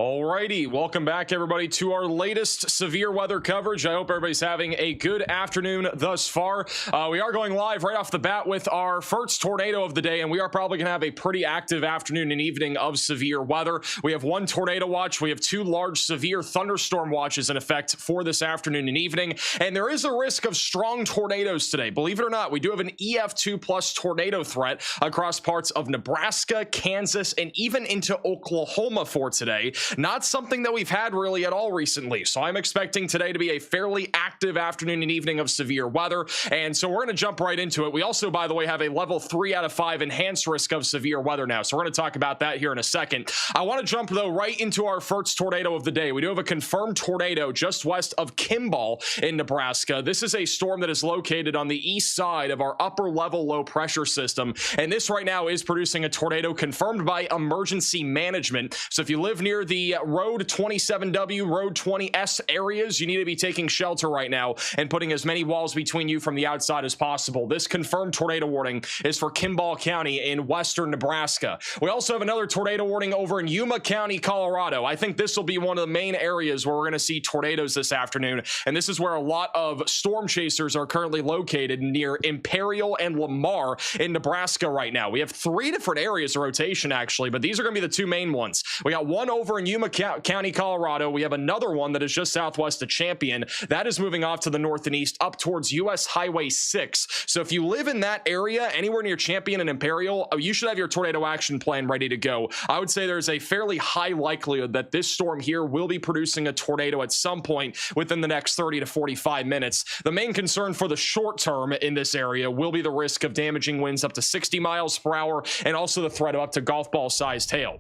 Alrighty, welcome back everybody to our latest severe weather coverage. I hope everybody's having a good afternoon thus far. We are going live right off the bat with our first tornado of the day, and we are probably going to have a pretty active afternoon and evening of severe weather. We have one tornado watch. We have two large severe thunderstorm watches in effect for this afternoon and evening, and there is a risk of strong tornadoes today. Believe it or not, we do have an EF2 plus tornado threat across parts of Nebraska, Kansas, and even into Oklahoma for today. Not something that we've had really at all recently. So I'm expecting today to be a fairly active afternoon and evening of severe weather. And so we're going to jump right into it. We also, by the way, have a level 3 out of 5 enhanced risk of severe weather now. So we're going to talk about that here in a second. I want to jump, though, right into our first tornado of the day. We do have a confirmed tornado just west of Kimball in Nebraska. This is a storm that is located on the east side of our upper level low pressure system. And this right now is producing a tornado confirmed by emergency management. So if you live near the Road 27W, Road 20S areas, you need to be taking shelter right now and putting as many walls between you from the outside as possible. This confirmed tornado warning is for Kimball County in western Nebraska. We also have another tornado warning over in Yuma County, Colorado. I think this will be one of the main areas where we're going to see tornadoes this afternoon, and this is where a lot of storm chasers are currently located near Imperial and Lamar in Nebraska right now. We have three different areas of rotation, actually, but these are going to be the two main ones. We got one over in Yuma County, Colorado. We have another one that is just southwest of Champion. That is moving off to the north and east up towards US Highway 6. So if you live in that area, anywhere near Champion and Imperial, you should have your tornado action plan ready to go. I would say there's a fairly high likelihood that this storm here will be producing a tornado at some point within the next 30 to 45 minutes. The main concern for the short term in this area will be the risk of damaging winds up to 60 miles per hour and also the threat of up to golf ball sized hail.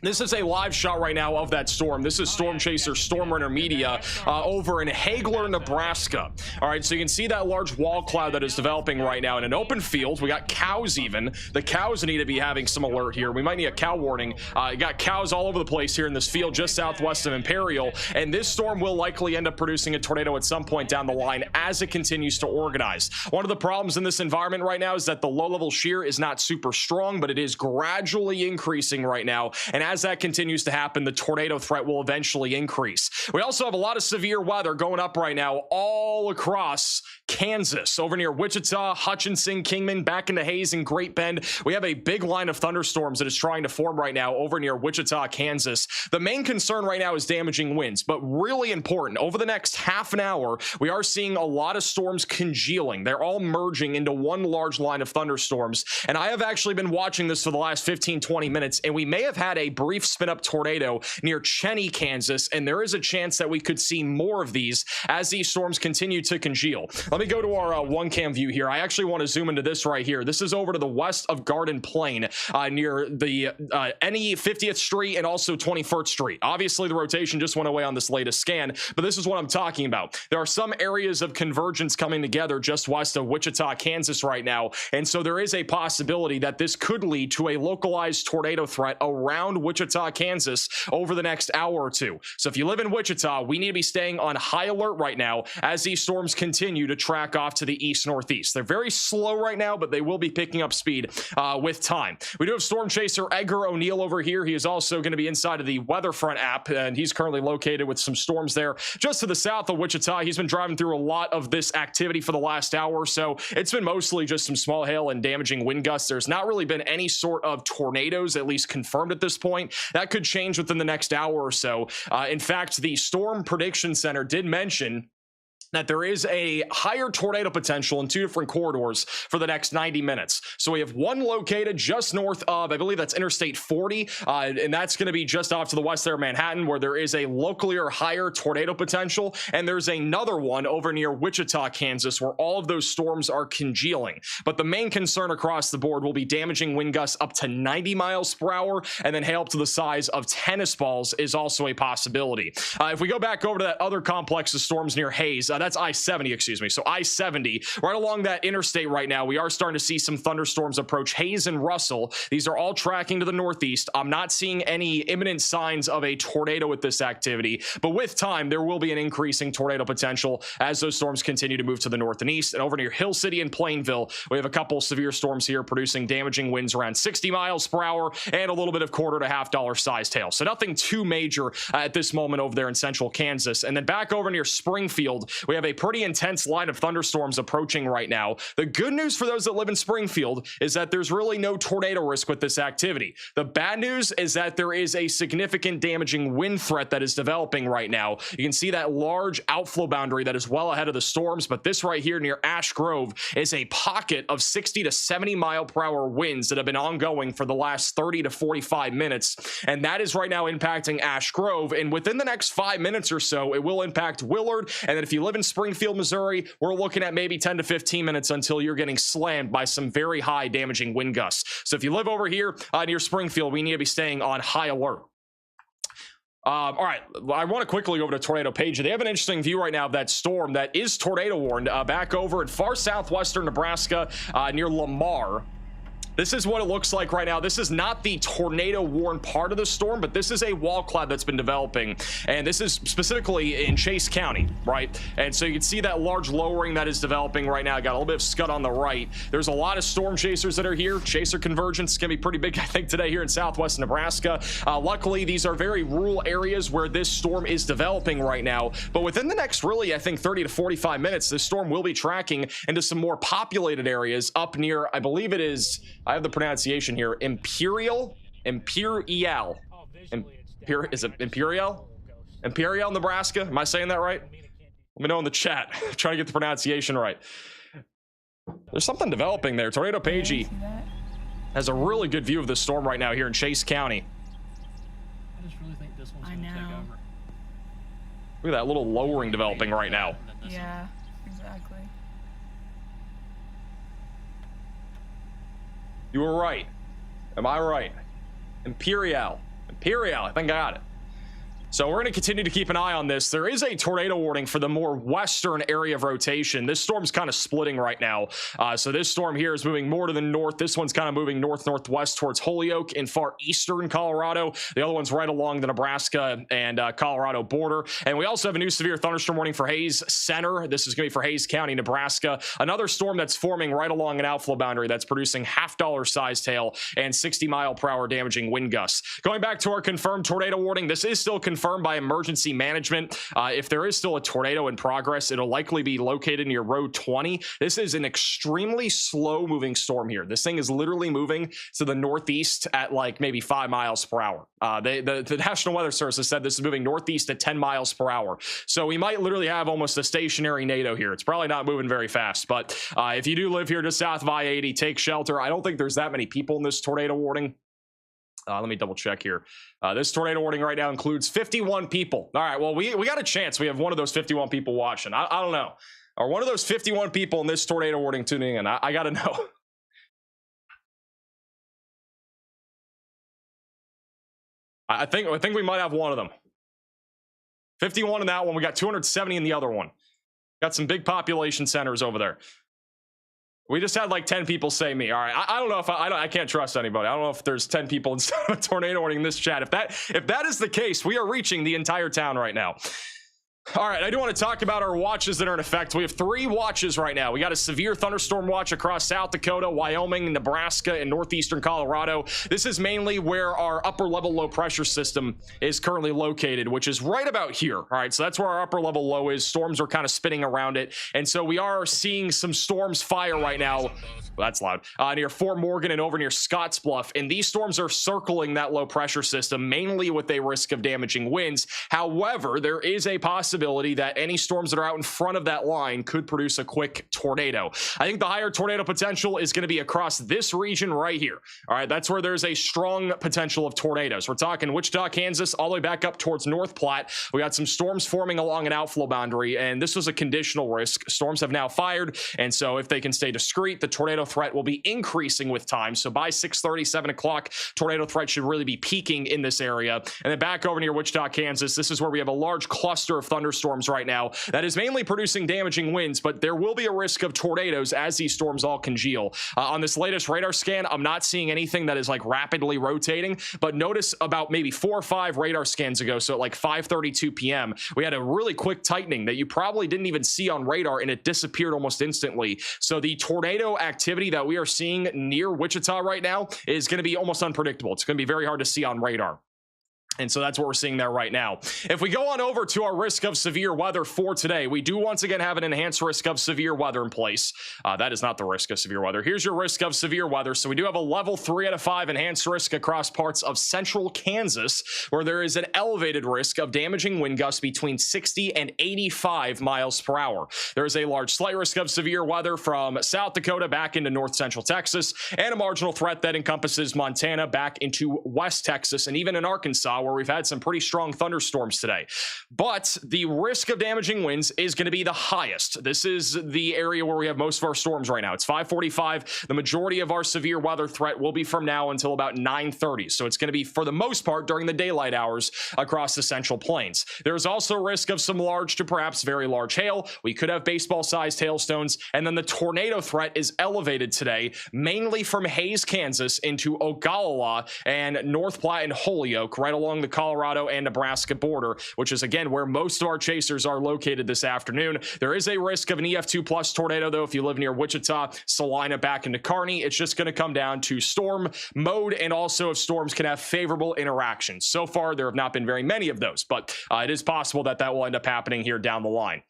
This is a live shot right now of that storm. This is Storm Chaser Storm Runner Media over in Hagler, Nebraska. All right, so you can see that large wall cloud that is developing right now in an open field. We got cows even. The cows need to be having some alert here. We might need a cow warning. You got cows all over the place here in this field just southwest of Imperial, and this storm will likely end up producing a tornado at some point down the line as it continues to organize. One of the problems in this environment right now is that the low-level shear is not super strong, but it is gradually increasing right now, and as that continues to happen, the tornado threat will eventually increase. We also have a lot of severe weather going up right now all across Kansas, over near Wichita, Hutchinson, Kingman, back into Hayes and Great Bend. We have a big line of thunderstorms that is trying to form right now over near Wichita, Kansas. The main concern right now is damaging winds, but really important, over the next half an hour, we are seeing a lot of storms congealing. They're all merging into one large line of thunderstorms, and I have actually been watching this for the last 15-20 minutes, and we may have had a brief spin-up tornado near Cheney, Kansas, and there is a chance that we could see more of these as these storms continue to congeal. Let me go to our one cam view here. I actually want to zoom into this right here. This is over to the west of Garden Plain near the NE 50th Street and also 21st Street. Obviously, the rotation just went away on this latest scan, but this is what I'm talking about. There are some areas of convergence coming together just west of Wichita, Kansas right now, and so there is a possibility that this could lead to a localized tornado threat around Wichita, Kansas over the next hour or two. So if you live in Wichita, we need to be staying on high alert right now as these storms continue to track off to the east-northeast. They're very slow right now, but they will be picking up speed with time. We do have storm chaser Edgar O'Neill over here. He is also going to be inside of the weather front app, and he's currently located with some storms there just to the south of Wichita. He's been driving through a lot of this activity for the last hour or so. It's been mostly just some small hail and damaging wind gusts. There's not really been any sort of tornadoes, at least confirmed at this point. That could change within the next hour or so. In fact, the Storm Prediction Center did mention that there is a higher tornado potential in two different corridors for the next 90 minutes. So we have one located just north of, I believe that's Interstate 40, and that's going to be just off to the west there of Manhattan, where there is a locally or higher tornado potential, and there's another one over near Wichita, Kansas, where all of those storms are congealing. But the main concern across the board will be damaging wind gusts up to 90 miles per hour, and then hail up to the size of tennis balls is also a possibility. If we go back over to that other complex of storms near Hayes, that's I-70, excuse me. So I-70, right along that interstate right now, we are starting to see some thunderstorms approach Hayes and Russell. These are all tracking to the northeast. I'm not seeing any imminent signs of a tornado with this activity, but with time, there will be an increasing tornado potential as those storms continue to move to the north and east. And over near Hill City and Plainville, we have a couple severe storms here producing damaging winds around 60 miles per hour and a little bit of quarter to half dollar sized hail. So nothing too major at this moment over there in central Kansas. And then back over near Springfield, we have a pretty intense line of thunderstorms approaching right now. The good news for those that live in Springfield is that there's really no tornado risk with this activity. The bad news is that there is a significant damaging wind threat that is developing right now. You can see that large outflow boundary that is well ahead of the storms, but this right here near Ash Grove is a pocket of 60 to 70 mile per hour winds that have been ongoing for the last 30 to 45 minutes. And that is right now impacting Ash Grove. And within the next 5 minutes or so, it will impact Willard. And then if you live in Springfield, Missouri, we're looking at maybe 10 to 15 minutes until you're getting slammed by some very high damaging wind gusts. So if you live over here near Springfield, we need to be staying on high alert. All right, I want to quickly go over to Tornado Page. They have an interesting view right now of that storm that is tornado warned back over in far southwestern Nebraska near Lamar. This is what it looks like right now. This is not the tornado warned part of the storm, but this is a wall cloud that's been developing. And this is specifically in Chase County, right? And so you can see that large lowering that is developing right now. Got a little bit of scud on the right. There's a lot of storm chasers that are here. Chaser convergence is going to be pretty big, I think, today here in southwest Nebraska. Luckily, these are very rural areas where this storm is developing right now. But within the next, really, I think 30 to 45 minutes, this storm will be tracking into some more populated areas up near, I believe it is, I have the pronunciation here, Imperial, is it Imperial, Nebraska? Am I saying that right? Let me know in the chat. I'm trying to get the pronunciation right. There's something developing there. Tornado Pagey has a really good view of the storm right now here in Chase County. I just really think this one's gonna take over. Look at that little lowering developing right now. Yeah, exactly. You were right. Am I right? Imperial, I think I got it. So we're going to continue to keep an eye on this. There is a tornado warning for the more western area of rotation. This storm's kind of splitting right now. So this storm here is moving more to the north. This one's kind of moving north-northwest towards Holyoke in far eastern Colorado. The other one's right along the Nebraska and Colorado border. And we also have a new severe thunderstorm warning for Hayes Center. This is going to be for Hayes County, Nebraska. Another storm that's forming right along an outflow boundary that's producing half-dollar sized hail and 60 mile per hour damaging wind gusts. Going back to our confirmed tornado warning, this is still confirmed by emergency management. If there is still a tornado in progress, it'll likely be located near Road 20. This is an extremely slow moving storm here. This thing is literally moving to the northeast at like maybe 5 miles per hour. The National Weather Service has said this is moving northeast at 10 miles per hour. So we might literally have almost a stationary NATO here. It's probably not moving very fast, but if you do live here just south of I-80, take shelter. I don't think there's that many people in this tornado warning. Let me double check here. This tornado warning right now includes 51 people. All right, well, we got a chance. We have one of those 51 people watching. I don't know. Are one of those 51 people in this tornado warning tuning in? I got to know. I think we might have one of them. 51 in that one. We got 270 in the other one. Got some big population centers over there. We just had like 10 people say me. All right, I don't know if I can't trust anybody. I don't know if there's 10 people instead of a tornado warning in this chat. If that is the case, we are reaching the entire town right now. All right, I do want to talk about our watches that are in effect. We have 3 watches right now. We got a severe thunderstorm watch across South Dakota, Wyoming, Nebraska, and northeastern Colorado. This is mainly where our upper level low pressure system is currently located, which is right about here. All right, so that's where our upper level low is. Storms are kind of spinning around it. And so we are seeing some storms fire right now. Well, that's loud. Near Fort Morgan and over near Scottsbluff. And these storms are circling that low pressure system, mainly with a risk of damaging winds. However, there is a possibility that any storms that are out in front of that line could produce a quick tornado. I think the higher tornado potential is going to be across this region right here. All right, that's where there's a strong potential of tornadoes. We're talking Wichita, Kansas, all the way back up towards North Platte. We got some storms forming along an outflow boundary, and this was a conditional risk. Storms have now fired, and so if they can stay discreet, the tornado threat will be increasing with time. So by 6:30, 7 o'clock, tornado threat should really be peaking in this area. And then back over near Wichita, Kansas, this is where we have a large cluster of thunderstorms thunderstorms right now that is mainly producing damaging winds, but there will be a risk of tornadoes as these storms all congeal. On this latest radar scan, I'm not seeing anything that is like rapidly rotating, but notice about maybe 4 or 5 radar scans ago, so at like 5:32 p.m., we had a really quick tightening that you probably didn't even see on radar, and it disappeared almost instantly. So the tornado activity that we are seeing near Wichita right now is going to be almost unpredictable. It's going to be very hard to see on radar. And so that's what we're seeing there right now. If we go on over to our risk of severe weather for today, we do once again have an enhanced risk of severe weather in place. That is not the risk of severe weather. Here's your risk of severe weather. So we do have a level 3 out of 5 enhanced risk across parts of central Kansas, where there is an elevated risk of damaging wind gusts between 60 and 85 miles per hour. There is a large slight risk of severe weather from South Dakota back into north central Texas, and a marginal threat that encompasses Montana back into west Texas, and even in Arkansas, where we've had some pretty strong thunderstorms today. But the risk of damaging winds is going to be the highest. This is the area where we have most of our storms right now. It's 5:45. The majority of our severe weather threat will be from now until about 9:30. So it's going to be, for the most part, during the daylight hours across the Central Plains. There's also risk of some large to perhaps very large hail. We could have baseball-sized hailstones. And then the tornado threat is elevated today, mainly from Hays, Kansas, into Ogallala and North Platte and Holyoke, right along the Colorado and Nebraska border, which is again where most of our chasers are located this afternoon. There is a risk of an EF2 plus tornado though if you live near Wichita, Salina back into Kearney. It's just going to come down to storm mode, and also if storms can have favorable interactions. So far there have not been very many of those, but it is possible that that will end up happening here down the line.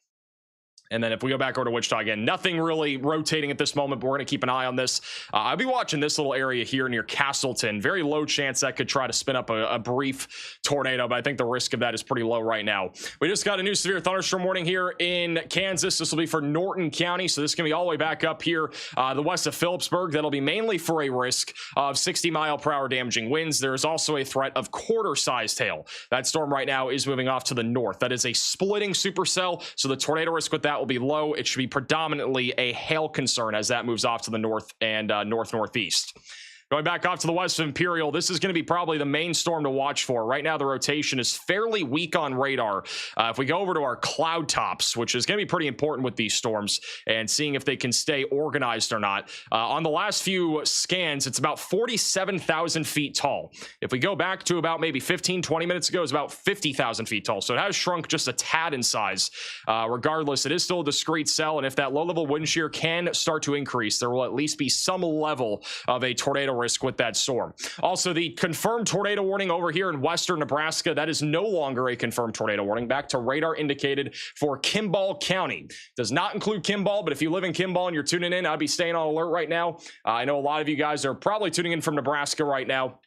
And then if we go back over to Wichita again, nothing really rotating at this moment, but we're going to keep an eye on this. I'll be watching this little area here near Castleton. Very low chance that could try to spin up a brief tornado, but I think the risk of that is pretty low right now. We just got a new severe thunderstorm warning here in Kansas. This will be for Norton County, so this is going to be all the way back up here the west of Phillipsburg. That'll be mainly for a risk of 60-mile-per-hour damaging winds. There is also a threat of quarter-sized hail. That storm right now is moving off to the north. That is a splitting supercell, so the tornado risk with that will be low. It should be predominantly a hail concern as that moves off to the north and north-northeast. Going back off to the west of Imperial, this is going to be probably the main storm to watch for. Right now, the rotation is fairly weak on radar. If we go over to our cloud tops, which is going to be pretty important with these storms, and seeing if they can stay organized or not. On the last few scans, it's about 47,000 feet tall. If we go back to about maybe 15, 20 minutes ago, it's about 50,000 feet tall. So it has shrunk just a tad in size. Regardless, it is still a discrete cell, and if that low-level wind shear can start to increase, there will at least be some level of a tornado risk with that storm. Also, the confirmed tornado warning over here in western Nebraska, that is no longer a confirmed tornado warning. Back to radar indicated for Kimball County. Does not include Kimball, but if you live in Kimball and you're tuning in, I'd be staying on alert right now. I know a lot of you guys are probably tuning in from Nebraska right now.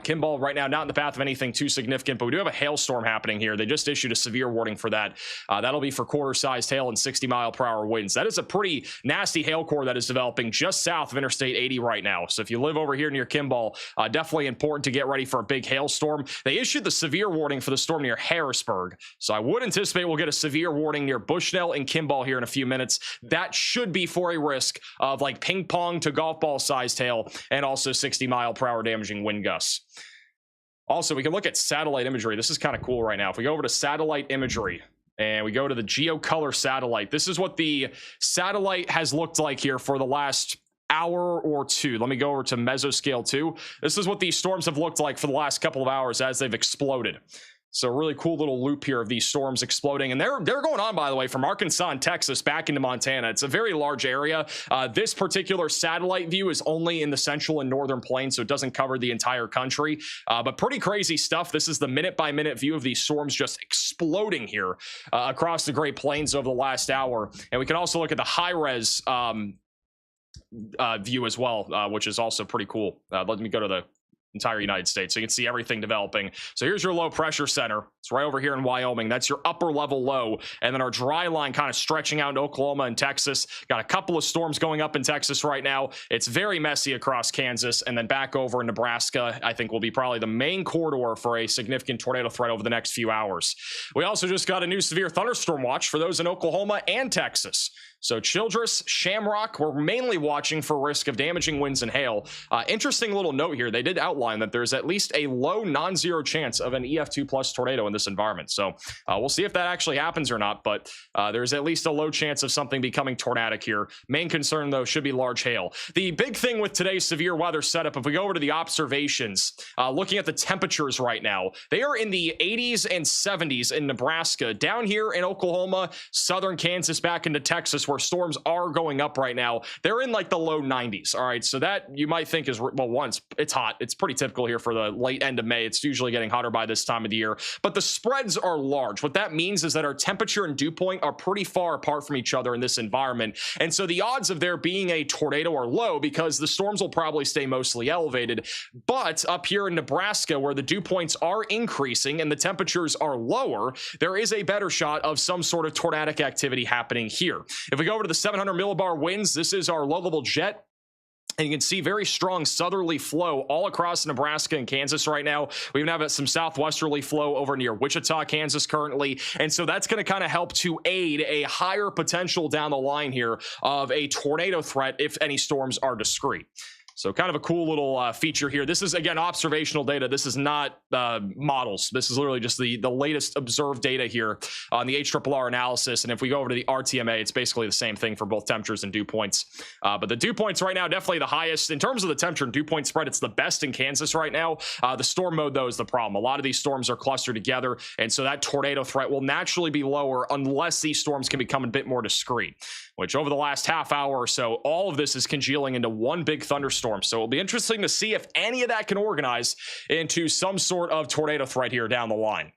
Kimball right now not in the path of anything too significant, but we do have a hailstorm happening here. They just issued a severe warning for that. That'll be for quarter-sized hail and 60-mile-per-hour winds. That is a pretty nasty hail core that is developing just south of Interstate 80 right now. So if you live over here near Kimball, definitely important to get ready for a big hailstorm. They issued the severe warning for the storm near Harrisburg. So I would anticipate we'll get a severe warning near Bushnell and Kimball here in a few minutes. That should be for a risk of like ping pong to golf ball sized hail and also 60-mile-per-hour damaging wind gusts. Also, we can look at satellite imagery. This is kind of cool right now. If we go over to satellite imagery and we go to the geocolor satellite, this is what the satellite has looked like here for the last hour or two. Let me go over to mesoscale 2. This is what these storms have looked like for the last couple of hours as they've exploded. So a really cool little loop here of these storms exploding. And they're going on, by the way, from Arkansas and Texas back into Montana. It's a very large area. This particular satellite view is only in the central and northern plains, so it doesn't cover the entire country. But pretty crazy stuff. This is the minute-by-minute view of these storms just exploding here across the Great Plains over the last hour. And we can also look at the high-res view as well, which is also pretty cool. Let me go to the entire United States so you can see everything developing. So here's your low pressure center. It's right over here in Wyoming. That's your upper level low. And then our dry line kind of stretching out in Oklahoma and Texas. Got a couple of storms going up in Texas right now. It's very messy across Kansas, and then back over in Nebraska, I think will be probably the main corridor for a significant tornado threat over the next few hours. We also just got a new severe thunderstorm watch for those in Oklahoma and Texas. So Childress, Shamrock, we're mainly watching for risk of damaging winds and hail. Interesting little note here. They did outline that there's at least a low non-zero chance of an EF2 plus tornado in this environment. So we'll see if that actually happens or not, but there's at least a low chance of something becoming tornadic here. Main concern, though, should be large hail. The big thing with today's severe weather setup, if we go over to the observations, looking at the temperatures right now, they are in the 80s and 70s in Nebraska. Down here in Oklahoma, southern Kansas, back into Texas, where storms are going up right now, they're in like the low 90s. All right, so that you might think is, well, once it's hot. It's pretty typical here for the late end of May. It's usually getting hotter by this time of the year, but the spreads are large. What that means is that our temperature and dew point are pretty far apart from each other in this environment, and so the odds of there being a tornado are low because the storms will probably stay mostly elevated. But up here in Nebraska, where the dew points are increasing and the temperatures are lower, there is a better shot of some sort of tornadic activity happening here. If we go over to the 700 millibar winds, this is our low-level jet. And you can see very strong southerly flow all across Nebraska and Kansas right now. We even have some southwesterly flow over near Wichita, Kansas currently. And so that's going to kind of help to aid a higher potential down the line here of a tornado threat if any storms are discrete. So kind of a cool little feature here. This is, again, observational data. This is not models. This is literally just the latest observed data here on the HRRR analysis. And if we go over to the RTMA, it's basically the same thing for both temperatures and dew points. But the dew points right now, definitely the highest. In terms of the temperature and dew point spread, it's the best in Kansas right now. The storm mode, though, is the problem. A lot of these storms are clustered together, and so that tornado threat will naturally be lower unless these storms can become a bit more discrete, which over the last half hour or so, all of this is congealing into one big thunderstorm. So it'll be interesting to see if any of that can organize into some sort of tornado threat here down the line.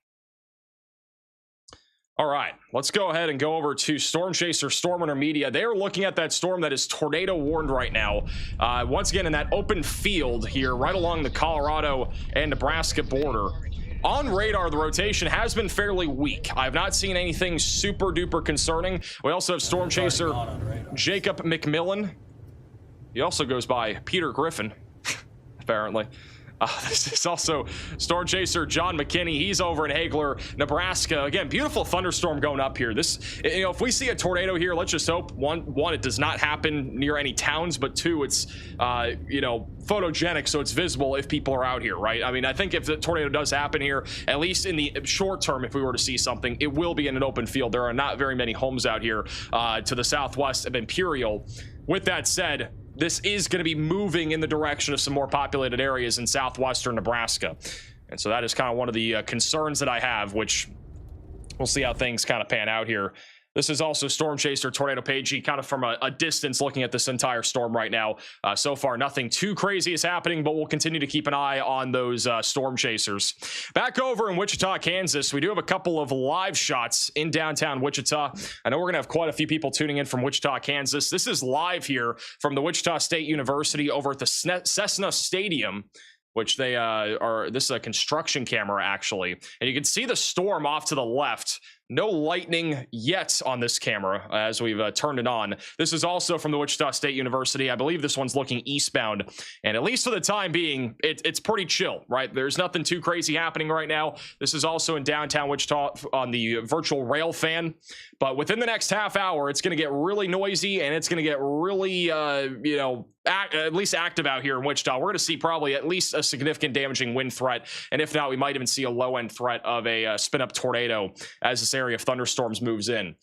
All right, let's go ahead and go over to Storm Chaser, Storm Winter Media. They are looking at that storm that is tornado warned right now. Once again, in that open field here, right along the Colorado and Nebraska border. On radar, the rotation has been fairly weak. I have not seen anything super duper concerning. We also have Storm Chaser Jacob McMillan. He also goes by Peter Griffin, apparently. This is also Storm Chaser John McKinney. He's over in Hagler, Nebraska. Again, beautiful thunderstorm going up here. This, you know, if we see a tornado here, let's just hope one, it does not happen near any towns, but two, it's, you know, photogenic, so it's visible if people are out here, right? I mean, I think if the tornado does happen here, at least in the short term, if we were to see something, it will be in an open field. There are not very many homes out here to the southwest of Imperial. With that said, this is going to be moving in the direction of some more populated areas in southwestern Nebraska. And so that is kind of one of the concerns that I have, which we'll see how things kind of pan out here. This is also Storm Chaser Tornado Pagey, kind of from a distance looking at this entire storm right now. So far, nothing too crazy is happening, but we'll continue to keep an eye on those Storm Chasers. Back over in Wichita, Kansas, we do have a couple of live shots in downtown Wichita. I know we're going to have quite a few people tuning in from Wichita, Kansas. This is live here from the Wichita State University over at the Cessna Stadium, which they this is a construction camera, actually. And you can see the storm off to the left. No lightning yet on this camera as we've turned it on. This is also from the Wichita State University. I believe this one's looking eastbound. And at least for the time being, it's pretty chill, right? There's nothing too crazy happening right now. This is also in downtown Wichita on the virtual rail fan. But within the next half hour, it's going to get really noisy and it's going to get really, you know, at least active out here in Wichita. We're going to see probably at least a significant damaging wind threat. And if not, we might even see a low-end threat of a spin-up tornado as this area of thunderstorms moves in.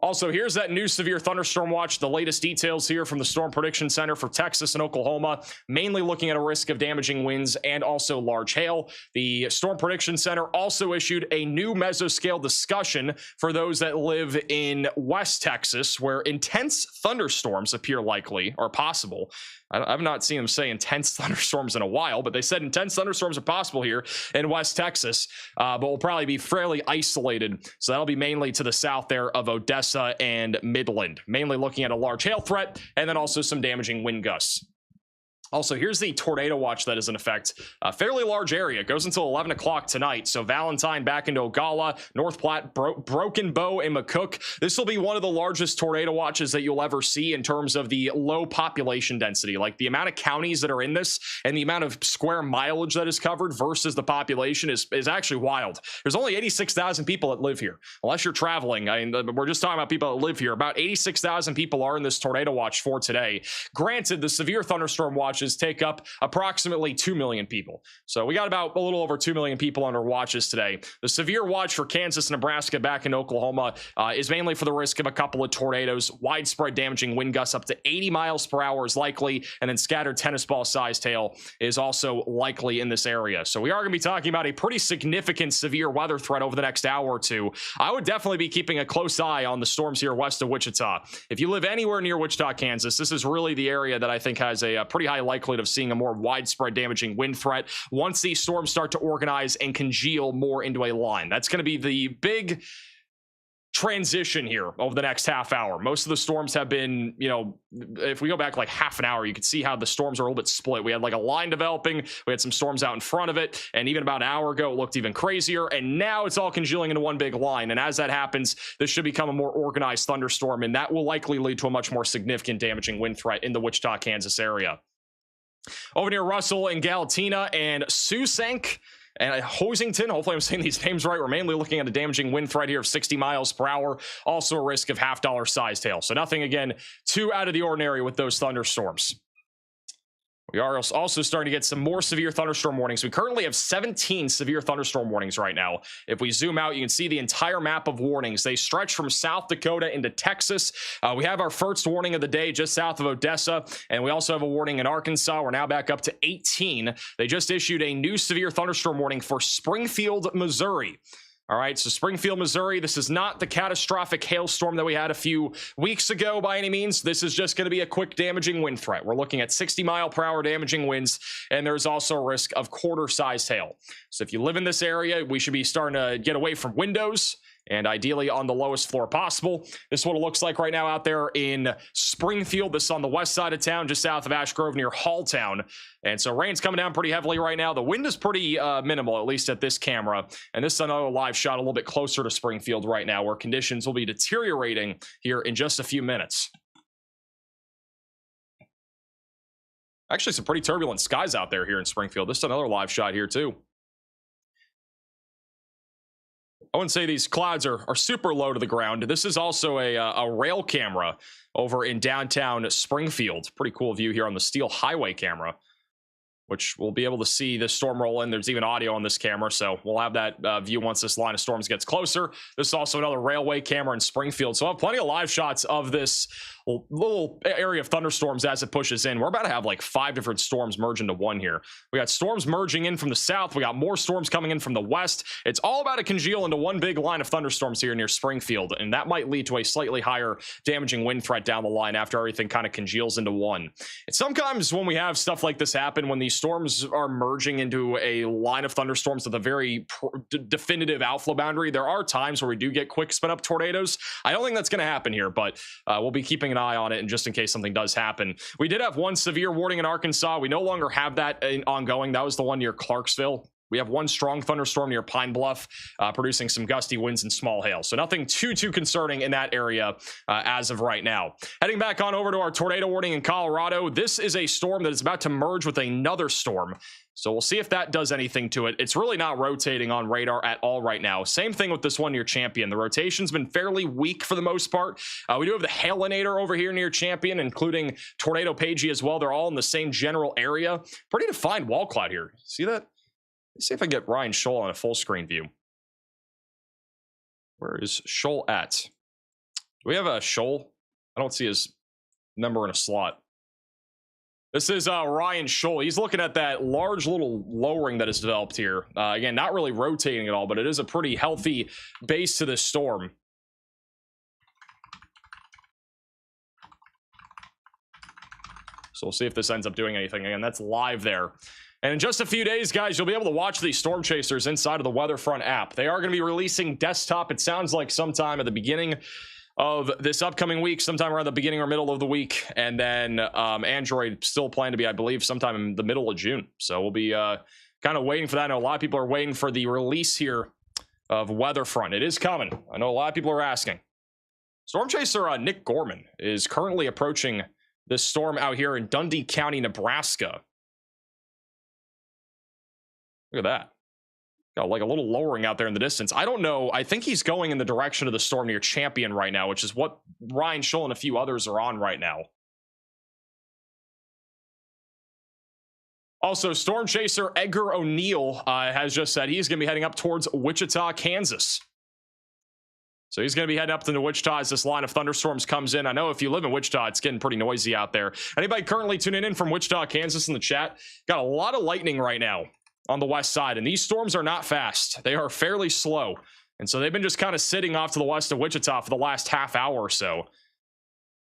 Also, here's that new severe thunderstorm watch. The latest details here from the Storm Prediction Center for Texas and Oklahoma, mainly looking at a risk of damaging winds and also large hail. The Storm Prediction Center also issued a new mesoscale discussion for those that live in West Texas, where intense thunderstorms appear likely or possible. I've not seen them say intense thunderstorms in a while, but they said intense thunderstorms are possible here in West Texas, but will probably be fairly isolated. So that'll be mainly to the south there of Odessa and Midland, mainly looking at a large hail threat and then also some damaging wind gusts. Also, here's the tornado watch that is in effect. A fairly large area. It goes until 11 o'clock tonight. So Valentine back into Ogalla, North Platte, Broken Bow, and McCook. This will be one of the largest tornado watches that you'll ever see in terms of the low population density. Like the amount of counties that are in this and the amount of square mileage that is covered versus the population is actually wild. There's only 86,000 people that live here. Unless you're traveling. I mean, we're just talking about people that live here. About 86,000 people are in this tornado watch for today. Granted, the severe thunderstorm watches take up approximately 2 million people. So we got about a little over 2 million people under watches today. The severe watch for Kansas, Nebraska, back in Oklahoma is mainly for the risk of a couple of tornadoes. Widespread damaging wind gusts up to 80 miles per hour is likely, and then scattered tennis ball sized hail is also likely in this area. So we are going to be talking about a pretty significant severe weather threat over the next hour or two. I would definitely be keeping a close eye on the storms here west of Wichita. If you live anywhere near Wichita, Kansas, this is really the area that I think has a pretty high likelihood of seeing a more widespread damaging wind threat once these storms start to organize and congeal more into a line. That's going to be the big transition here over the next half hour. Most of the storms have been, you know, if we go back like half an hour, you can see how the storms are a little bit split. We had like a line developing, we had some storms out in front of it, and even about an hour ago it looked even crazier, and now it's all congealing into one big line. And as that happens, this should become a more organized thunderstorm, and that will likely lead to a much more significant damaging wind threat in the Wichita, Kansas area. Over near Russell and Galatina and Susank and Hosington, hopefully I'm saying these names right. We're mainly looking at a damaging wind threat here of 60 miles per hour. Also a risk of $half sized hail. So nothing, again, too out of the ordinary with those thunderstorms. We are also starting to get some more severe thunderstorm warnings. We currently have 17 severe thunderstorm warnings right now. If we zoom out, you can see the entire map of warnings. They stretch from South Dakota into Texas. We have our first warning of the day just south of Odessa, and we also have a warning in Arkansas. We're now back up to 18. They just issued a new severe thunderstorm warning for Springfield, Missouri. All right, so Springfield, Missouri, this is not the catastrophic hailstorm that we had a few weeks ago by any means. This is just going to be a quick damaging wind threat. We're looking at 60 mile per hour damaging winds, and there's also a risk of quarter-sized hail. So if you live in this area, we should be starting to get away from windows, and ideally on the lowest floor possible. This is what it looks like right now out there in Springfield. This is on the west side of town, just south of Ash Grove near Halltown. And so rain's coming down pretty heavily right now. The wind is pretty minimal, at least at this camera. And this is another live shot a little bit closer to Springfield right now, where conditions will be deteriorating here in just a few minutes. Actually, some pretty turbulent skies out there here in Springfield. This is another live shot here too. I wouldn't say these clouds are super low to the ground. This is also a rail camera over in downtown Springfield. Pretty cool view here on the Steel Highway camera, which we'll be able to see the storm roll in. There's even audio on this camera, so we'll have that view once this line of storms gets closer. This is also another railway camera in Springfield, so I'll have plenty of live shots of this little area of thunderstorms as it pushes in. We're about to have like 5 different storms merge into one here. We got storms merging in from the south. We got more storms coming in from the west. It's all about to congeal into one big line of thunderstorms here near Springfield, and that might lead to a slightly higher damaging wind threat down the line after everything kind of congeals into one. And sometimes when we have stuff like this happen, when these storms are merging into a line of thunderstorms with a very definitive outflow boundary, there are times where we do get quick spin up tornadoes. I don't think that's going to happen here, but we'll be keeping an eye on it, and just in case something does happen. We did have one severe warning in Arkansas. We no longer have that ongoing. That was the one near Clarksville. We have one strong thunderstorm near Pine Bluff, producing some gusty winds and small hail. So nothing too concerning in that area as of right now. Heading back on over to our tornado warning in Colorado. This is a storm that is about to merge with another storm. So we'll see if that does anything to it. It's really not rotating on radar at all right now. Same thing with this one near Champion. The rotation's been fairly weak for the most part. We do have the Hailinator over here near Champion, including Tornado Pagey as well. They're all in the same general area. Pretty defined wall cloud here. See that? Let's see if I can get Ryan Scholl on a full screen view. Where is Scholl at? Do we have a Scholl? I don't see his number in a slot. This is Ryan Scholl. He's looking at that large little lowering that is developed here. Again, not really rotating at all, but it is a pretty healthy base to this storm. So we'll see if this ends up doing anything. Again, that's live there. And in just a few days, guys, you'll be able to watch these storm chasers inside of the Weatherfront app. They are going to be releasing desktop, it sounds like sometime at the beginning of this upcoming week, sometime around the beginning or middle of the week. And then Android still planned to be, I believe, sometime in the middle of June. So we'll be kind of waiting for that. I know a lot of people are waiting for the release here of Weatherfront. It is coming. I know a lot of people are asking. Storm chaser Nick Gorman is currently approaching this storm out here in Dundee County, Nebraska. Look at that. Got like a little lowering out there in the distance. I don't know. I think he's going in the direction of the storm near Champion right now, which is what Ryan Schull and a few others are on right now. Also, storm chaser Edgar O'Neill has just said he's going to be heading up towards Wichita, Kansas. So he's going to be heading up to Wichita as this line of thunderstorms comes in. I know if you live in Wichita, it's getting pretty noisy out there. Anybody currently tuning in from Wichita, Kansas in the chat? Got a lot of lightning right now on the west side, and these storms are not fast. They are fairly slow, and so they've been just kind of sitting off to the west of Wichita for the last half hour or so.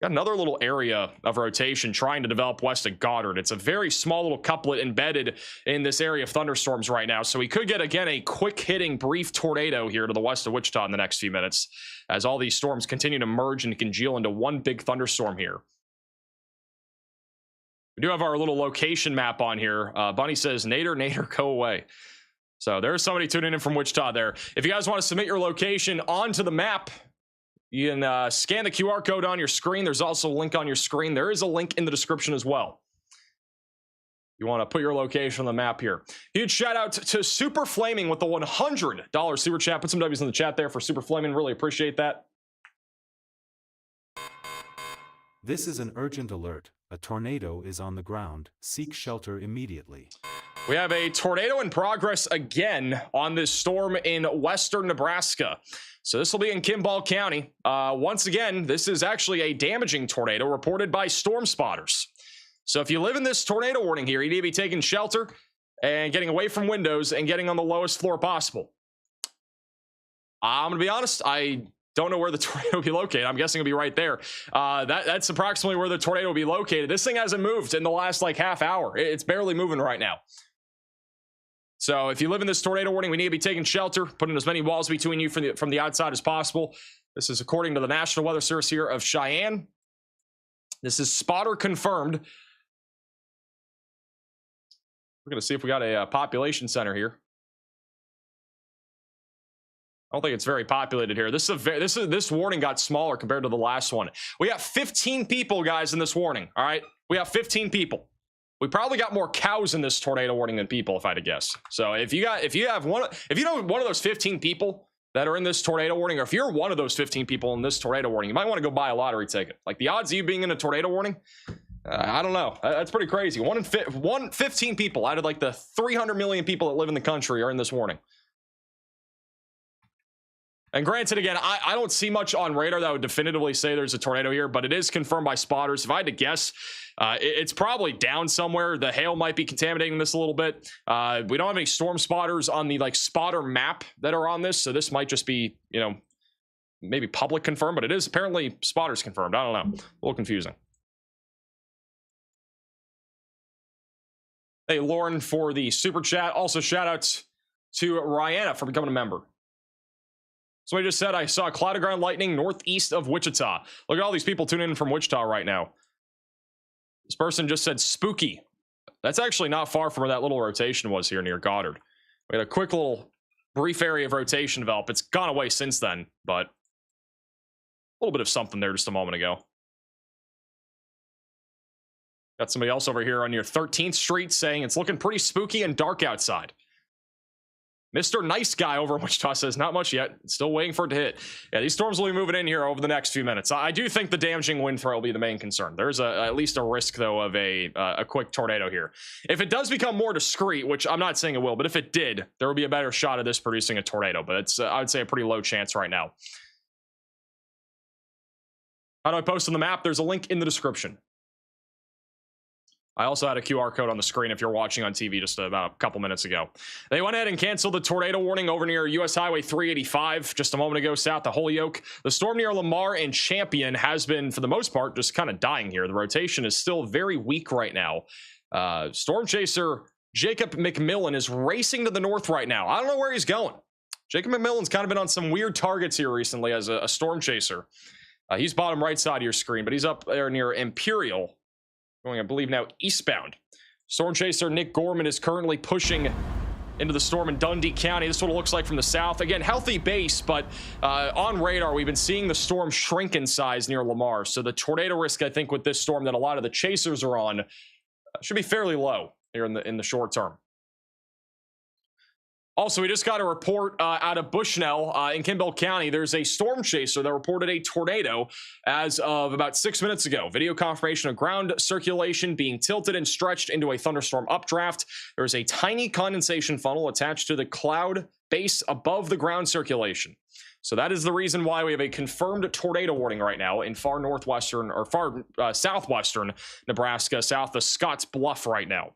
Got another little area of rotation trying to develop west of Goddard. It's a very small little couplet embedded in this area of thunderstorms right now, so we could get, again, a quick-hitting brief tornado here to the west of Wichita in the next few minutes as all these storms continue to merge and congeal into one big thunderstorm here. We do have our little location map on here. Bunny says, Nader, go away. So there's somebody tuning in from Wichita there. If you guys want to submit your location onto the map, you can scan the QR code on your screen. There's also a link on your screen. There is a link in the description as well. You want to put your location on the map here. Huge shout out to Super Flaming with the $100 super chat. Put some W's in the chat there for Super Flaming. Really appreciate that. This is an urgent alert. A tornado is on the ground. Seek shelter immediately. We have a tornado in progress again on this storm in western Nebraska. So this will be in Kimball County. Once again, this is actually a damaging tornado reported by storm spotters. So if you live in this tornado warning here, you need to be taking shelter and getting away from windows and getting on the lowest floor possible. I'm going to be honest, I don't know where the tornado will be located. I'm guessing it'll be right there. That's approximately where the tornado will be located. This thing hasn't moved in the last like half hour. It's barely moving right now. So if you live in this tornado warning, we need to be taking shelter, putting as many walls between you from the outside as possible. This is according to the National Weather Service here of Cheyenne. This is spotter confirmed. We're going to see if we got a population center here. I don't think it's very populated here. This warning got smaller compared to the last one. We got 15 people, guys, in this warning. All right, we have 15 people. We probably got more cows in this tornado warning than people, if I had to guess. So if you know one of those 15 people that are in this tornado warning, or if you're one of those 15 people in this tornado warning, you might want to go buy a lottery ticket. Like the odds of you being in a tornado warning, I don't know. That's pretty crazy. 15 people out of like the 300 million people that live in the country are in this warning. And granted, again, I don't see much on radar that would definitively say there's a tornado here, but it is confirmed by spotters. If I had to guess, it's probably down somewhere. The hail might be contaminating this a little bit. We don't have any storm spotters on the like spotter map that are on this, so this might just be, you know, maybe public confirmed, but it is apparently spotters confirmed. I don't know. A little confusing. Hey, Lauren, for the super chat. Also, shout out to Rihanna for becoming a member. Somebody just said, I saw cloud of ground lightning northeast of Wichita. Look at all these people tuning in from Wichita right now. This person just said spooky. That's actually not far from where that little rotation was here near Goddard. We had a quick little brief area of rotation develop. It's gone away since then, but a little bit of something there just a moment ago. Got somebody else over here on your 13th Street saying it's looking pretty spooky and dark outside. Mr. Nice Guy over in Wichita says, not much yet. Still waiting for it to hit. Yeah, these storms will be moving in here over the next few minutes. I do think the damaging wind threat will be the main concern. There's at least a risk, though, of a quick tornado here. If it does become more discreet, which I'm not saying it will, but if it did, there would be a better shot of this producing a tornado. But it's, I would say, a pretty low chance right now. How do I post on the map? There's a link in the description. I also had a QR code on the screen if you're watching on TV just about a couple minutes ago. They went ahead and canceled the tornado warning over near US Highway 385 just a moment ago south of Holyoke. The storm near Lamar and Champion has been, for the most part, just kind of dying here. The rotation is still very weak right now. Storm chaser Jacob McMillan is racing to the north right now. I don't know where he's going. Jacob McMillan's kind of been on some weird targets here recently as a storm chaser. He's bottom right side of your screen, but he's up there near Imperial, going, I believe, now eastbound. Storm Chaser Nick Gorman is currently pushing into the storm in Dundee County. This is what it looks like from the south. Again, healthy base, but on radar, we've been seeing the storm shrink in size near Lamar. So the tornado risk, I think, with this storm that a lot of the chasers are on should be fairly low here in the short term. Also, we just got a report out of Bushnell in Kimball County. There's a storm chaser that reported a tornado as of about 6 minutes ago. Video confirmation of ground circulation being tilted and stretched into a thunderstorm updraft. There's a tiny condensation funnel attached to the cloud base above the ground circulation. So that is the reason why we have a confirmed tornado warning right now in far northwestern or far southwestern Nebraska, south of Scotts Bluff right now.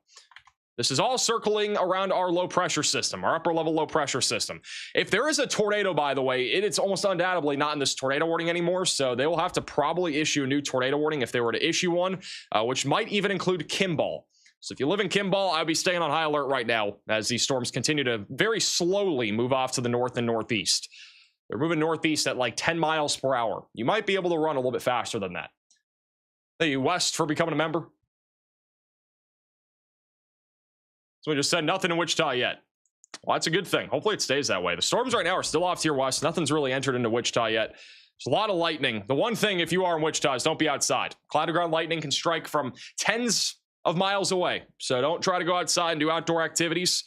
This is all circling around our low pressure system, our upper level low pressure system. If there is a tornado, by the way, it's almost undoubtedly not in this tornado warning anymore. So they will have to probably issue a new tornado warning if they were to issue one, which might even include Kimball. So if you live in Kimball, I'd be staying on high alert right now as these storms continue to very slowly move off to the north and northeast. They're moving northeast at like 10 miles per hour. You might be able to run a little bit faster than that. Thank you, West, for becoming a member. So we just said nothing in Wichita yet. Well, that's a good thing. Hopefully it stays that way. The storms right now are still off to your west. Nothing's really entered into Wichita yet. There's a lot of lightning. The one thing, if you are in Wichita, is don't be outside. Cloud to ground lightning can strike from tens of miles away. So don't try to go outside and do outdoor activities.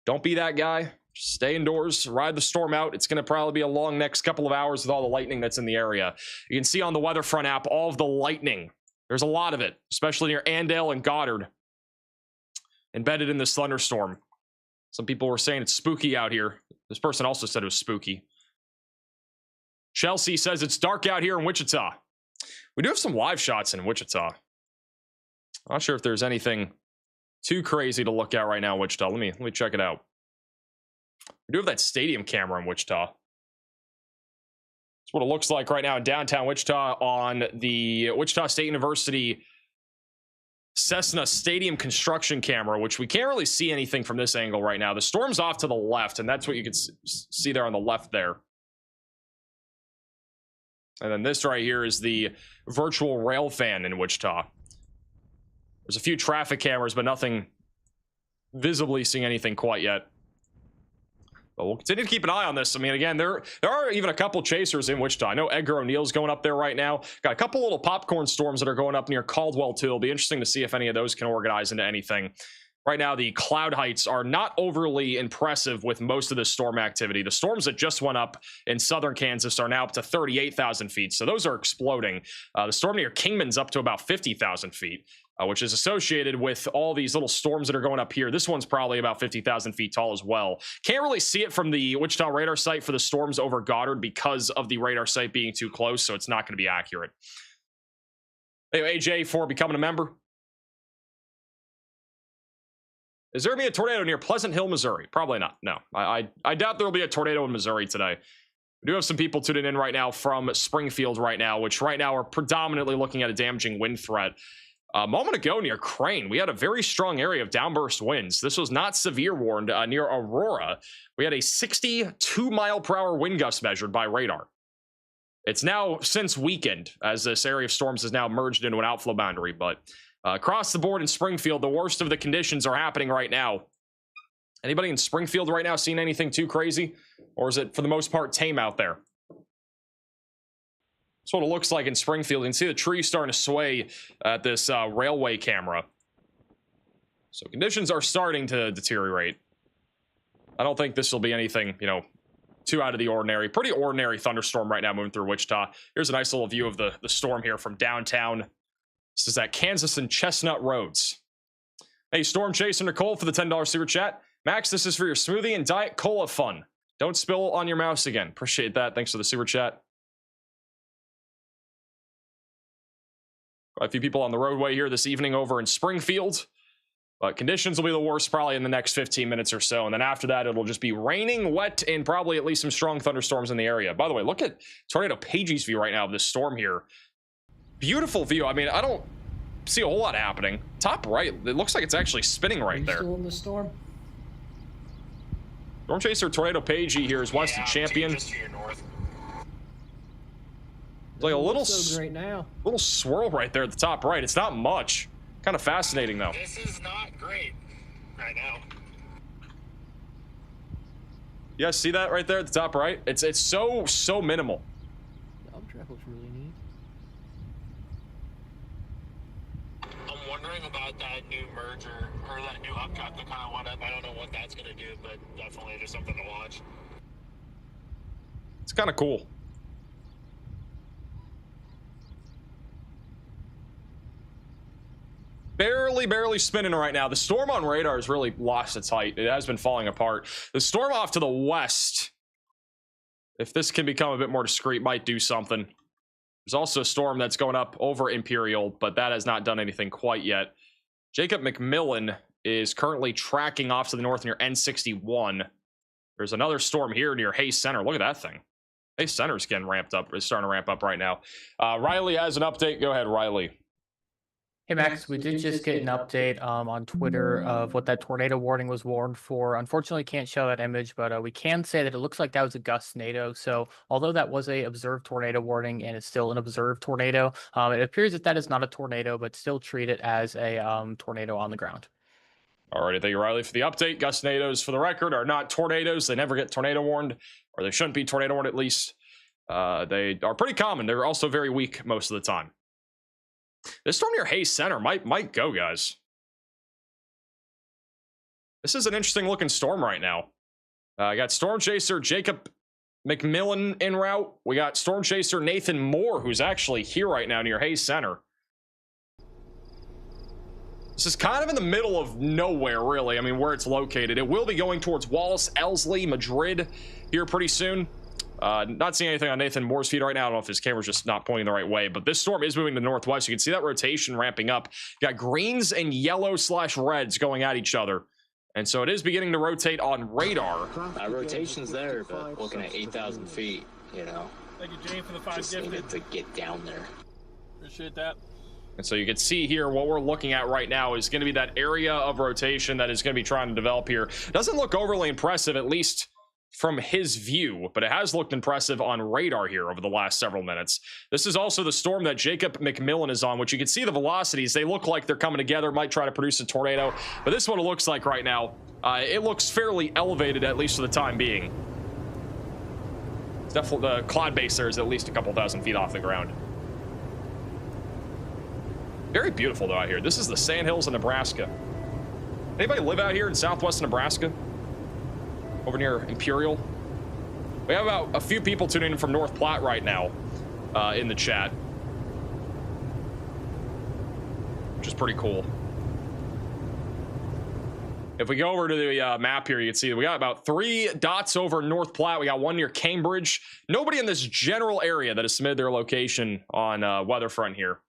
Don't be that guy. Just stay indoors, ride the storm out. It's going to probably be a long next couple of hours with all the lightning that's in the area. You can see on the Weather Front app all of the lightning. There's a lot of it, especially near Andale and Goddard, embedded in this thunderstorm. Some people were saying it's spooky out here. This person also said it was spooky. Chelsea says it's dark out here in Wichita. We do have some live shots in Wichita. I'm not sure if there's anything too crazy to look at right now in Wichita. Let me check it out. We do have that stadium camera in Wichita. That's what it looks like right now in downtown Wichita on the Wichita State University Cessna Stadium construction camera, which we can't really see anything from this angle right now. The storm's off to the left, and that's what you can see there on the left there. And then this right here is the virtual rail fan in Wichita. There's a few traffic cameras, but nothing visibly seeing anything quite yet. But we'll continue to keep an eye on this. I mean, again, there are even a couple chasers in Wichita. I know Edgar O'Neill's going up there right now. Got a couple little popcorn storms that are going up near Caldwell, too. It'll be interesting to see if any of those can organize into anything. Right now, the cloud heights are not overly impressive with most of the storm activity. The storms that just went up in southern Kansas are now up to 38,000 feet. So those are exploding. The storm near Kingman's up to about 50,000 feet. Which is associated with all these little storms that are going up here. This one's probably about 50,000 feet tall as well. Can't really see it from the Wichita radar site for the storms over Goddard because of the radar site being too close, so it's not going to be accurate. Anyway, AJ, for becoming a member. Is there going to be a tornado near Pleasant Hill, Missouri? Probably not. No, I doubt there will be a tornado in Missouri today. We do have some people tuning in right now from Springfield right now, which right now are predominantly looking at a damaging wind threat. A moment ago near Crane, we had a very strong area of downburst winds. This was not severe warned. Near Aurora, we had a 62-mile-per-hour wind gust measured by radar. It's now since weakened, as this area of storms has now merged into an outflow boundary. But across the board in Springfield, the worst of the conditions are happening right now. Anybody in Springfield right now seeing anything too crazy? Or is it, for the most part, tame out there? That's what it looks like in Springfield. You can see the trees starting to sway at this railway camera. So conditions are starting to deteriorate. I don't think this will be anything, you know, too out of the ordinary. Pretty ordinary thunderstorm right now moving through Wichita. Here's a nice little view of the storm here from downtown. This is at Kansas and Chestnut Roads. Hey, Storm Chaser Nicole for the $10 super chat. Max, this is for your smoothie and Diet Cola fun. Don't spill on your mouse again. Appreciate that. Thanks for the super chat. A few people on the roadway here this evening over in Springfield. But conditions will be the worst probably in the next 15 minutes or so. And then after that, it'll just be raining, wet, and probably at least some strong thunderstorms in the area. By the way, look at Tornado Page's view right now of this storm here. Beautiful view. I mean, I don't see a whole lot happening. Top right, it looks like it's actually spinning right there. Still in the storm? Storm Chaser Tornado Page here is west of Champion. It's like a little, so great now. little swirl right there at the top right. It's not much. Kind of fascinating though. This is not great right now. You guys see that right there at the top right? It's so minimal. The updraft looks really neat. I'm wondering about that new merger or that new updraft that kind of went up. I don't know what that's gonna do, but definitely just something to watch. It's kind of cool. Barely spinning right now. The storm on radar has really lost its height. It has been falling apart. The storm off to the west, if this can become a bit more discreet, might do something. There's also a storm that's going up over Imperial, but that has not done anything quite yet. Jacob McMillan is currently tracking off to the north near N61. There's another storm here near Hayes Center. Look at that thing. Hayes Center's getting ramped up. It's starting to ramp up right now. Riley has an update. Go ahead, Riley. Hey Max, we did just get an update on Twitter of what that tornado warning was warned for. Unfortunately, can't show that image, but we can say that it looks like that was a gust-nado. So although that was a observed tornado warning and it's still an observed tornado, it appears that that is not a tornado, but still treat it as a tornado on the ground. All right, thank you, Riley, for the update. Gust-nados, for the record, are not tornadoes. They never get tornado warned, or they shouldn't be tornado warned at least. They are pretty common. They're also very weak most of the time. This storm near Hayes Center might go, guys. This is an interesting looking storm right now. I got storm chaser Jacob McMillan en route. We got storm chaser Nathan Moore, who's actually here right now near Hayes Center. This is kind of in the middle of nowhere, really. I mean, where it's located. It will be going towards Wallace, Elsley, Madrid here pretty soon. Not seeing anything on Nathan Moore's feed right now. I don't know if his camera's just not pointing the right way, but this storm is moving to the northwest. You can see that rotation ramping up. You got greens and yellow/reds going at each other. And so it is beginning to rotate on radar. Rotation's there, but looking at 8,000 feet, you know. Thank you, Jane, for the 5 just needed to get down there. Appreciate that. And so you can see here what we're looking at right now is going to be that area of rotation that is going to be trying to develop here. Doesn't look overly impressive, at least from his view, but it has looked impressive on radar here over the last several minutes. This is also the storm that Jacob McMillan is on, which you can see the velocities. They look like they're coming together, might try to produce a tornado, but this is what it looks like right now. It looks fairly elevated, at least for the time being. It's definitely, the cloud base there is at least a couple thousand feet off the ground. Very beautiful though out here. This is the Sandhills of Nebraska. Anybody live out here in southwest Nebraska? Over near Imperial? We have about a few people tuning in from North Platte right now in the chat, which is pretty cool. If we go over to the map here, you can see that we got about 3 dots over North Platte. We got 1 near Cambridge. Nobody in this general area that has submitted their location on Weatherfront here.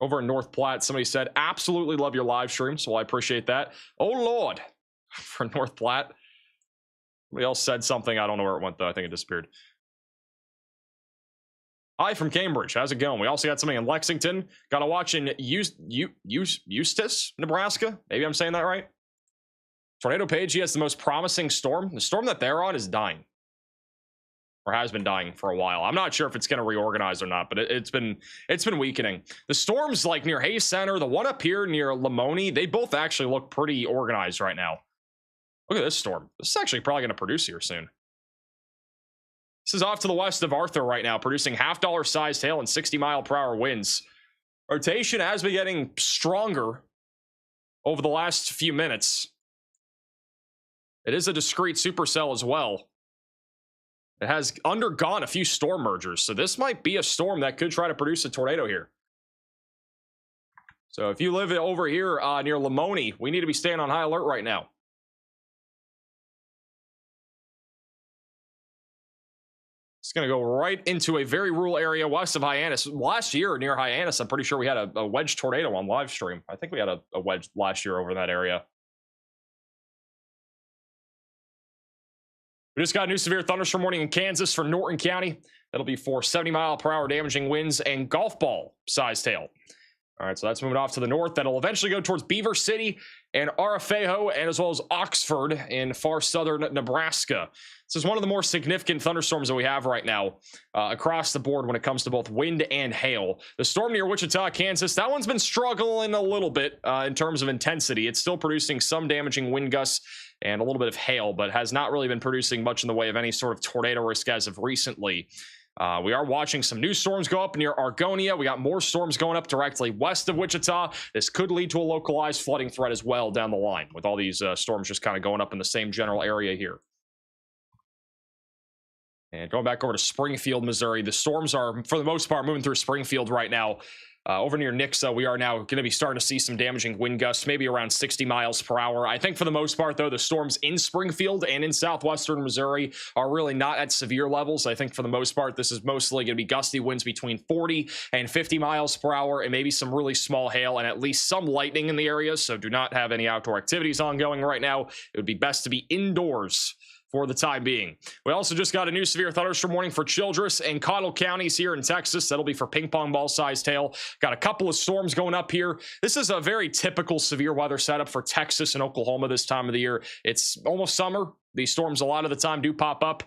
Over in North Platte, somebody said, absolutely love your live stream, so I appreciate that. Oh, Lord, for North Platte. Somebody else said something. I don't know where it went, though. I think it disappeared. Hi from Cambridge. How's it going? We also got something in Lexington. Got to watch in Eustis, Nebraska. Maybe I'm saying that right. Tornado Page, he has the most promising storm. The storm that they're on is dying. Or has been dying for a while. I'm not sure if it's going to reorganize or not, but it's been weakening. The storms like near Hayes Center, the one up here near Lamoni, they both actually look pretty organized right now. Look at this storm. This is actually probably going to produce here soon. This is off to the west of Arthur right now, producing half-dollar sized hail and 60-mile-per-hour winds. Rotation has been getting stronger over the last few minutes. It is a discrete supercell as well. It has undergone a few storm mergers, so this might be a storm that could try to produce a tornado here. So if you live over here near Lamoni, we need to be staying on high alert right now. It's going to go right into a very rural area west of Hyannis. Last year near Hyannis, I'm pretty sure we had a wedge tornado on live stream. I think we had a wedge last year over in that area. We just got a new severe thunderstorm warning in Kansas for Norton County. That'll be for 70-mile-per-hour damaging winds and golf ball sized hail. All right, so that's moving off to the north. That'll eventually go towards Beaver City and Arafejo, and as well as Oxford in far southern Nebraska. This is one of the more significant thunderstorms that we have right now across the board when it comes to both wind and hail. The storm near Wichita, Kansas, that one's been struggling a little bit in terms of intensity. It's still producing some damaging wind gusts and a little bit of hail, but has not really been producing much in the way of any sort of tornado risk as of recently. We are watching some new storms go up near Argonia. We got more storms going up directly west of Wichita. This could lead to a localized flooding threat as well down the line, with all these storms just kind of going up in the same general area here. And going back over to Springfield, Missouri, the storms are, for the most part, moving through Springfield right now. Over near Nixa, we are now going to be starting to see some damaging wind gusts, maybe around 60 miles per hour. I think for the most part, though, the storms in Springfield and in southwestern Missouri are really not at severe levels. I think for the most part, this is mostly going to be gusty winds between 40 and 50 miles per hour, and maybe some really small hail and at least some lightning in the area. So do not have any outdoor activities ongoing right now. It would be best to be indoors for the time being. We also just got a new severe thunderstorm warning for Childress and Cottle counties here in Texas. That'll be for ping pong ball sized hail. Got a couple of storms going up here. This is a very typical severe weather setup for Texas and Oklahoma this time of the year. It's almost summer. These storms a lot of the time do pop up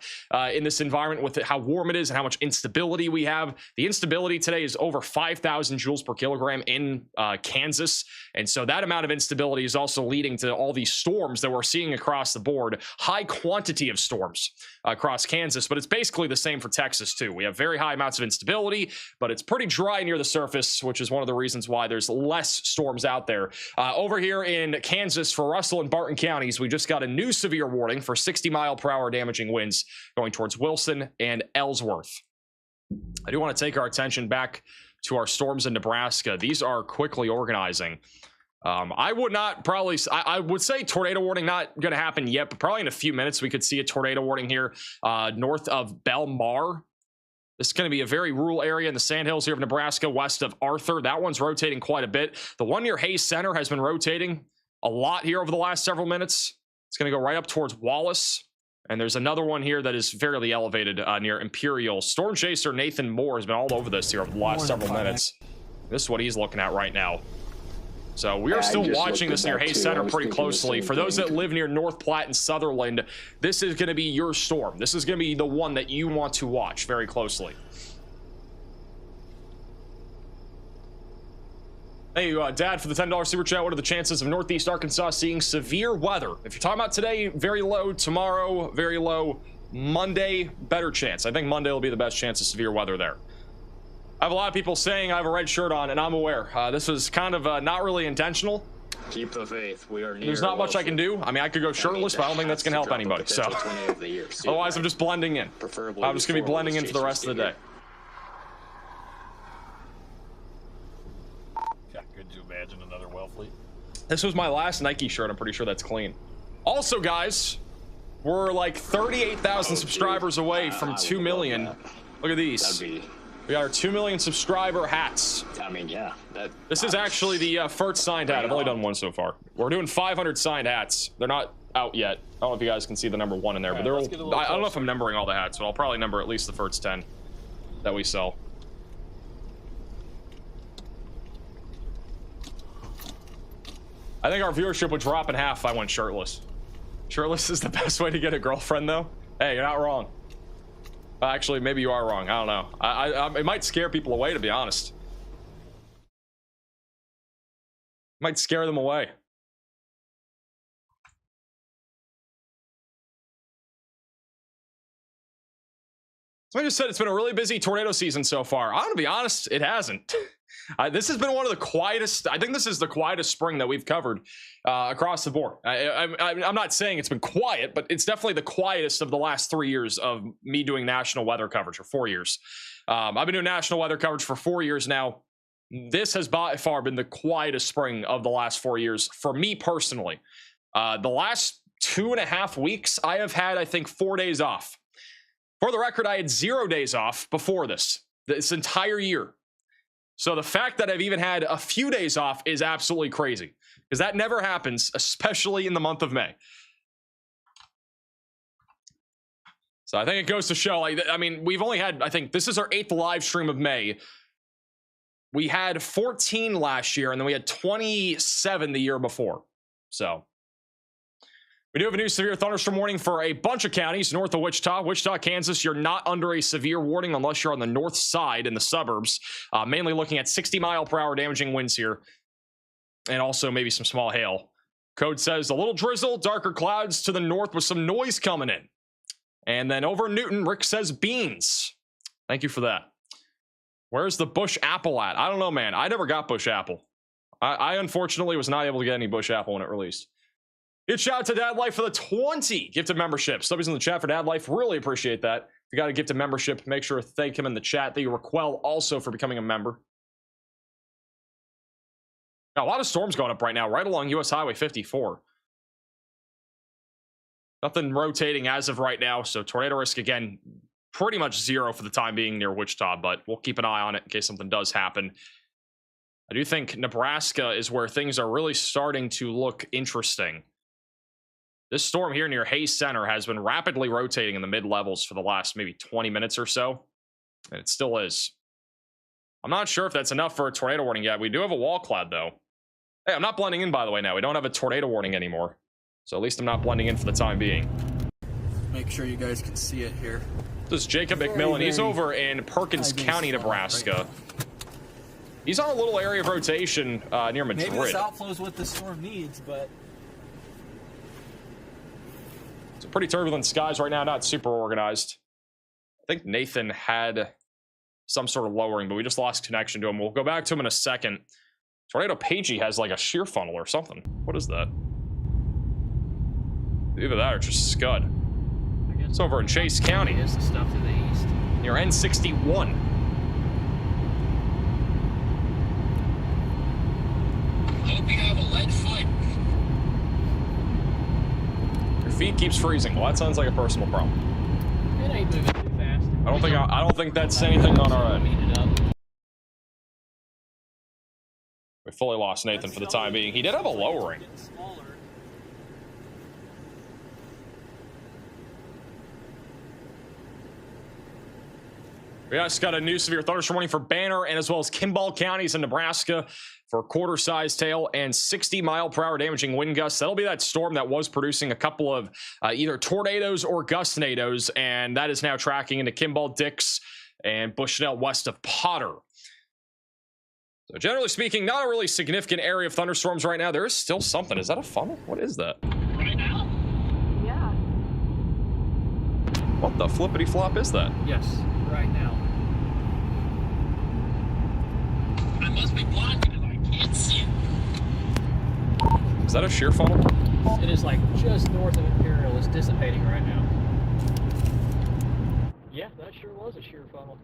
in this environment with how warm it is and how much instability we have. The instability today is over 5,000 joules per kilogram in Kansas. And so that amount of instability is also leading to all these storms that we're seeing across the board. High quantity of storms across Kansas, but it's basically the same for Texas too. We have very high amounts of instability, but it's pretty dry near the surface, which is one of the reasons why there's less storms out there. Over here in Kansas for Russell and Barton counties, we just got a new severe warning for 60-mile-per-hour damaging winds going towards Wilson and Ellsworth. I do want to take our attention back to our storms in Nebraska. These are quickly organizing. I would say tornado warning not going to happen yet, but probably in a few minutes we could see a tornado warning here north of Belmar. This is going to be a very rural area in the Sandhills here of Nebraska, west of Arthur. That one's rotating quite a bit. The one near Hayes Center has been rotating a lot here over the last several minutes. It's going to go right up towards Wallace. And there's another one here that is fairly elevated near Imperial. Storm chaser Nathan Moore has been all over this here over the last several minutes. This is what he's looking at right now. So we are still watching this near Hayes Center pretty closely. For those that live near North Platte and Sutherland, this is going to be your storm. This is going to be the one that you want to watch very closely. Hey, Dad, for the $10 super chat, what are the chances of Northeast Arkansas seeing severe weather? If you're talking about today, very low. Tomorrow, very low. Monday, better chance. I think Monday will be the best chance of severe weather there. I have a lot of people saying I have a red shirt on, and I'm aware. This was kind of not really intentional. Keep the faith. We are near. There's not much I can do. I mean, I could go shirtless, but I don't think that's going to help anybody. So, otherwise, I'm just blending in. I'm just going to be blending in for the rest of the day. Could you imagine another Wellfleet? This was my last Nike shirt. I'm pretty sure that's clean. Also, guys, we're like 38,000 subscribers away from 2 million. Look at these. We got our 2 million subscriber hats. I mean, yeah. This is actually the first signed hat. I've only done one so far. We're doing 500 signed hats. They're not out yet. I don't know if you guys can see the number 1 in there, but I don't know if I'm numbering all the hats, but I'll probably number at least the first 10 that we sell. I think our viewership would drop in half if I went shirtless. Shirtless is the best way to get a girlfriend, though. Hey, you're not wrong. Actually, maybe you are wrong. I don't know. It might scare people away, to be honest. Might scare them away. So I just said it's been a really busy tornado season so far. I'm gonna be honest, it hasn't. This has been one of the quietest. I think this is the quietest spring that we've covered across the board. I'm not saying it's been quiet, but it's definitely the quietest of the last 3 years of me doing national weather coverage, or 4 years. I've been doing national weather coverage for 4 years now. This has by far been the quietest spring of the last 4 years for me personally. The last 2.5 weeks, I have had, I think, 4 days off. For the record, I had 0 days off before this entire year. So the fact that I've even had a few days off is absolutely crazy, because that never happens, especially in the month of May. So I think it goes to show, I mean, we've only had, I think this is our 8th live stream of May. We had 14 last year, and then we had 27 the year before. So we do have a new severe thunderstorm warning for a bunch of counties north of Wichita. Wichita, Kansas, you're not under a severe warning unless you're on the north side in the suburbs. Mainly looking at 60-mile-per-hour damaging winds here, and also maybe some small hail. Code says a little drizzle, darker clouds to the north with some noise coming in. And then over Newton, Rick says beans. Thank you for that. Where's the bush apple at? I don't know, man. I never got bush apple. I unfortunately was not able to get any bush apple when it released. Good shout out to Dad Life for the 20 gifted membership. Somebody's in the chat for Dad Life. Really appreciate that. If you got a gifted membership, make sure to thank him in the chat. Thank you, Raquel, also for becoming a member. Now, a lot of storms going up right now, right along US Highway 54. Nothing rotating as of right now, so tornado risk, again, pretty much zero for the time being near Wichita, but we'll keep an eye on it in case something does happen. I do think Nebraska is where things are really starting to look interesting. This storm here near Hayes Center has been rapidly rotating in the mid-levels for the last maybe 20 minutes or so, and it still is. I'm not sure if that's enough for a tornado warning yet. We do have a wall cloud, though. Hey, I'm not blending in, by the way, now. We don't have a tornado warning anymore, so at least I'm not blending in for the time being. Make sure you guys can see it here. This is Jacob McMillan. He's over in Perkins County, Nebraska. He's on a little area of rotation near Madrid. Maybe this outflow is what the storm needs, but... It's pretty turbulent skies right now, not super organized. I think Nathan had some sort of lowering, but we just lost connection to him. We'll go back to him in a second. Tornado Pagey has like a shear funnel or something. What is that? Either that or just Scud. It's over in Chase County. It's the stuff to the east. Near N61. Hope you have a lead foot. Your feet keeps freezing. Well, that sounds like a personal problem. It ain't moving too fast. I don't think that's anything on our end. We fully lost Nathan for the time being. He did have a lowering. We just got a new severe thunderstorm warning for Banner and as well as Kimball counties in Nebraska for quarter-sized hail and 60-mile-per-hour damaging wind gusts. That'll be that storm that was producing a couple of either tornadoes or gustnadoes, and that is now tracking into Kimball, Dix, and Bushnell west of Potter. So generally speaking, not a really significant area of thunderstorms right now. There is still something. Is that a funnel? What is that? Right now? Yeah. What the flippity-flop is that? Yes, right now. I must be blind because I can't see it. Is that a shear funnel? It is like just north of Imperial. It's dissipating right now. Yeah, that sure was a shear funnel.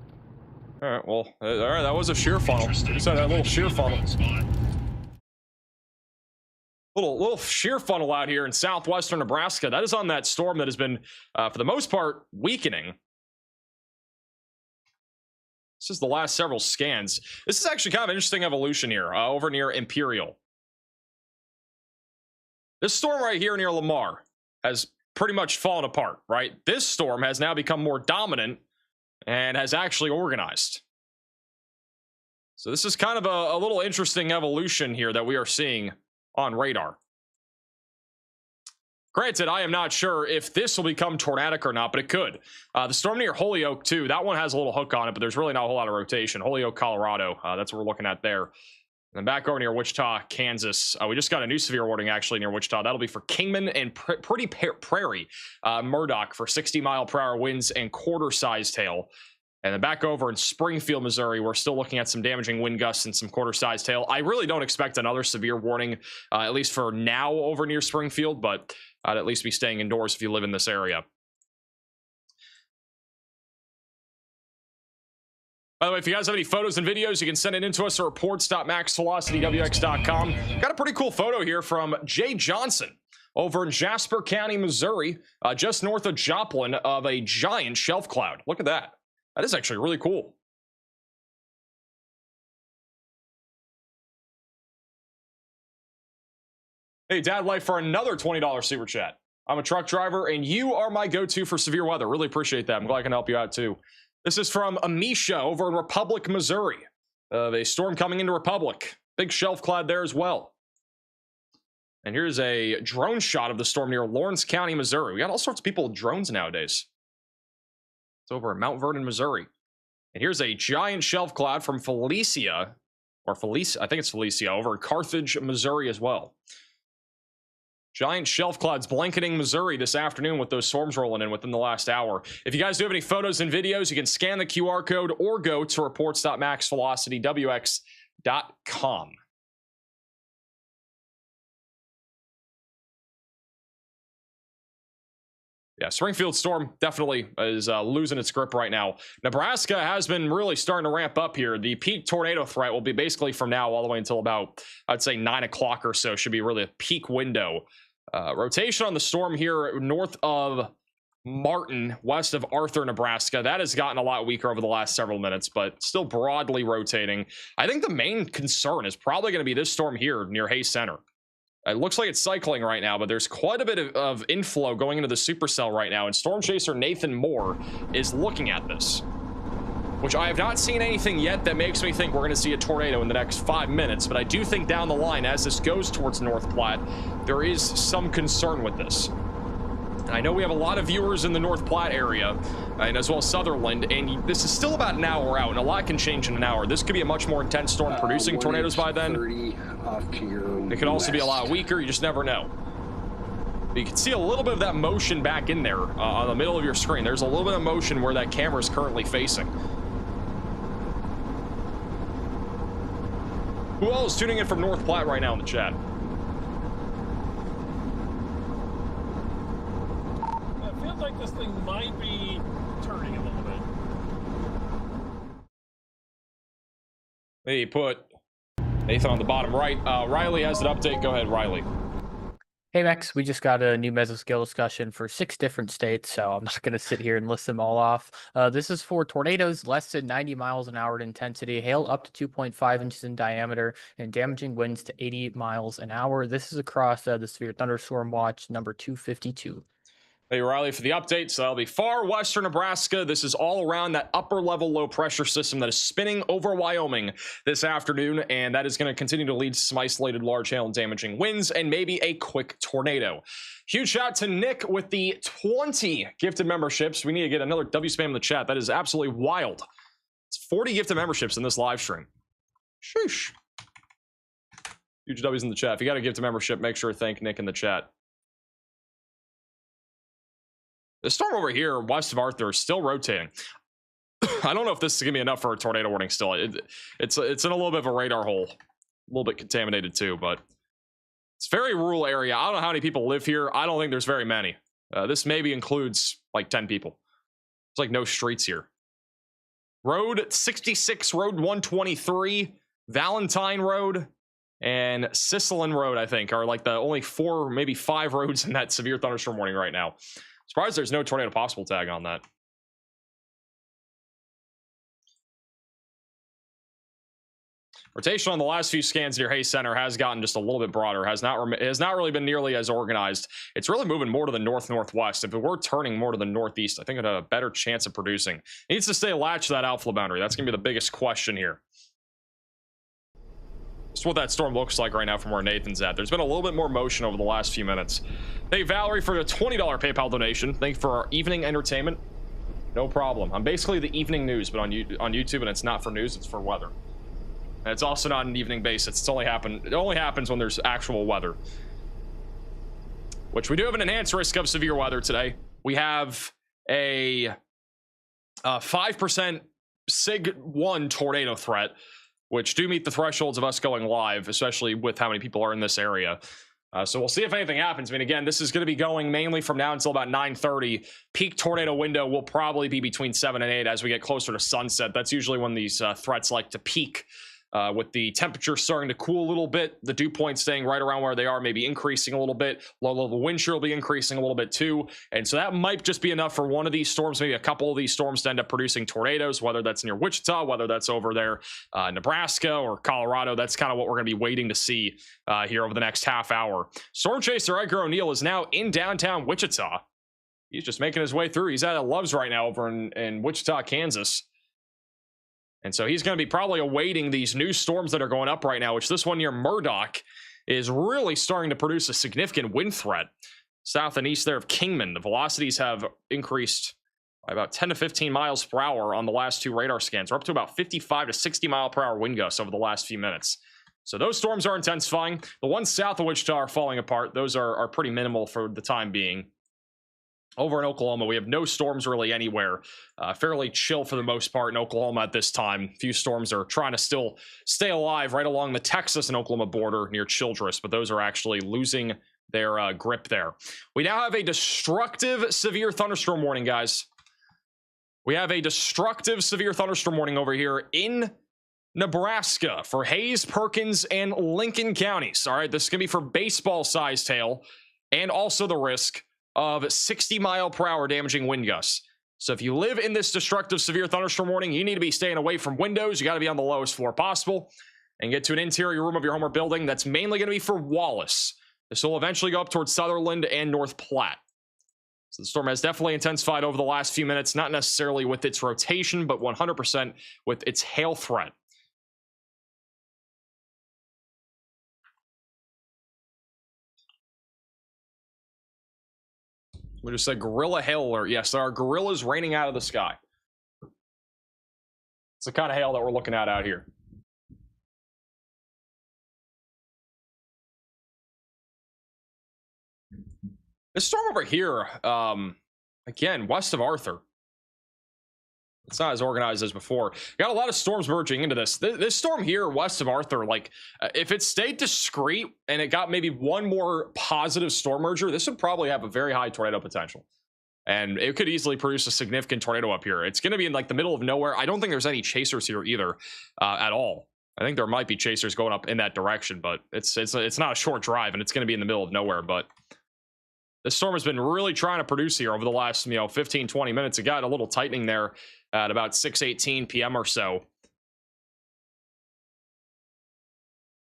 All right, well, all right, that was a shear funnel. We just had that little shear funnel. Little shear funnel out here in southwestern Nebraska. That is on that storm that has been, for the most part, weakening. This is the last several scans. This is actually kind of an interesting evolution here, over near Imperial. This storm right here near Lamar has pretty much fallen apart, right? This storm has now become more dominant and has actually organized. So this is kind of a little interesting evolution here that we are seeing on radar. Granted, I am not sure if this will become tornadic or not, but it could. The storm near Holyoke, too, that one has a little hook on it, but there's really not a whole lot of rotation. Holyoke, Colorado, that's what we're looking at there. And then back over near Wichita, Kansas, we just got a new severe warning, actually, near Wichita. That'll be for Kingman and Pretty Prairie, Murdoch, for 60-mile-per-hour winds and quarter-sized hail. And then back over in Springfield, Missouri, we're still looking at some damaging wind gusts and some quarter-sized hail. I really don't expect another severe warning, at least for now, over near Springfield, but I'd at least be staying indoors if you live in this area. By the way, if you guys have any photos and videos, you can send it in to us at reports.maxvelocitywx.com. Got a pretty cool photo here from Jay Johnson over in Jasper County, Missouri, just north of Joplin, of a giant shelf cloud. Look at that. That is actually really cool. Hey, Dad Life for another $20 super chat. I'm a truck driver, and you are my go-to for severe weather. Really appreciate that. I'm glad I can help you out, too. This is from Amisha over in Republic, Missouri. of a storm coming into Republic. Big shelf cloud there as well. And here's a drone shot of the storm near Lawrence County, Missouri. We got all sorts of people with drones nowadays. It's over in Mount Vernon, Missouri. And here's a giant shelf cloud from Felicia, I think it's Felicia, over in Carthage, Missouri as well. Giant shelf clouds blanketing Missouri this afternoon with those storms rolling in within the last hour. If you guys do have any photos and videos, you can scan the QR code or go to reports.maxvelocitywx.com. Yeah, Springfield storm definitely is losing its grip right now. Nebraska has been really starting to ramp up here. The peak tornado threat will be basically from now all the way until about, I'd say 9 o'clock or so, should be really a peak window. Rotation on the storm here north of Martin, west of Arthur, Nebraska. That has gotten a lot weaker over the last several minutes, but still broadly rotating. I think the main concern is probably going to be this storm here near Hayes Center. It looks like it's cycling right now, but there's quite a bit of inflow going into the supercell right now, and Storm Chaser Nathan Moore is looking at this, which I have not seen anything yet that makes me think we're going to see a tornado in the next 5 minutes, but I do think down the line, as this goes towards North Platte, there is some concern with this. And I know we have a lot of viewers in the North Platte area, and as well as Sutherland, and this is still about an hour out, and a lot can change in an hour. This could be a much more intense storm producing tornadoes by then. It could also be a lot weaker, you just never know. But you can see a little bit of that motion back in there on the middle of your screen. There's a little bit of motion where that camera is currently facing. Who else is tuning in from North Platte right now in the chat? It feels like this thing might be turning a little bit. They put Nathan on the bottom right. Riley has an update. Go ahead, Riley. Hey Max, we just got a new mesoscale discussion for 6 different states, so I'm not going to sit here and list them all off. This is for tornadoes less than 90 miles an hour in intensity, hail up to 2.5 inches in diameter, and damaging winds to 80 miles an hour. This is across the severe thunderstorm watch number 252. Hey, Riley, for the updates. So that'll be far western Nebraska. This is all around that upper level low pressure system that is spinning over Wyoming this afternoon, and that is going to continue to lead to some isolated large hail and damaging winds and maybe a quick tornado. Huge shout out to Nick with the 20 gifted memberships. We need to get another W spam in the chat. That is absolutely wild. It's 40 gifted memberships in this live stream. Sheesh. Huge W's in the chat. If you got a gifted membership, make sure to thank Nick in the chat. The storm over here west of Arthur is still rotating. I don't know if this is going to be enough for a tornado warning still. It's in a little bit of a radar hole. A little bit contaminated too, but it's a very rural area. I don't know how many people live here. I don't think there's very many. This maybe includes like 10 people. There's like no streets here. Road 66, Road 123, Valentine Road, and Sicilin Road, I think, are like the only 4, maybe 5 roads in that severe thunderstorm warning right now. Surprised there's no tornado possible tag on that. Rotation on the last few scans near Hayes Center has gotten just a little bit broader. Has not really been nearly as organized. It's really moving more to the north-northwest. If it were turning more to the northeast, I think it had a better chance of producing. It needs to stay latched to that outflow boundary. That's going to be the biggest question here. That's what that storm looks like right now from where Nathan's at. There's been a little bit more motion over the last few minutes. Thank you, Valerie, for the $20 PayPal donation. Thank you for our evening entertainment. No problem. I'm basically the evening news, but on YouTube, and it's not for news, it's for weather. And it's also not an evening basis. It only happens when there's actual weather. Which we do have an enhanced risk of severe weather today. We have a 5% SIG 1 tornado threat, which do meet the thresholds of us going live, especially with how many people are in this area. So we'll see if anything happens. I mean, again, this is going to be going mainly from now until about 9:30. Peak tornado window will probably be between 7 and 8 as we get closer to sunset. That's usually when these threats like to peak. With the temperature starting to cool a little bit, the dew points staying right around where they are, maybe increasing a little bit. Low level wind shear will be increasing a little bit too. And so that might just be enough for one of these storms, maybe a couple of these storms to end up producing tornadoes, whether that's near Wichita, whether that's over there, Nebraska or Colorado. That's kind of what we're going to be waiting to see here over the next half hour. Storm chaser Edgar O'Neill is now in downtown Wichita. He's just making his way through. He's at Love's right now over in Wichita, Kansas. And so he's going to be probably awaiting these new storms that are going up right now, which this one near Murdoch is really starting to produce a significant wind threat. South and east there of Kingman, the velocities have increased by about 10 to 15 miles per hour on the last 2 radar scans. We're up to about 55 to 60 mile per hour wind gusts over the last few minutes. So those storms are intensifying. The ones south of Wichita are falling apart. Those are pretty minimal for the time being. Over in Oklahoma, we have no storms really anywhere. Fairly chill for the most part in Oklahoma at this time. Few storms are trying to still stay alive right along the Texas and Oklahoma border near Childress, but those are actually losing their grip there. We now have a destructive severe thunderstorm warning, guys. We have a destructive severe thunderstorm warning over here in Nebraska for Hayes, Perkins, and Lincoln counties. All right, this is going to be for baseball-sized hail and also the risk of 60 mile per hour damaging wind gusts. So if you live in this destructive severe thunderstorm warning, you need to be staying away from windows. You got to be on the lowest floor possible and get to an interior room of your home or building. That's mainly going to be for Wallace. This will eventually go up towards Sutherland and North Platte. So the storm has definitely intensified over the last few minutes, not necessarily with its rotation, but 100% with its hail threat. We just said gorilla hail alert. Yes, there are gorillas raining out of the sky. It's the kind of hail that we're looking at out here. This storm over here, again, west of Arthur. It's not as organized as before. Got a lot of storms merging into this. This storm here, west of Arthur, like, if it stayed discreet and it got maybe one more positive storm merger, this would probably have a very high tornado potential. And it could easily produce a significant tornado up here. It's going to be in like the middle of nowhere. I don't think there's any chasers here either at all. I think there might be chasers going up in that direction, but it's not a short drive, and it's going to be in the middle of nowhere. But this storm has been really trying to produce here over the last 15, 20 minutes. It got a little tightening there at about 6:18 p.m. or so.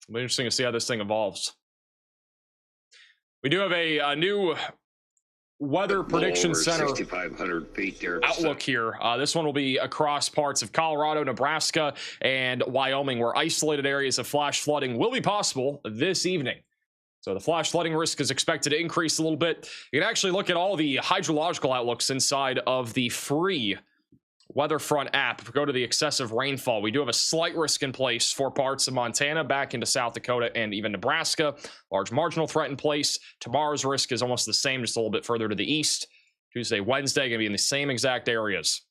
It'll be interesting to see how this thing evolves. We do have a new Weather Prediction Center 6,500 feet there. outlook here. This one will be across parts of Colorado, Nebraska, and Wyoming, where isolated areas of flash flooding will be possible this evening. So the flash flooding risk is expected to increase a little bit. You can actually look at all the hydrological outlooks inside of the free Weatherfront app. If we go to the excessive rainfall, we do have a slight risk in place for parts of Montana back into South Dakota and even Nebraska. Large marginal threat in place. Tomorrow's risk is almost the same, just a little bit further to the east. Tuesday, Wednesday, going to be in the same exact areas.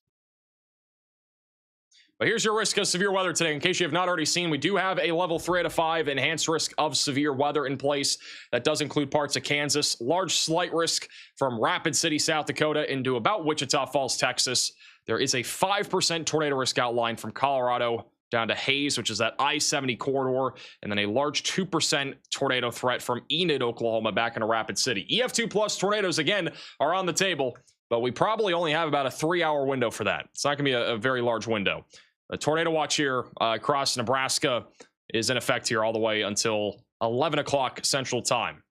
But here's your risk of severe weather today. In case you have not already seen, we do have a level 3 out of 5 enhanced risk of severe weather in place. That does include parts of Kansas. Large slight risk from Rapid City, South Dakota into about Wichita Falls, Texas. There is a 5% tornado risk outline from Colorado down to Hayes, which is that I-70 corridor, and then a large 2% tornado threat from Enid, Oklahoma, back into Rapid City. EF2 plus tornadoes, again, are on the table, but we probably only have about a 3-hour window for that. It's not going to be a very large window. The tornado watch here across Nebraska is in effect here all the way until 11 o'clock Central Time.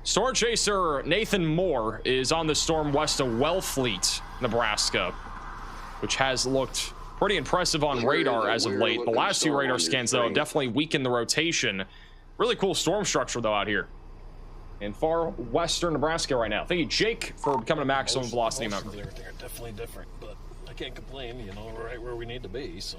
Storm chaser Nathan Moore is on the storm west of Wellfleet, Nebraska, which has looked pretty impressive on radar as of late. The last 2 radar scans, though, have definitely weakened the rotation. Really cool storm structure, though, out here in far western Nebraska right now. Thank you, Jake, for becoming a maximum velocity member. Everything are definitely different, but I can't complain, we're right where we need to be, so.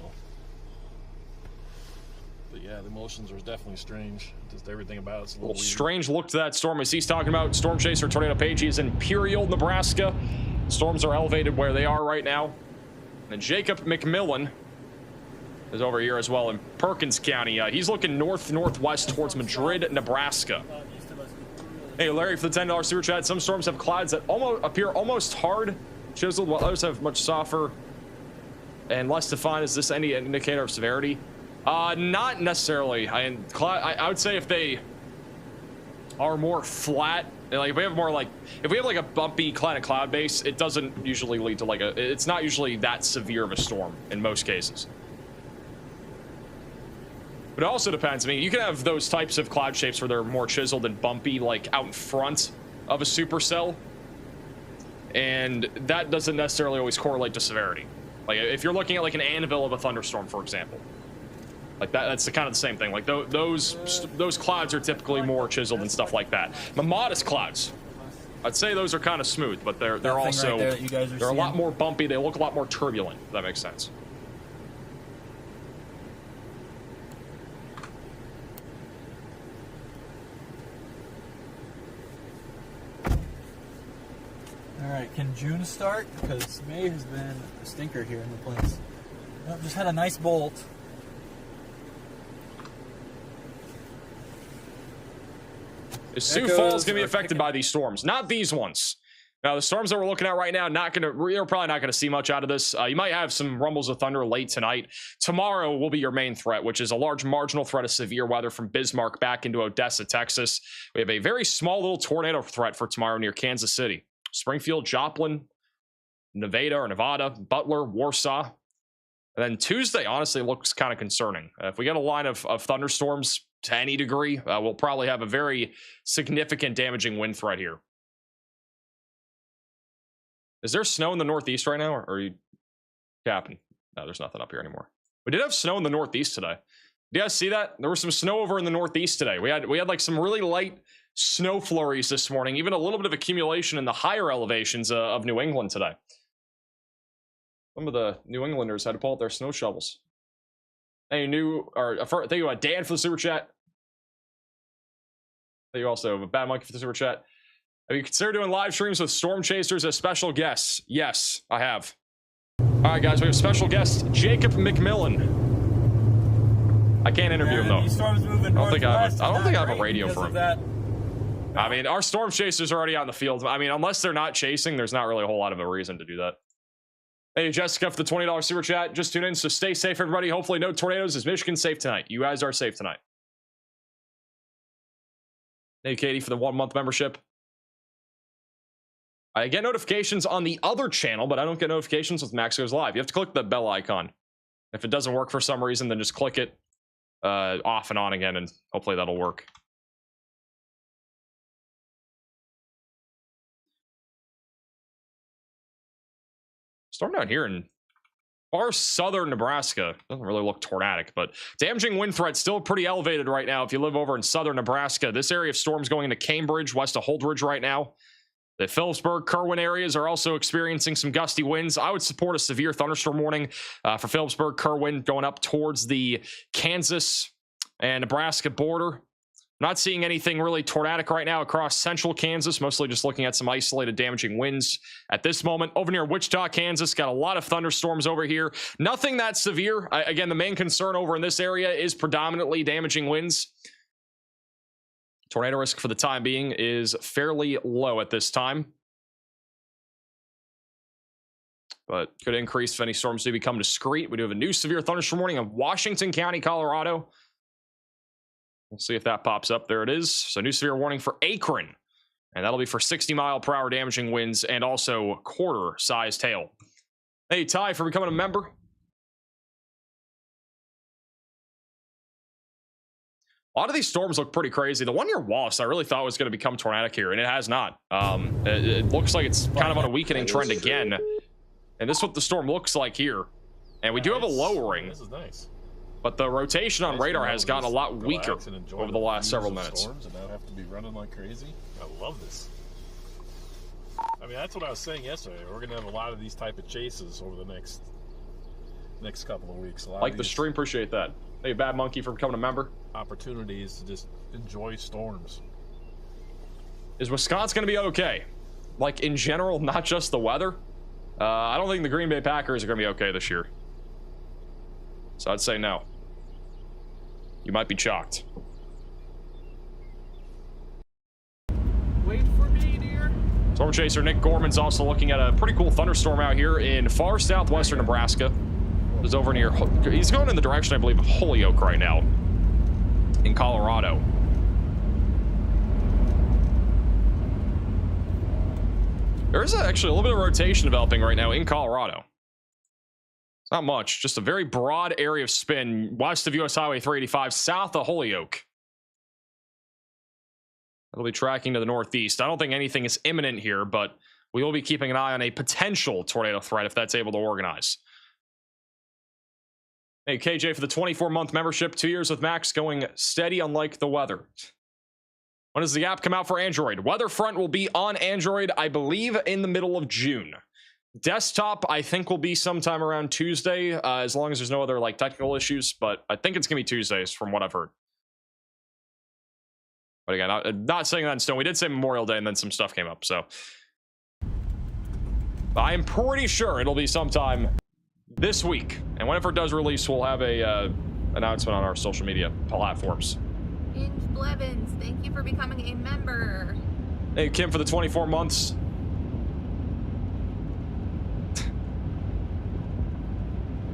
But yeah, the motions are definitely strange. Just everything about it's a little weird. Strange look to that storm as he's talking about. Storm chaser Tornado Page is in Imperial, Nebraska. Storms are elevated where they are right now. And Jacob McMillan is over here as well in Perkins County. He's looking northwest towards Madrid, Nebraska. Hey, Larry, for the $10 super chat. Some storms have clouds that appear almost hard chiseled, while others have much softer and less defined. Is this any indicator of severity? Not necessarily. I would say if they are more flat, like if we have like a bumpy cloud base, it doesn't usually lead to it's not usually that severe of a storm in most cases. But it also depends. I mean, you can have those types of cloud shapes where they're more chiseled and bumpy, like out in front of a supercell, and that doesn't necessarily always correlate to severity. Like if you're looking at like an anvil of a thunderstorm, for example, like that's kind of the same thing. Like those clouds are typically more chiseled and stuff like that. The modest clouds, I'd say those are kind of smooth, but they're also they're a lot more bumpy. They look a lot more turbulent. If that makes sense. All right, can June start? Because May has been a stinker here in the place. Well, just had a nice bolt. Sioux Falls going to be affected by these storms, not these ones. Now, the storms that we're looking at right now, you're probably not going to see much out of this. You might have some rumbles of thunder late tonight. Tomorrow will be your main threat, which is a large marginal threat of severe weather from Bismarck back into Odessa, Texas. We have a very small little tornado threat for tomorrow near Kansas City. Springfield, Joplin, Nevada, Butler, Warsaw. And then Tuesday, honestly, looks kind of concerning. If we get a line of thunderstorms to any degree, we'll probably have a very significant damaging wind threat here. Is there snow in the Northeast right now, or are you capping? No, there's nothing up here anymore. We did have snow in the Northeast today. Do you guys see that? There was some snow over in the Northeast today. We had like some really light snow flurries this morning, even a little bit of accumulation in the higher elevations of New England today. Some of the New Englanders had to pull out their snow shovels. Hey, thank you, Dan, for the super chat. Thank you also, Bad Monkey, for the super chat. Have you considered doing live streams with storm chasers as special guests? Yes, I have. All right, guys, we have special guest Jacob McMillan. I can't interview him though. I don't think I have a radio for him. I mean, our storm chasers are already out in the field. I mean, unless they're not chasing, there's not really a whole lot of a reason to do that. Hey, Jessica, for the $20 super chat. Just tune in, so stay safe, everybody. Hopefully no tornadoes. Is Michigan safe tonight? You guys are safe tonight. Hey, Katie, for the 1 month membership. I get notifications on the other channel, but I don't get notifications with Max Goes Live. You have to click the bell icon. If it doesn't work for some reason, then just click it off and on again, and hopefully that'll work. Storm down here in far southern Nebraska. Doesn't really look tornadic, but damaging wind threat still pretty elevated right now if you live over in southern Nebraska. This area of storms going into Cambridge, west of Holdridge right now. The Phillipsburg, Kerwin areas are also experiencing some gusty winds. I would support a severe thunderstorm warning for Phillipsburg, Kerwin, going up towards the Kansas and Nebraska border. Not seeing anything really tornadic right now across central Kansas, mostly just looking at some isolated damaging winds at this moment. Over near Wichita, Kansas, got a lot of thunderstorms over here. Nothing that severe. Again, the main concern over in this area is predominantly damaging winds. Tornado risk for the time being is fairly low at this time, but could increase if any storms do become discrete. We do have a new severe thunderstorm warning of Washington County, Colorado. We'll see if that pops up. There it is. So new severe warning for Akron, and that'll be for 60-mile-per-hour damaging winds and also quarter-sized hail. Hey, Ty, for becoming a member. A lot of these storms look pretty crazy. The one near Wallace, I really thought was going to become tornadic here, and it has not. It looks like it's kind of on a weakening trend again. And this is what the storm looks like here. And we do have a lowering. This is nice. But the rotation on radar has gotten a lot weaker over the last several minutes. And not have to be running like crazy. I love this. I mean, that's what I was saying yesterday. We're going to have a lot of these type of chases over the next couple of weeks. Like the stream, appreciate that. Hey, Bad Monkey, for becoming a member. Opportunities to just enjoy storms. Is Wisconsin going to be okay? Like, in general, not just the weather? I don't think the Green Bay Packers are going to be okay this year. So I'd say no. You might be shocked. Wait for me, dear. Storm chaser Nick Gorman's also looking at a pretty cool thunderstorm out here in far southwestern Nebraska. He's over near, he's going in the direction, I believe, of Holyoke right now in Colorado. There is actually a little bit of rotation developing right now in Colorado. It's not much, just a very broad area of spin west of US Highway 385, south of Holyoke. It'll be tracking to the northeast. I don't think anything is imminent here, but we will be keeping an eye on a potential tornado threat if that's able to organize. Hey, KJ for the 24-month membership. 2 years with Max, going steady unlike the weather. When does the app come out for Android? Weatherfront will be on Android, I believe, in the middle of June. Desktop, I think, will be sometime around Tuesday, as long as there's no other like technical issues. But I think it's gonna be Tuesdays, from what I've heard. But again, not saying that in stone. We did say Memorial Day, and then some stuff came up. So I'm pretty sure it'll be sometime this week. And whenever it does release, we'll have a announcement on our social media platforms. Inge Blevins, thank you for becoming a member. Hey, Kim for the 24 months.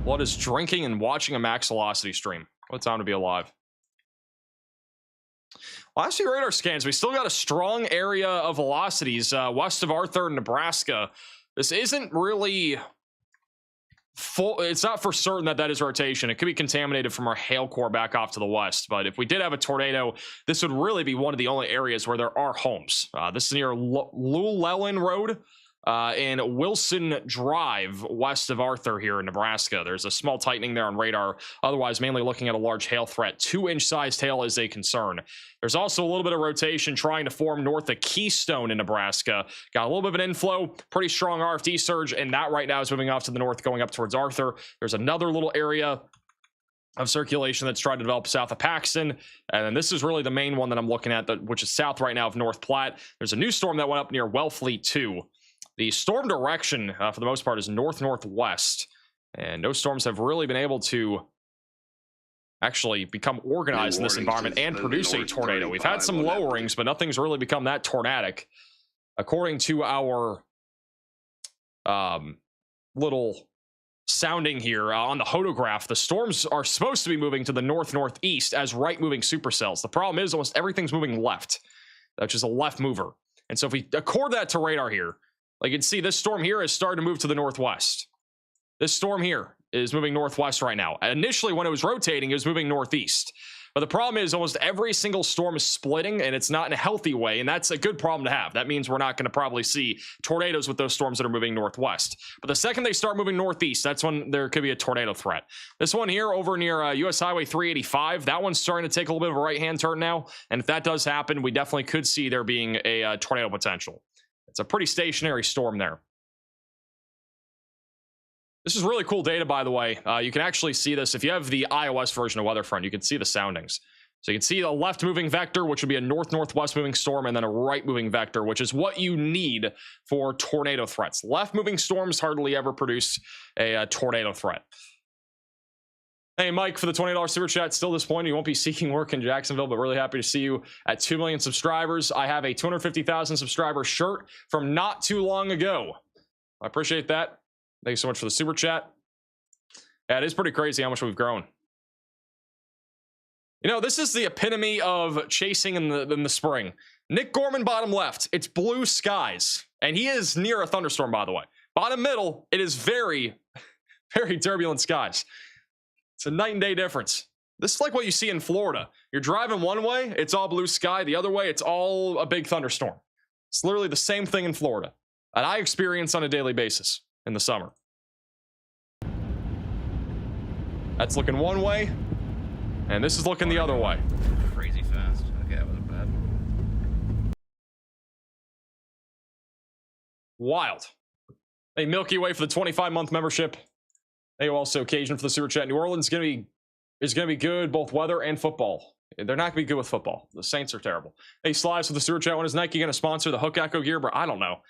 What is drinking and watching a max velocity stream? What time to be alive? Last few radar scans, we still got a strong area of velocities west of Arthur, Nebraska. This isn't really full. It's not for certain that that is rotation. It could be contaminated from our hail core back off to the west. But if we did have a tornado, this would really be one of the only areas where there are homes. This is near Llewellyn Road in Wilson Drive, west of Arthur here in Nebraska. There's a small tightening there on radar. Otherwise, mainly looking at a large hail threat. 2-inch sized hail is a concern. There's also a little bit of rotation trying to form north of Keystone in Nebraska. Got a little bit of an inflow, pretty strong RFD surge, and that right now is moving off to the north, going up towards Arthur. There's another little area of circulation that's trying to develop south of Paxton, and then this is really the main one that I'm looking at, which is south right now of North Platte. There's a new storm that went up near Wellfleet 2. The storm direction, for the most part, is north-northwest, and no storms have really been able to actually become organized in this environment and produce a tornado. We've had some lowerings, but nothing's really become that tornadic. According to our little sounding here on the hodograph, the storms are supposed to be moving to the north-northeast as right-moving supercells. The problem is almost everything's moving left, which is a left mover. And so if we accord that to radar here, like you can see, this storm here is starting to move to the northwest. This storm here is moving northwest right now. Initially, when it was rotating, it was moving northeast. But the problem is almost every single storm is splitting, and it's not in a healthy way, and that's a good problem to have. That means we're not going to probably see tornadoes with those storms that are moving northwest. But the second they start moving northeast, that's when there could be a tornado threat. This one here over near US Highway 385, that one's starting to take a little bit of a right-hand turn now, and if that does happen, we definitely could see there being a tornado potential. It's a pretty stationary storm there. This is really cool data, by the way. You can actually see this. If you have the iOS version of Weatherfront, you can see the soundings. So you can see a left-moving vector, which would be a north-northwest moving storm, and then a right-moving vector, which is what you need for tornado threats. Left-moving storms hardly ever produce a tornado threat. Hey, Mike, for the $20 super chat. Still disappointed you won't be seeking work in Jacksonville, but really happy to see you at 2 million subscribers. I have a 250,000 subscriber shirt from not too long ago. I appreciate that. Thank you so much for the super chat. Yeah, it is pretty crazy how much we've grown. You know, this is the epitome of chasing in the spring. Nick Gorman, bottom left. It's blue skies. And he is near a thunderstorm, by the way. Bottom middle, it is very, very turbulent skies. It's a night and day difference. This is like what you see in Florida. You're driving one way, it's all blue sky. The other way, it's all a big thunderstorm. It's literally the same thing in Florida that I experience on a daily basis in the summer. That's looking one way, and this is looking the other way. Crazy fast. Okay, that wasn't bad. Wild. Hey, Milky Way for the 25-month membership. Hey, also Cajun for the super chat. New Orleans is gonna be good, both weather and football. They're not gonna be good with football. The Saints are terrible. Hey, Slice for the super chat. When is Nike gonna sponsor the Hook Echo gear? But I don't know.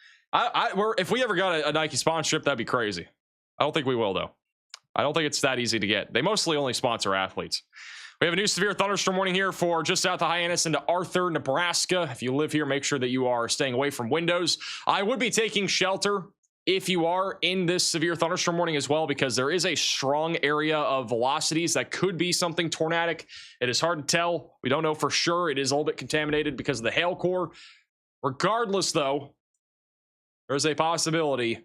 If we ever got a Nike sponsorship, that'd be crazy. I don't think we will, though. I don't think it's that easy to get. They mostly only sponsor athletes. We have a new severe thunderstorm warning here for just south of Hyannis into Arthur, Nebraska. If you live here, make sure that you are staying away from windows. I would be taking shelter if you are in this severe thunderstorm warning as well, because there is a strong area of velocities that could be something tornadic. It is hard to tell. We don't know for sure. It is a little bit contaminated because of the hail core. Regardless, though, there's a possibility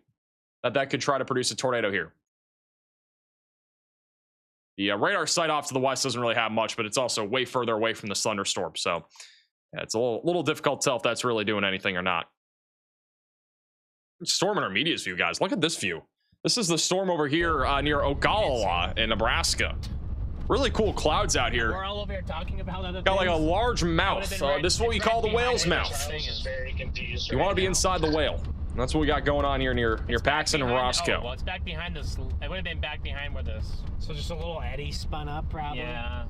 that that could try to produce a tornado here. The radar site off to the west doesn't really have much, but it's also way further away from this thunderstorm. So yeah, it's a little difficult to tell if that's really doing anything or not. Storm in our media's view, guys. Look at this view. This is the storm over here near Ogallala in Nebraska. Really cool clouds out here. We're all over here talking about other Got like a things. large mouth. This is what we call the whale's mouth. You want to be inside the whale. And that's what we got going on here near Paxton and Roscoe. Oh, well, it's back behind this. It would have been back behind where this. So just a little eddy spun up, probably. Yeah.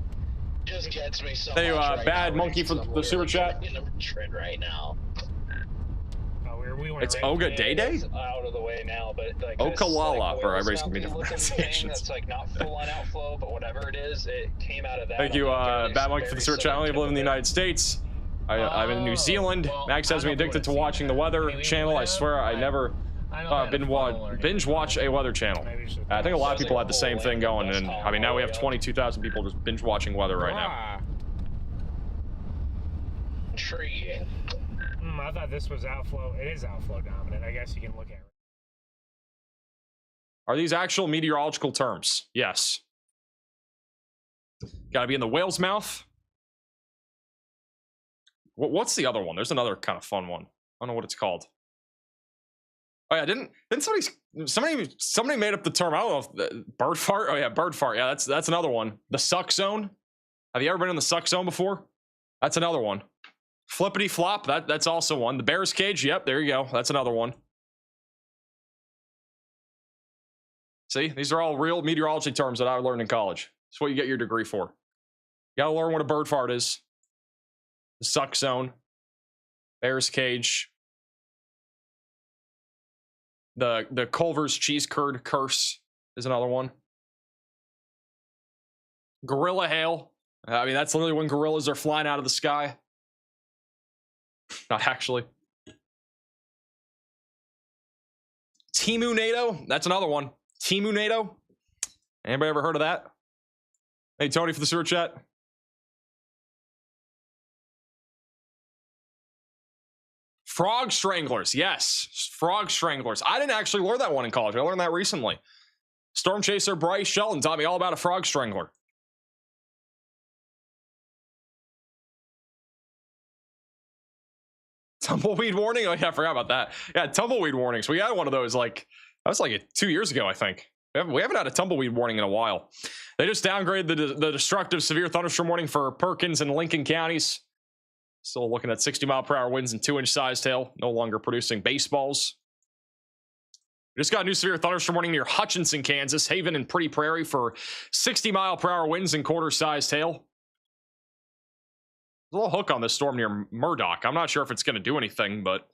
Just gets me so Thank you, much right Bad now, Monkey, for the super chat. In a trend right now. We It's Oga Day Day? It's out of the way now, but like Okalala, for everybody's gonna be different pronunciations. That's like not full on outflow, but whatever it is, it came out of that. Thank you, Bad Monkey, for the super chat. I only live in the United States. I'm in New Zealand. well, Max has me addicted to watching the weather channel. I swear I never binge watch a weather channel. I think a lot of people had the same thing going, and I mean now we have 22,000 people just binge watching weather right now. Intriguing. I thought this was outflow. It is outflow dominant. I guess you can look at it. Are these actual meteorological terms? Yes. Gotta be in the whale's mouth. What's the other one? There's another kind of fun one. I don't know what it's called. Oh yeah, didn't somebody made up the term? I don't know if bird fart. Oh yeah, bird fart. Yeah, that's another one. The suck zone. Have you ever been in the suck zone before? That's another one. Flippity flop. That's also one. The bear's cage. Yep, there you go. That's another one. See, these are all real meteorology terms that I learned in college. That's what you get your degree for. You gotta learn what a bird fart is. The suck zone. Bear's cage. The Culver's cheese curd curse is another one. Gorilla hail. I mean, that's literally when gorillas are flying out of the sky. Not actually. Timu NATO. That's another one. Timu NATO. Anybody ever heard of that? Hey, Tony, for the super chat. Frog stranglers. Yes. Frog stranglers. I didn't actually learn that one in college. I learned that recently. Storm Chaser Bryce Shelton taught me all about a frog strangler. Tumbleweed warning? Oh yeah, I forgot about that. Yeah, tumbleweed warnings. We had one of those like, that was like 2 years ago, I think. We haven't had a tumbleweed warning in a while. They just downgraded the destructive severe thunderstorm warning for Perkins and Lincoln counties. Still looking at 60-mile-per-hour winds and 2-inch sized hail. No longer producing baseballs. We just got a new severe thunderstorm warning near Hutchinson, Kansas, Haven, and Pretty Prairie for 60-mile-per-hour winds and quarter-sized hail. There's a little hook on this storm near Murdoch. I'm not sure if it's going to do anything, but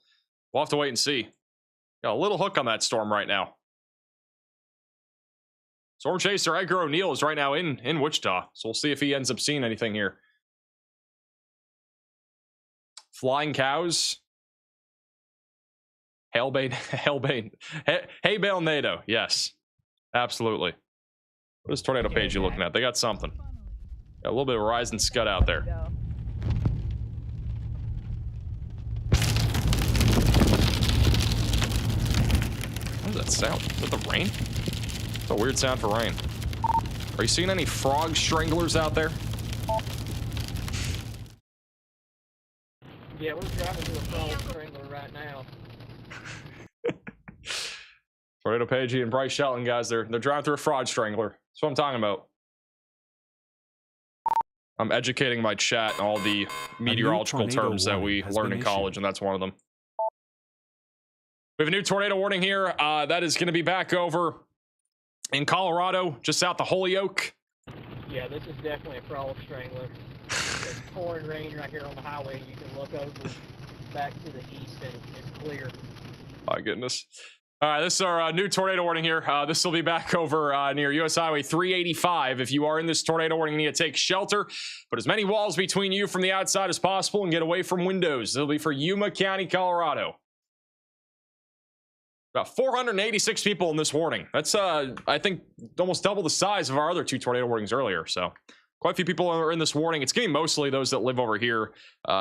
we'll have to wait and see. Got a little hook on that storm right now. Storm Chaser Edgar O'Neill is right now in Wichita, so we'll see if he ends up seeing anything here. Flying cows. Hailbane. Hey, Bale NATO. Yes, absolutely. What is Tornado Page you looking at? They got something. Got a little bit of Rise and Scud out there. What does that sound? Is that the rain? It's a weird sound for rain. Are you seeing any frog stranglers out there? Yeah, we're driving to a frog strangler right now. Tornado Pagey and Bryce Shelton, guys, they're driving through a frog strangler. That's what I'm talking about. I'm educating my chat on all the meteorological terms that we learned in college, and that's one of them. We have a new tornado warning here. That is going to be back over in Colorado, just south of Holyoke. Yeah, this is definitely a frog strangler. It's pouring rain right here on the highway. You can look over back to the east and it's clear. My goodness. All right, this is our new tornado warning here. This will be back over near US Highway 385. If you are in this tornado warning, you need to take shelter. Put as many walls between you from the outside as possible and get away from windows. It'll be for Yuma County, Colorado. About 486 people in this warning. That's, I think, almost double the size of our other two tornado warnings earlier. So quite a few people are in this warning. It's going to be mostly those that live over here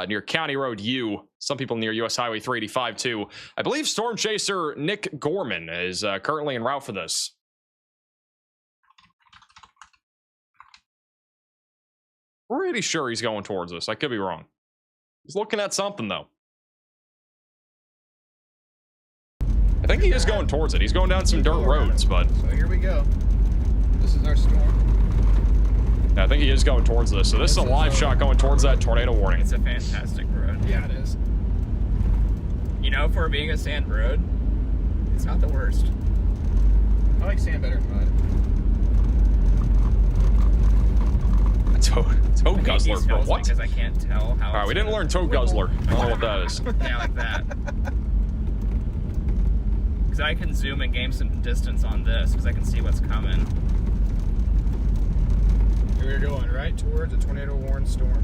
near County Road U. Some people near US Highway 385 too. I believe Storm Chaser Nick Gorman is currently en route for this. Pretty sure he's going towards us. I could be wrong. He's looking at something though. I think he is going towards it. He's going down some dirt roads, but... So here we go. This is our storm. Yeah, I think he is going towards this. So this is a live shot going towards that tornado warning. It's a fantastic road. Yeah, it is. You know, for being a sand road, it's not the worst. I like sand better than mud. Toad Guzzler, bro. What? Because I can't tell how. All right, we didn't learn Toad Guzzler. I don't know what that is. Yeah, like that. Because I can zoom and gain some distance on this because I can see what's coming. We're going right towards a tornado warned storm.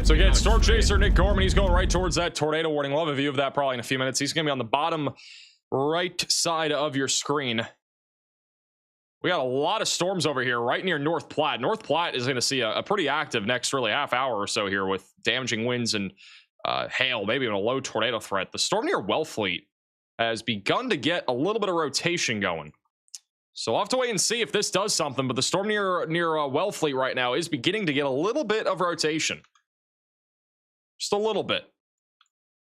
So again, Storm Chaser Nick Gorman, he's going right towards that tornado warning. We'll have a view of that probably in a few minutes. He's going to be on the bottom right side of your screen. We got a lot of storms over here right near North Platte. North Platte is going to see a pretty active next really half hour or so here with damaging winds and hail, maybe even a low tornado threat. The storm near Wellfleet has begun to get a little bit of rotation going. So we'll have to wait and see if this does something, but the storm near Wellfleet right now is beginning to get a little bit of rotation. Just a little bit.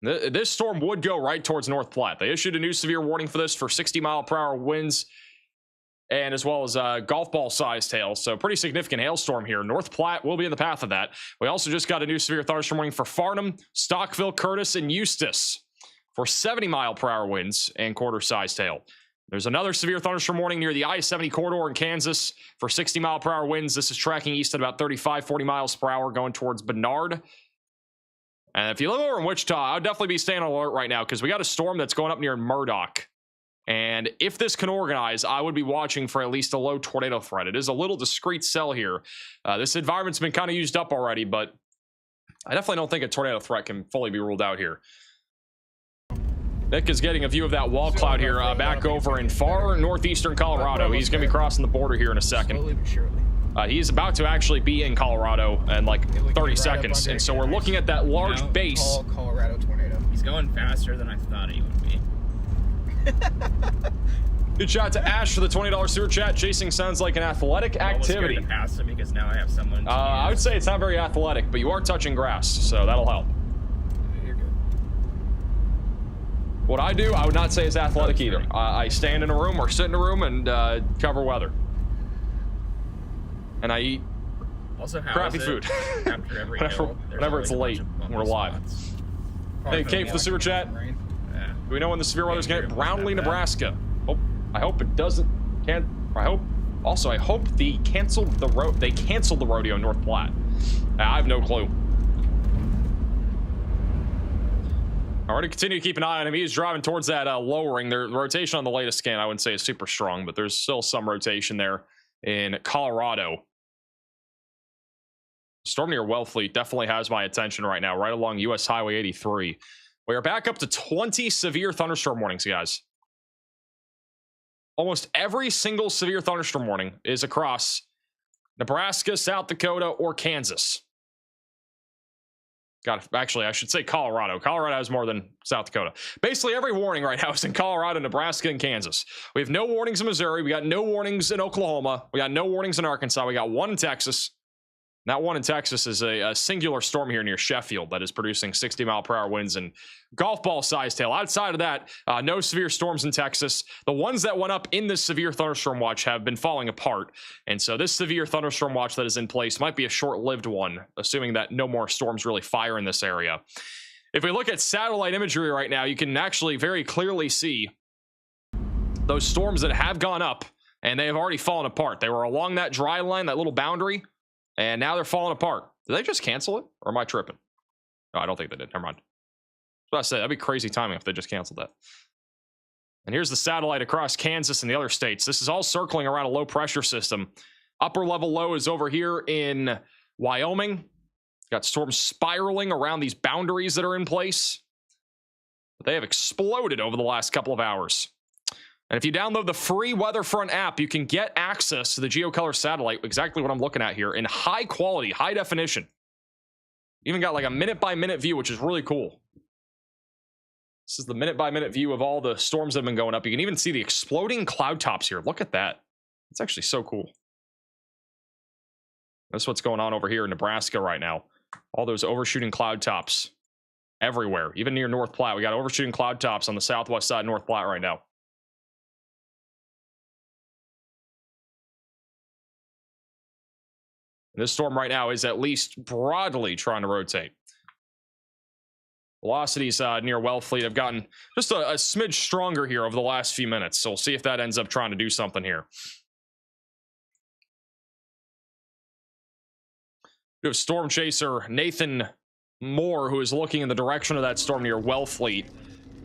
This storm would go right towards North Platte. They issued a new severe warning for this for 60-mile-per-hour winds and as well as golf ball sized hail. So pretty significant hailstorm here. North Platte will be in the path of that. We also just got a new severe thunderstorm warning for Farnham, Stockville, Curtis, and Eustis for 70-mile-per-hour winds and quarter-sized hail. There's another severe thunderstorm warning near the I-70 corridor in Kansas for 60-mile-per-hour winds. This is tracking east at about 35, 40 miles per hour going towards Bernard. And if you live over in Wichita, I would definitely be staying on alert right now because we got a storm that's going up near Murdoch. And if this can organize, I would be watching for at least a low tornado threat. It is a little discrete cell here. This environment's been kind of used up already, but I definitely don't think a tornado threat can fully be ruled out here. Nick is getting a view of that wall cloud here back over in far northeastern Colorado. He's going to be crossing the border here in a second. Slowly but surely. He's about to actually be in Colorado in like 30 seconds. And so we're looking at that large base. Tall Colorado tornado. He's going faster than I thought he would be. Good shot to Ash for the $20 super chat. Chasing sounds like an athletic activity. I'm almost scared to pass him because now I have someone to I would say it's not very athletic, but you are touching grass, so that'll help. You're good. What I do, I would not say is athletic either. I stand in a room or sit in a room and cover weather. And I eat also, crappy food. After every whenever it's late, we're live. Hey, Kate for the super chat. Do we know when the severe weather's going to hit Brownlee, Nebraska? I hope it doesn't. I hope they canceled the rodeo in North Platte. I have no clue. All right, to continue to keep an eye on him. He's driving towards that lowering. The rotation on the latest scan, I wouldn't say is super strong, but there's still some rotation there in Colorado. Storm near Wellfleet definitely has my attention right now, right along US Highway 83. We are back up to 20 severe thunderstorm warnings, guys. Almost every single severe thunderstorm warning is across Nebraska, South Dakota, or Kansas. Actually, I should say Colorado. Colorado has more than South Dakota. Basically, every warning right now is in Colorado, Nebraska, and Kansas. We have no warnings in Missouri. We got no warnings in Oklahoma. We got no warnings in Arkansas. We got one in Texas. That one in Texas is a singular storm here near Sheffield that is producing 60-mile-per-hour winds and golf ball-sized hail. Outside of that, no severe storms in Texas. The ones that went up in this severe thunderstorm watch have been falling apart. And so this severe thunderstorm watch that is in place might be a short-lived one, assuming that no more storms really fire in this area. If we look at satellite imagery right now, you can actually very clearly see those storms that have gone up, and they have already fallen apart. They were along that dry line, that little boundary, and now they're falling apart. Did they just cancel it? Or am I tripping? No, I don't think they did. Never mind. That's what I said. That'd be crazy timing if they just canceled that. And here's the satellite across Kansas and the other states. This is all circling around a low pressure system. Upper level low is over here in Wyoming. Got storms spiraling around these boundaries that are in place. But they have exploded over the last couple of hours. And if you download the free Weatherfront app, you can get access to the GeoColor satellite, exactly what I'm looking at here, in high quality, high definition. Even got like a minute-by-minute view, which is really cool. This is the minute-by-minute view of all the storms that have been going up. You can even see the exploding cloud tops here. Look at that. It's actually so cool. That's what's going on over here in Nebraska right now. All those overshooting cloud tops everywhere, even near North Platte. We got overshooting cloud tops on the southwest side of North Platte right now. This storm right now is at least broadly trying to rotate. Velocities near Wellfleet have gotten just a smidge stronger here over the last few minutes. So we'll see if that ends up trying to do something here. We have storm chaser Nathan Moore, who is looking in the direction of that storm near Wellfleet.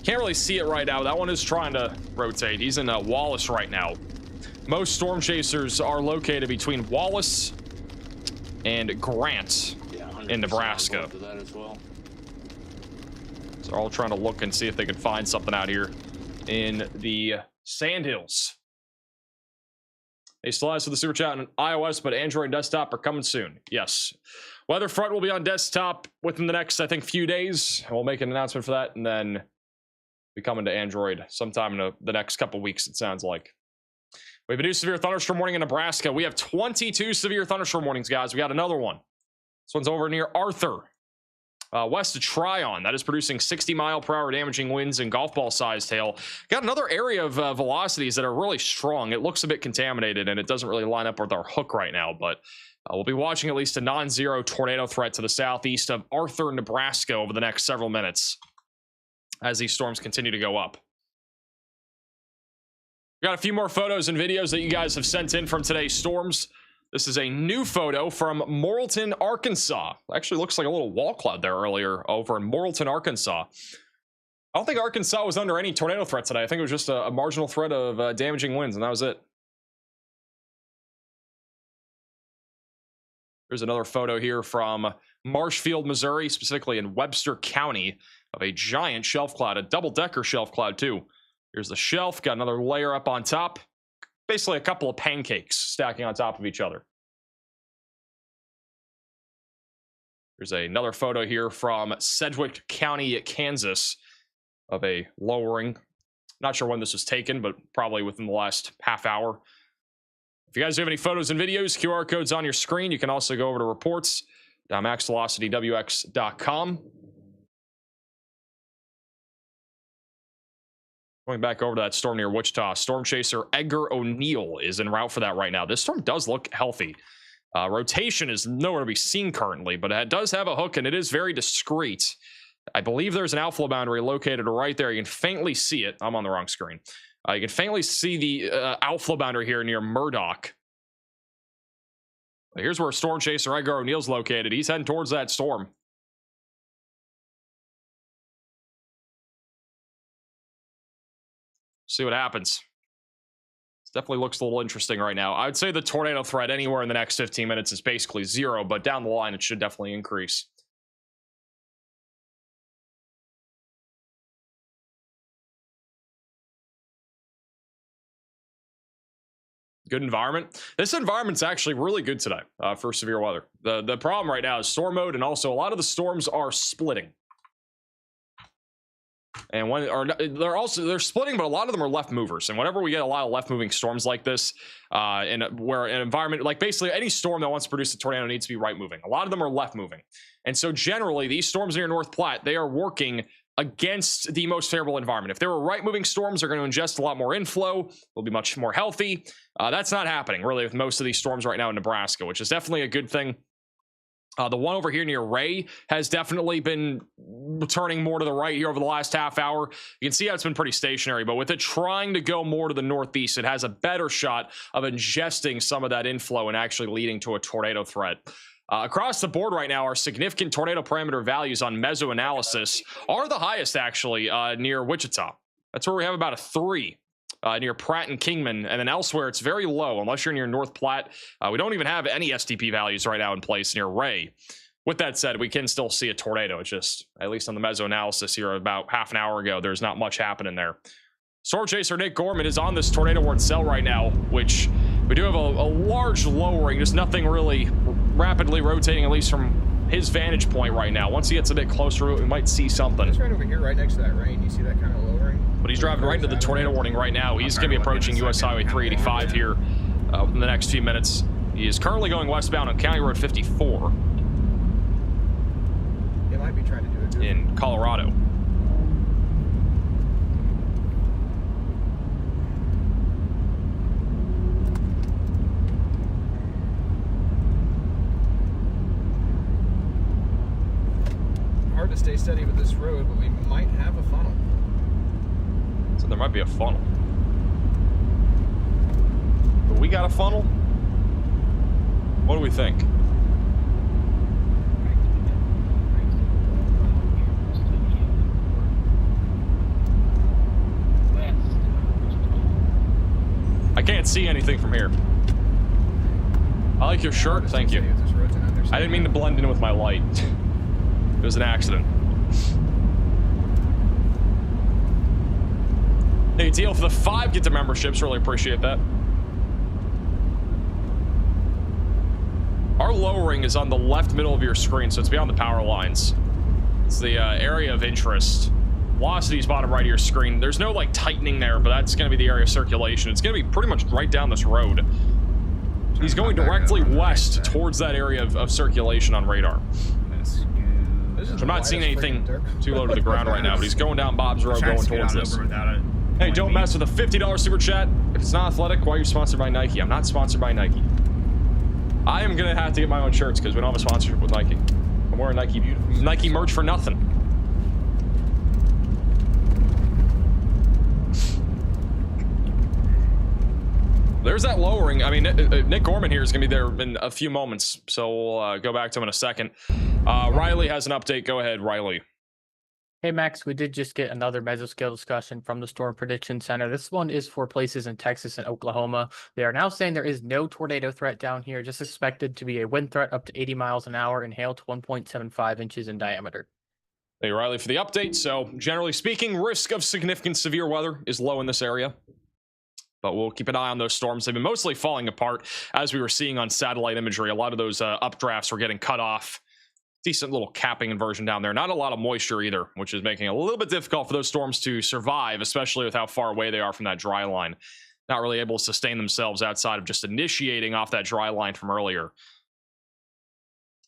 Can't really see it right now. That one is trying to rotate. He's in Wallace right now. Most storm chasers are located between Wallace and Grant in Nebraska. That as well. So they're all trying to look and see if they can find something out here in the Sandhills. Hey, Celeste with the super chat on iOS, but Android and desktop are coming soon. Yes. Weather front will be on desktop within the next, I think, few days. We'll make an announcement for that, and then be coming to Android sometime in the next couple weeks, it sounds like. We have a new severe thunderstorm warning in Nebraska. We have 22 severe thunderstorm warnings, guys. We got another one. This one's over near Arthur, west of Tryon. That is producing 60-mile-per-hour damaging winds and golf ball-sized hail. Got another area of velocities that are really strong. It looks a bit contaminated, and it doesn't really line up with our hook right now, but we'll be watching at least a non-zero tornado threat to the southeast of Arthur, Nebraska over the next several minutes as these storms continue to go up. We got a few more photos and videos that you guys have sent in from today's storms. This is a new photo from Morrilton, Arkansas. Actually looks like a little wall cloud there earlier over in Morrilton, Arkansas. I don't think Arkansas was under any tornado threat today. I think it was just a marginal threat of damaging winds, and that was it. There's another photo here from Marshfield, Missouri, specifically in Webster County, of a giant shelf cloud, a double-decker shelf cloud too. Here's the shelf, got another layer up on top. Basically a couple of pancakes stacking on top of each other. There's another photo here from Sedgwick County, Kansas, of a lowering. Not sure when this was taken, but probably within the last half hour. If you guys have any photos and videos, QR code's on your screen. You can also go over to reports.maxvelocitywx.com. Going back over to that storm near Wichita, storm chaser Edgar O'Neill is en route for that right now. This storm does look healthy. Rotation is nowhere to be seen currently, but it does have a hook, and it is very discreet. I believe there's an outflow boundary located right there. You can faintly see it. I'm on the wrong screen. You can faintly see the outflow boundary here near Murdoch. Here's where storm chaser Edgar O'Neill's located. He's heading towards that storm. See what happens. This definitely looks a little interesting right now. I would say the tornado threat anywhere in the next 15 minutes is basically zero, but down the line it should definitely increase. Good environment. This environment's actually really good today for severe weather. The problem right now is storm mode, and also a lot of the storms are splitting. And when they're splitting, but a lot of them are left movers. And whenever we get a lot of left moving storms like this, where an environment, like basically any storm that wants to produce a tornado needs to be right moving. A lot of them are left moving. And so generally these storms near North Platte, they are working against the most favorable environment. If there were right moving storms, they're going to ingest a lot more inflow. They'll be much more healthy. That's not happening really with most of these storms right now in Nebraska, which is definitely a good thing. The one over here near Ray has definitely been turning more to the right here over the last half hour. You can see how it's been pretty stationary, but with it trying to go more to the northeast, it has a better shot of ingesting some of that inflow and actually leading to a tornado threat. Across the board right now, our significant tornado parameter values on mesoanalysis are the highest actually near Wichita. That's where we have about a 3. Near Pratt and Kingman, and then elsewhere it's very low unless you're near North Platte. We don't even have any STP values right now in place near Ray. With that said, we can still see a tornado. It's just, at least on the mesoanalysis here about half an hour ago, there's not much happening there. Storm chaser Nick Gorman is on this tornado warning cell right now, which we do have a large lowering, just nothing really rapidly rotating, at least from his vantage point right now. Once he gets a bit closer to it, we might see something. It's right over here, right next to that rain. You see that kind of lowering? But he's driving right into the tornado warning right now. He's going to be approaching US Highway 385 here within the next few minutes. He is currently going westbound on County Road 54. They might be trying to do it in Colorado. stay steady with this road, but we might have a funnel. So there might be a funnel. But we got a funnel? What do we think? I can't see anything from here. I like your shirt, thank you. I didn't mean to blend in with my light. It was an accident. Hey, Teal, for the 5 get to memberships, really appreciate that. Our lowering is on the left middle of your screen, so it's beyond the power lines. It's the area of interest. Velocity is bottom right of your screen. There's no like tightening there, but that's going to be the area of circulation. It's going to be pretty much right down this road. He's going directly west towards that area of circulation on radar. So I'm not seeing anything too low to the ground right now, but he's going down Bob's Road, going towards this. Hey, don't mess with a $50 super chat. If it's not athletic, why are you sponsored by Nike? I'm not sponsored by Nike. I am going to have to get my own shirts because we don't have a sponsorship with Nike. I'm wearing Nike merch for nothing. There's that lowering. I mean, Nick Gorman here is going to be there in a few moments, so we'll go back to him in a second. Riley has an update. Go ahead, Riley. Hey, Max, we did just get another mesoscale discussion from the Storm Prediction Center. This one is for places in Texas and Oklahoma. They are now saying there is no tornado threat down here, just expected to be a wind threat up to 80 miles an hour and hail to 1.75 inches in diameter. Thank you, Riley, for the update. So, generally speaking, risk of significant severe weather is low in this area. But we'll keep an eye on those storms. They've been mostly falling apart, as we were seeing on satellite imagery. A lot of those updrafts were getting cut off. Decent little capping inversion down there. Not a lot of moisture either, which is making it a little bit difficult for those storms to survive, especially with how far away they are from that dry line. Not really able to sustain themselves outside of just initiating off that dry line from earlier.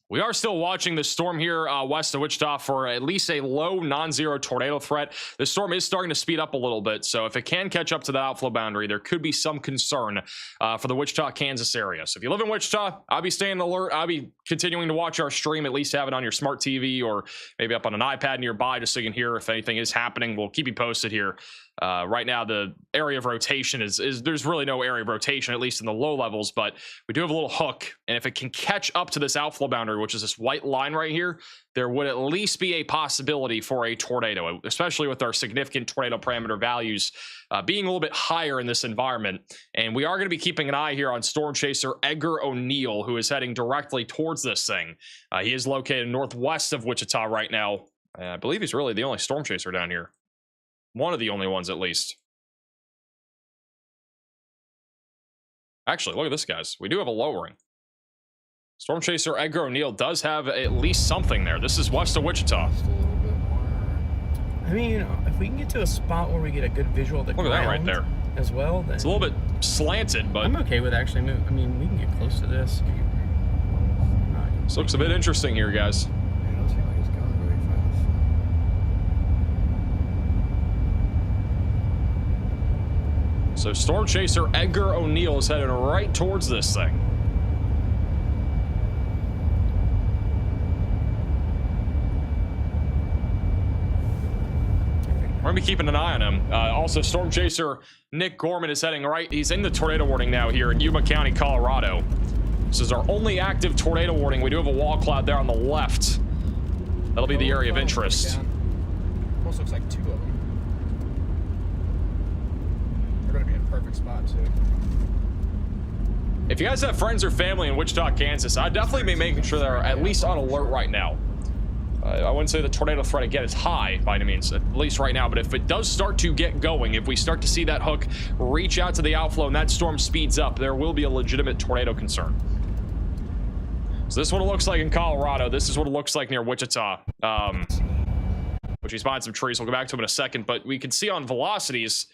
We are still watching this storm here west of Wichita for at least a low non-zero tornado threat. The storm is starting to speed up a little bit, so if it can catch up to that outflow boundary, there could be some concern for the Wichita, Kansas area. So if you live in Wichita, I'll be staying alert. I'll be continuing to watch our stream, at least have it on your smart TV or maybe up on an iPad nearby just so you can hear if anything is happening. We'll keep you posted here. Right now, the area of rotation is there's really no area of rotation, at least in the low levels, but we do have a little hook. And if it can catch up to this outflow boundary, which is this white line right here, there would at least be a possibility for a tornado, especially with our significant tornado parameter values being a little bit higher in this environment. And we are going to be keeping an eye here on storm chaser Edgar O'Neill, who is heading directly towards this thing. He is located northwest of Wichita right now. I believe he's really the only storm chaser down here. One of the only ones, at least. Actually, look at this, guys. We do have a lowering. Storm chaser Edgar O'Neill does have at least something there. This is west of Wichita. I mean, you know, if we can get to a spot where we get a good visual of the ground, look at that right there as well, then it's a little bit slanted, but I'm okay with actually moving. I mean, we can get close to this. This looks a bit interesting here, guys. So storm chaser Edgar O'Neill is headed right towards this thing. We're going to be keeping an eye on him. Also, storm chaser Nick Gorman is heading right. He's in the tornado warning now here in Yuma County, Colorado. This is our only active tornado warning. We do have a wall cloud there on the left. That'll be the area of interest. Almost looks like 2 of them. They're going to be in a perfect spot, too. If you guys have friends or family in Wichita, Kansas, I'd definitely be making sure they're at least on alert right now. I wouldn't say the tornado threat again is high by any means, at least right now, but if it does start to get going, if we start to see that hook reach out to the outflow and that storm speeds up, there will be a legitimate tornado concern. So this is what it looks like in Colorado. This is what it looks like near Wichita, which he's behind some trees. We'll go back to him in a second, but we can see on velocities,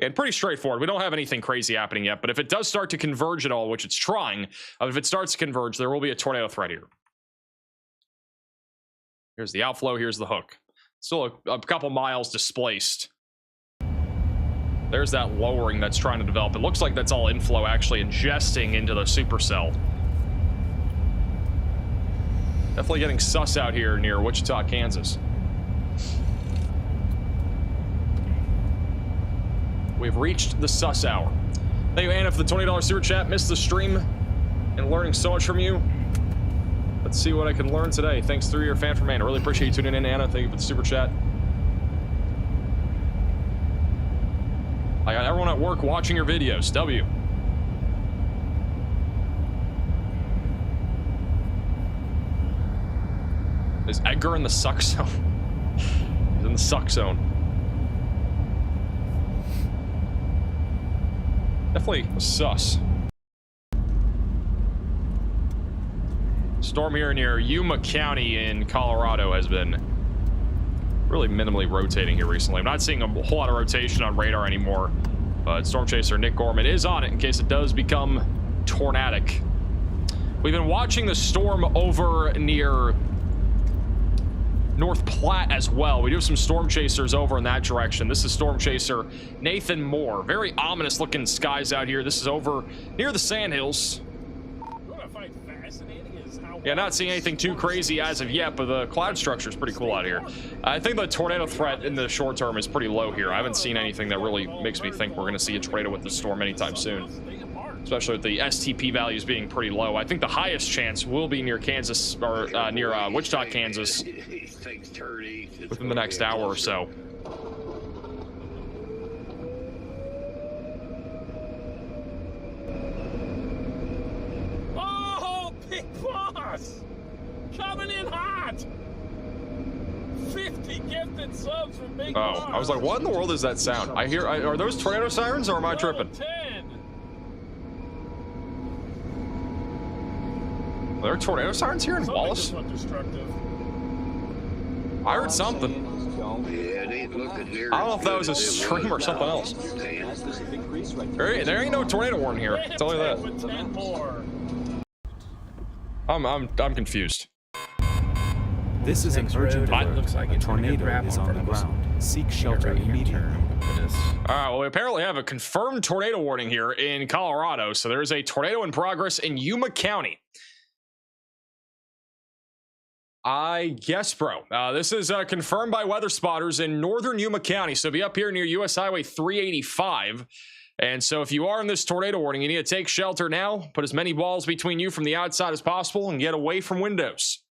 and pretty straightforward. We don't have anything crazy happening yet, but if it does start to converge at all, which it's trying, if it starts to converge, there will be a tornado threat here. Here's the outflow, here's the hook. Still a couple miles displaced. There's that lowering that's trying to develop. It looks like that's all inflow actually ingesting into the supercell. Definitely getting sus out here near Wichita, Kansas. We've reached the sus hour. Thank you, Anna, for the $20 super chat. Missed the stream and learning so much from you. Let's see what I can learn today. Thanks through your fan from Anna. Really appreciate you tuning in, Anna. Thank you for the super chat. I got everyone at work watching your videos. W. Is Edgar in the suck zone? He's in the suck zone. Definitely sus. Storm here near Yuma County in Colorado has been really minimally rotating here recently. I'm not seeing a whole lot of rotation on radar anymore, but Storm Chaser Nick Gorman is on it in case it does become tornadic. We've been watching the storm over near North Platte as well. We do have some storm chasers over in that direction. This is storm chaser Nathan Moore. Very ominous looking skies out here. This is over near the Sandhills. Yeah, not seeing anything too crazy as of yet, but the cloud structure is pretty cool out here. I think the tornado threat in the short term is pretty low here. I haven't seen anything that really makes me think we're going to see a tornado with the storm anytime soon, especially with the STP values being pretty low. I think the highest chance will be near Kansas, or near Wichita, Kansas, within the next hour or so. Oh, Big Boss! Coming in hot! 50 gifted subs from Big Boss! Oh, I was like, what in the world is that sound? I hear, are those tornado sirens or am I tripping? Are there tornado sirens here in Wallace? I heard something. I don't know if that was a stream or something else. There ain't no tornado warning here. I'll tell you that. I'm confused. This is an urgent alert. Looks like a tornado is on the ground. Seek shelter immediately. All right, well, we apparently have a confirmed tornado warning here in Colorado. So there is a tornado in progress in Yuma County. I guess, bro. This is confirmed by weather spotters in northern Yuma County. So be up here near US Highway 385. And so if you are in this tornado warning, you need to take shelter now. Put as many walls between you from the outside as possible and get away from windows.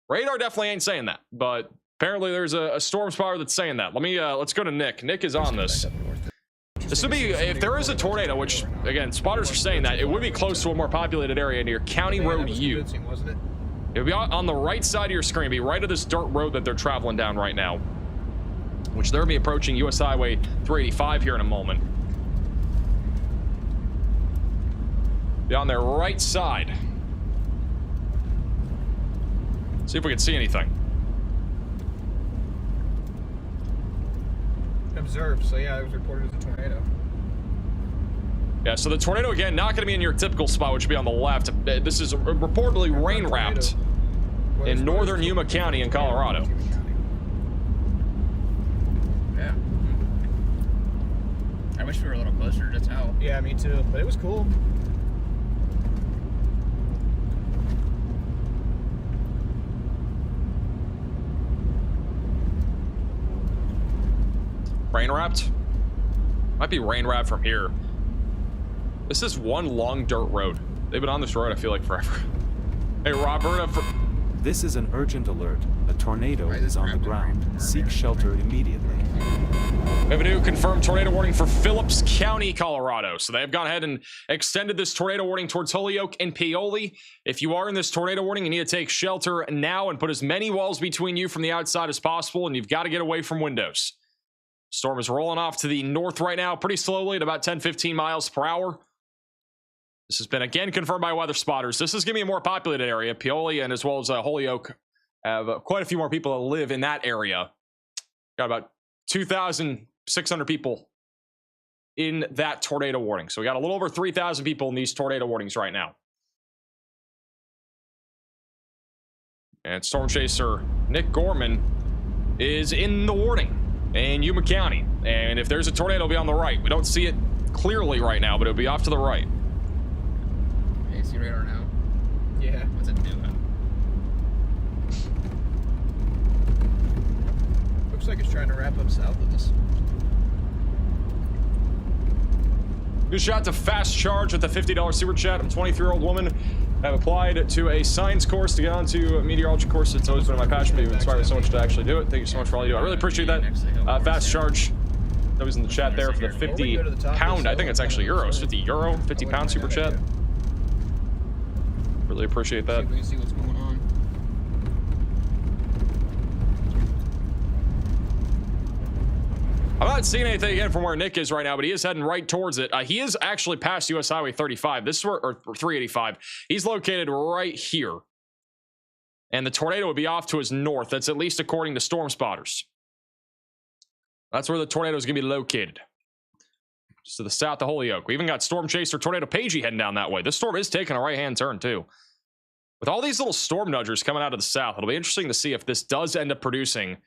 Radar definitely ain't saying that, but apparently there's a storm spotter that's saying that. Let's go to Nick. Nick is on this. This would be, if there is a tornado, which, again, spotters are saying that, it would be close to a more populated area near County Road U. It would be on the right side of your screen, be right of this dirt road that they're traveling down right now, which they'll be approaching US Highway 385 here in a moment. Be on their right side. See if we can see anything. Observed, so yeah, it was reported as a tornado. Yeah, so the tornado, again, not going to be in your typical spot, which would be on the left. This is reportedly rain-wrapped in northern Yuma County in Colorado. Yeah. I wish we were a little closer to tell. Yeah, me too, but it was cool. Rain wrapped? Might be rain wrapped from here. This is one long dirt road. They've been on this road, I feel like, forever. Hey, Robert. This is an urgent alert. A tornado is on the ground. Seek shelter immediately. We have a new confirmed tornado warning for Phillips County, Colorado. So they have gone ahead and extended this tornado warning towards Holyoke and Paoli. If you are in this tornado warning, you need to take shelter now and put as many walls between you from the outside as possible, and you've got to get away from windows. Storm is rolling off to the north right now, pretty slowly at about 10-15 miles per hour. This has been again confirmed by weather spotters. This is going to be a more populated area. Paoli and as well as Holyoke have quite a few more people that live in that area. Got about 2,600 people in that tornado warning. So we got a little over 3,000 people in these tornado warnings right now. And Storm Chaser Nick Gorman is in the warning in Yuma County. And if there's a tornado, it'll be on the right. We don't see it clearly right now, but it'll be off to the right. Hey, see radar now? Yeah. What's it doing? Looks like it's trying to wrap up south of us. Good shot to Fast Charge with the $50 super chat. I'm a 23-year-old woman. I've applied to a science course to get onto a meteorology course. It's always been my passion, but you've inspired me so much to actually do it. Thank you so much for all you do. I really appreciate that. Fast Charge. That was in the chat there for the 50 pound. I think it's actually euros. 50 euro, 50 pound super chat. Really appreciate that. We can see what's going on. I'm not seeing anything again from where Nick is right now, but he is heading right towards it. He is actually past US Highway 35. This is where, or 385. He's located right here. And the tornado would be off to his north. That's at least according to storm spotters. That's where the tornado is going to be located. Just to the south of Holyoke. We even got Storm Chaser Tornado Pagey heading down that way. This storm is taking a right-hand turn, too. With all these little storm nudgers coming out of the south, it'll be interesting to see if this does end up producing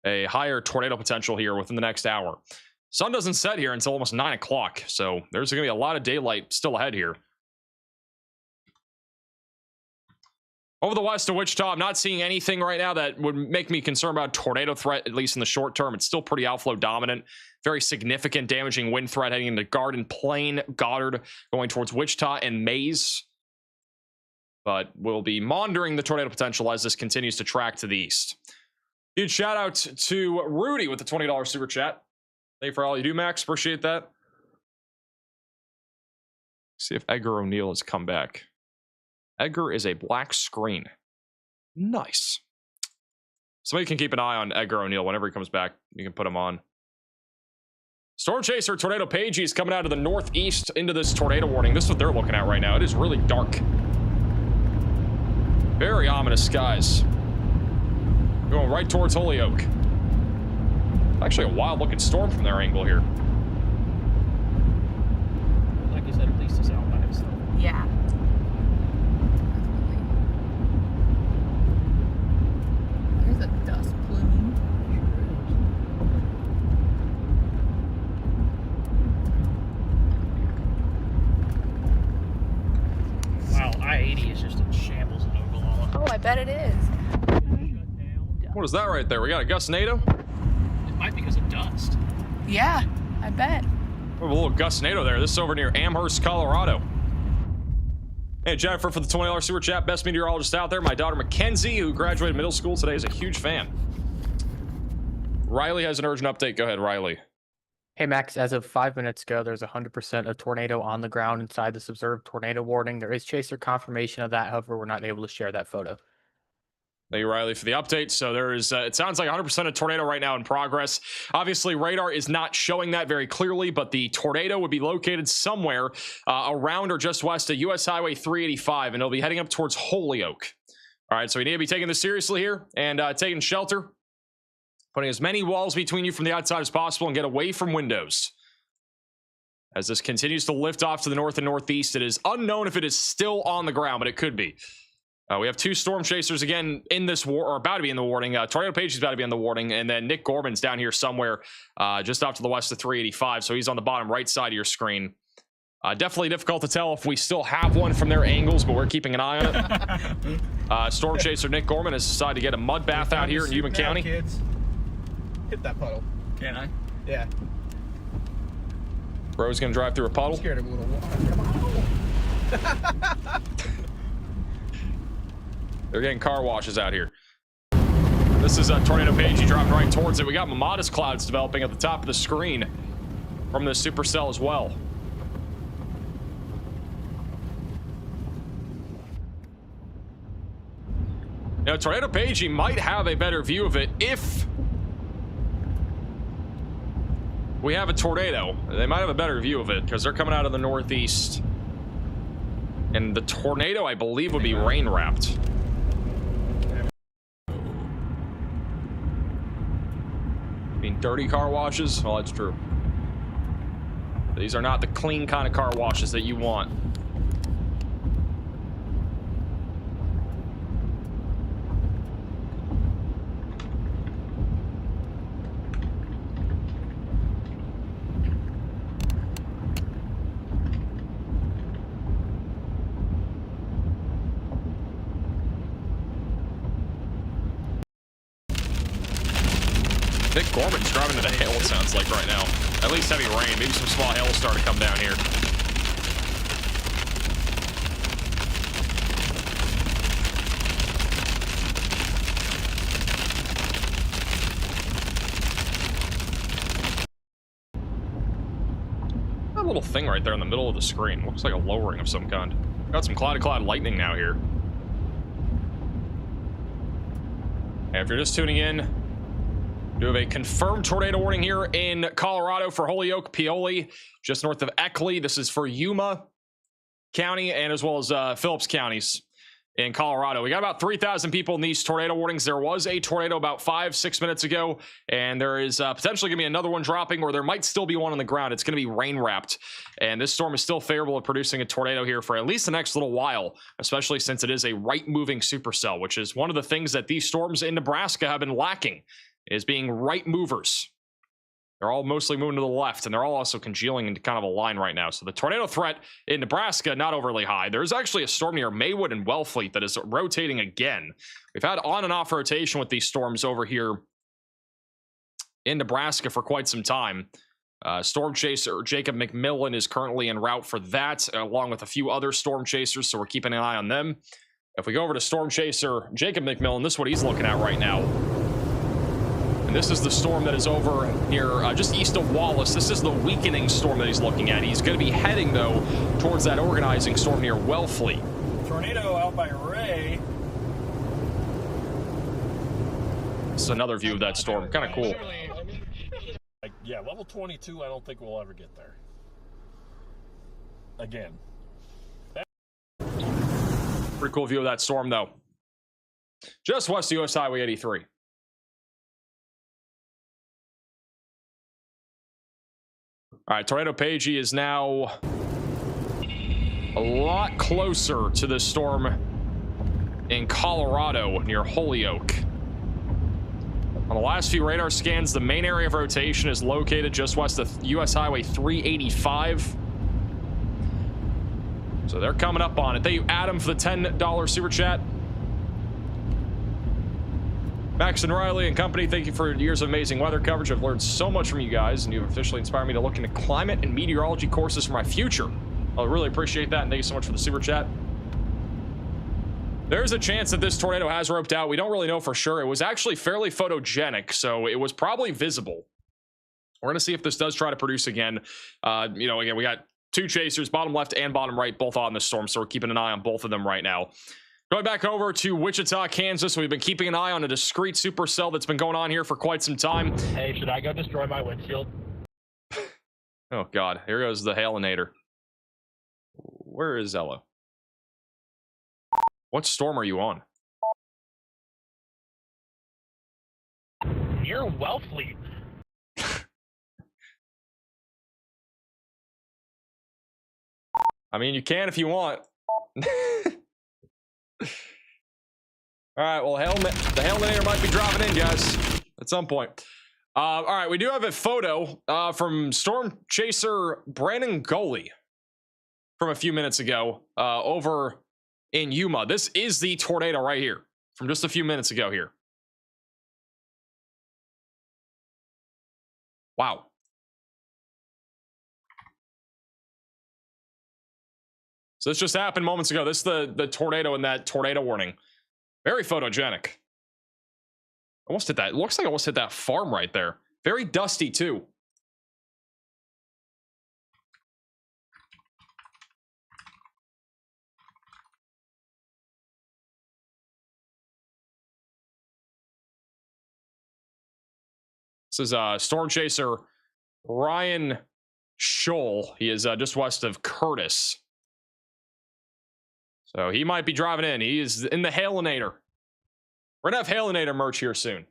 a higher tornado potential here within the next hour. Sun doesn't set here until almost 9 o'clock, so there's going to be a lot of daylight still ahead here. Over the west of Wichita, I'm not seeing anything right now that would make me concerned about tornado threat, at least in the short term. It's still pretty outflow dominant. Very significant damaging wind threat heading into Garden Plain, Goddard, going towards Wichita and Mays. But we'll be monitoring the tornado potential as this continues to track to the east. Huge shout out to Rudy with the $20 super chat. Thank you for all you do, Max. Appreciate that. See if Edgar O'Neill has come back. Edgar is a black screen. Nice. Somebody can keep an eye on Edgar O'Neill whenever he comes back. You can put him on. Storm Chaser Tornado Pagey is coming out of the northeast into this tornado warning. This is what they're looking at right now. It is really dark. Very ominous skies. Going right towards Holyoke. Actually a wild looking storm from their angle here. Like you said, at least it's out by himself. Yeah. There's a dust plume. Wow, I-80 is just in shambles in Oklahoma. Oh, I bet it is. What is that right there? We got a gustnado? It might be because of dust. Yeah, I bet. We have a little gustnado there. This is over near Amherst, Colorado. Hey, Jennifer for the $20 super chat. Best meteorologist out there. My daughter Mackenzie, who graduated middle school today, is a huge fan. Riley has an urgent update. Go ahead, Riley. Hey, Max, as of 5 minutes ago, there's 100% a tornado on the ground inside this observed tornado warning. There is chaser confirmation of that. However, we're not able to share that photo. Thank you, Riley, for the update. So there is, it sounds like 100% a tornado right now in progress. Obviously, radar is not showing that very clearly, but the tornado would be located somewhere around or just west of US Highway 385, and it'll be heading up towards Holyoke. All right, so we need to be taking this seriously here and taking shelter, putting as many walls between you from the outside as possible and get away from windows. As this continues to lift off to the north and northeast, it is unknown if it is still on the ground, but it could be. We have two storm chasers again in this war, or about to be in the warning. Tornado Page is about to be in the warning, and then Nick Gorman's down here somewhere just off to the west of 385, so he's on the bottom right side of your screen. Definitely difficult to tell if we still have one from their angles, but we're keeping an eye on it. Storm chaser Nick Gorman has decided to get a mud bath out here in Yuma County. Kids. Hit that puddle. Can I? Yeah. Bro's gonna drive through a puddle. I'm scared of a little water. Come on. They're getting car washes out here. This is Tornado Page. He dropped right towards it. We got modest clouds developing at the top of the screen from this supercell as well. Now, Tornado Page, he might have a better view of it if we have a tornado. They might have a better view of it because they're coming out of the northeast. And the tornado, I believe, would be rain-wrapped. Dirty car washes? Well, that's true. These are not the clean kind of car washes that you want. Gorman's driving into hail, it sounds like right now. At least heavy rain. Maybe some small hail starting to come down here. That little thing right there in the middle of the screen looks like a lowering of some kind. Got some cloud to cloud lightning now here. And if you're just tuning in, we have a confirmed tornado warning here in Colorado for Holyoke, Paoli, just north of Eckley. This is for Yuma County and as well as Phillips counties in Colorado. We got about 3,000 people in these tornado warnings. There was a tornado about 5-6 minutes ago, and there is potentially going to be another one dropping, or there might still be one on the ground. It's going to be rain wrapped, and this storm is still favorable at producing a tornado here for at least the next little while, especially since it is a right-moving supercell, which is one of the things that these storms in Nebraska have been lacking, is being right movers. They're all mostly moving to the left, and they're all also congealing into kind of a line right now. So the tornado threat in Nebraska, not overly high. There's actually a storm near Maywood and Wellfleet that is rotating again. We've had on and off rotation with these storms over here in Nebraska for quite some time. Storm chaser Jacob McMillan is currently en route for that, along with a few other storm chasers, so we're keeping an eye on them. If we go over to storm chaser Jacob McMillan, this is what he's looking at right now. And this is the storm that is over near just east of Wallace. This is the weakening storm that he's looking at. He's going to be heading, though, towards that organizing storm near Wellfleet. Tornado out by Ray. This is another view of that storm. Kind of cool. Like, yeah, level 22, I don't think we'll ever get there. Again. Pretty cool view of that storm, though. Just west of US Highway 83. All right, Tornado Pagey is now a lot closer to the storm in Colorado near Holyoke. On the last few radar scans, the main area of rotation is located just west of US Highway 385. So they're coming up on it. Thank you, Adam, for the $10 super chat. Max and Riley and company, thank you for years of amazing weather coverage. I've learned so much from you guys, and you've officially inspired me to look into climate and meteorology courses for my future. I really appreciate that, and thank you so much for the super chat. There's a chance that this tornado has roped out. We don't really know for sure. It was actually fairly photogenic, so it was probably visible. We're going to see if this does try to produce again. Again, we got two chasers, bottom left and bottom right, both on this storm, so we're keeping an eye on both of them right now. Going back over to Wichita, Kansas, we've been keeping an eye on a discrete supercell that's been going on here for quite some time. Hey, should I go destroy my windshield? Oh, God. Here goes the Hailinator. Where is Zello? What storm are you on? Near Wellfleet. I mean, you can if you want. All right, well, the Hailinator might be dropping in, guys, at some point. All right, we do have a photo from Storm Chaser Brandon Goley from a few minutes ago over in Yuma. This is the tornado right here from just a few minutes ago here. Wow. So this just happened moments ago. This is the tornado in that tornado warning. Very photogenic. Almost hit that. It looks like I almost hit that farm right there. Very dusty too. This is Storm Chaser Ryan Scholl. He is just west of Curtis. So he might be driving in. He is in the Hailinator. We're going to have Hailinator merch here soon.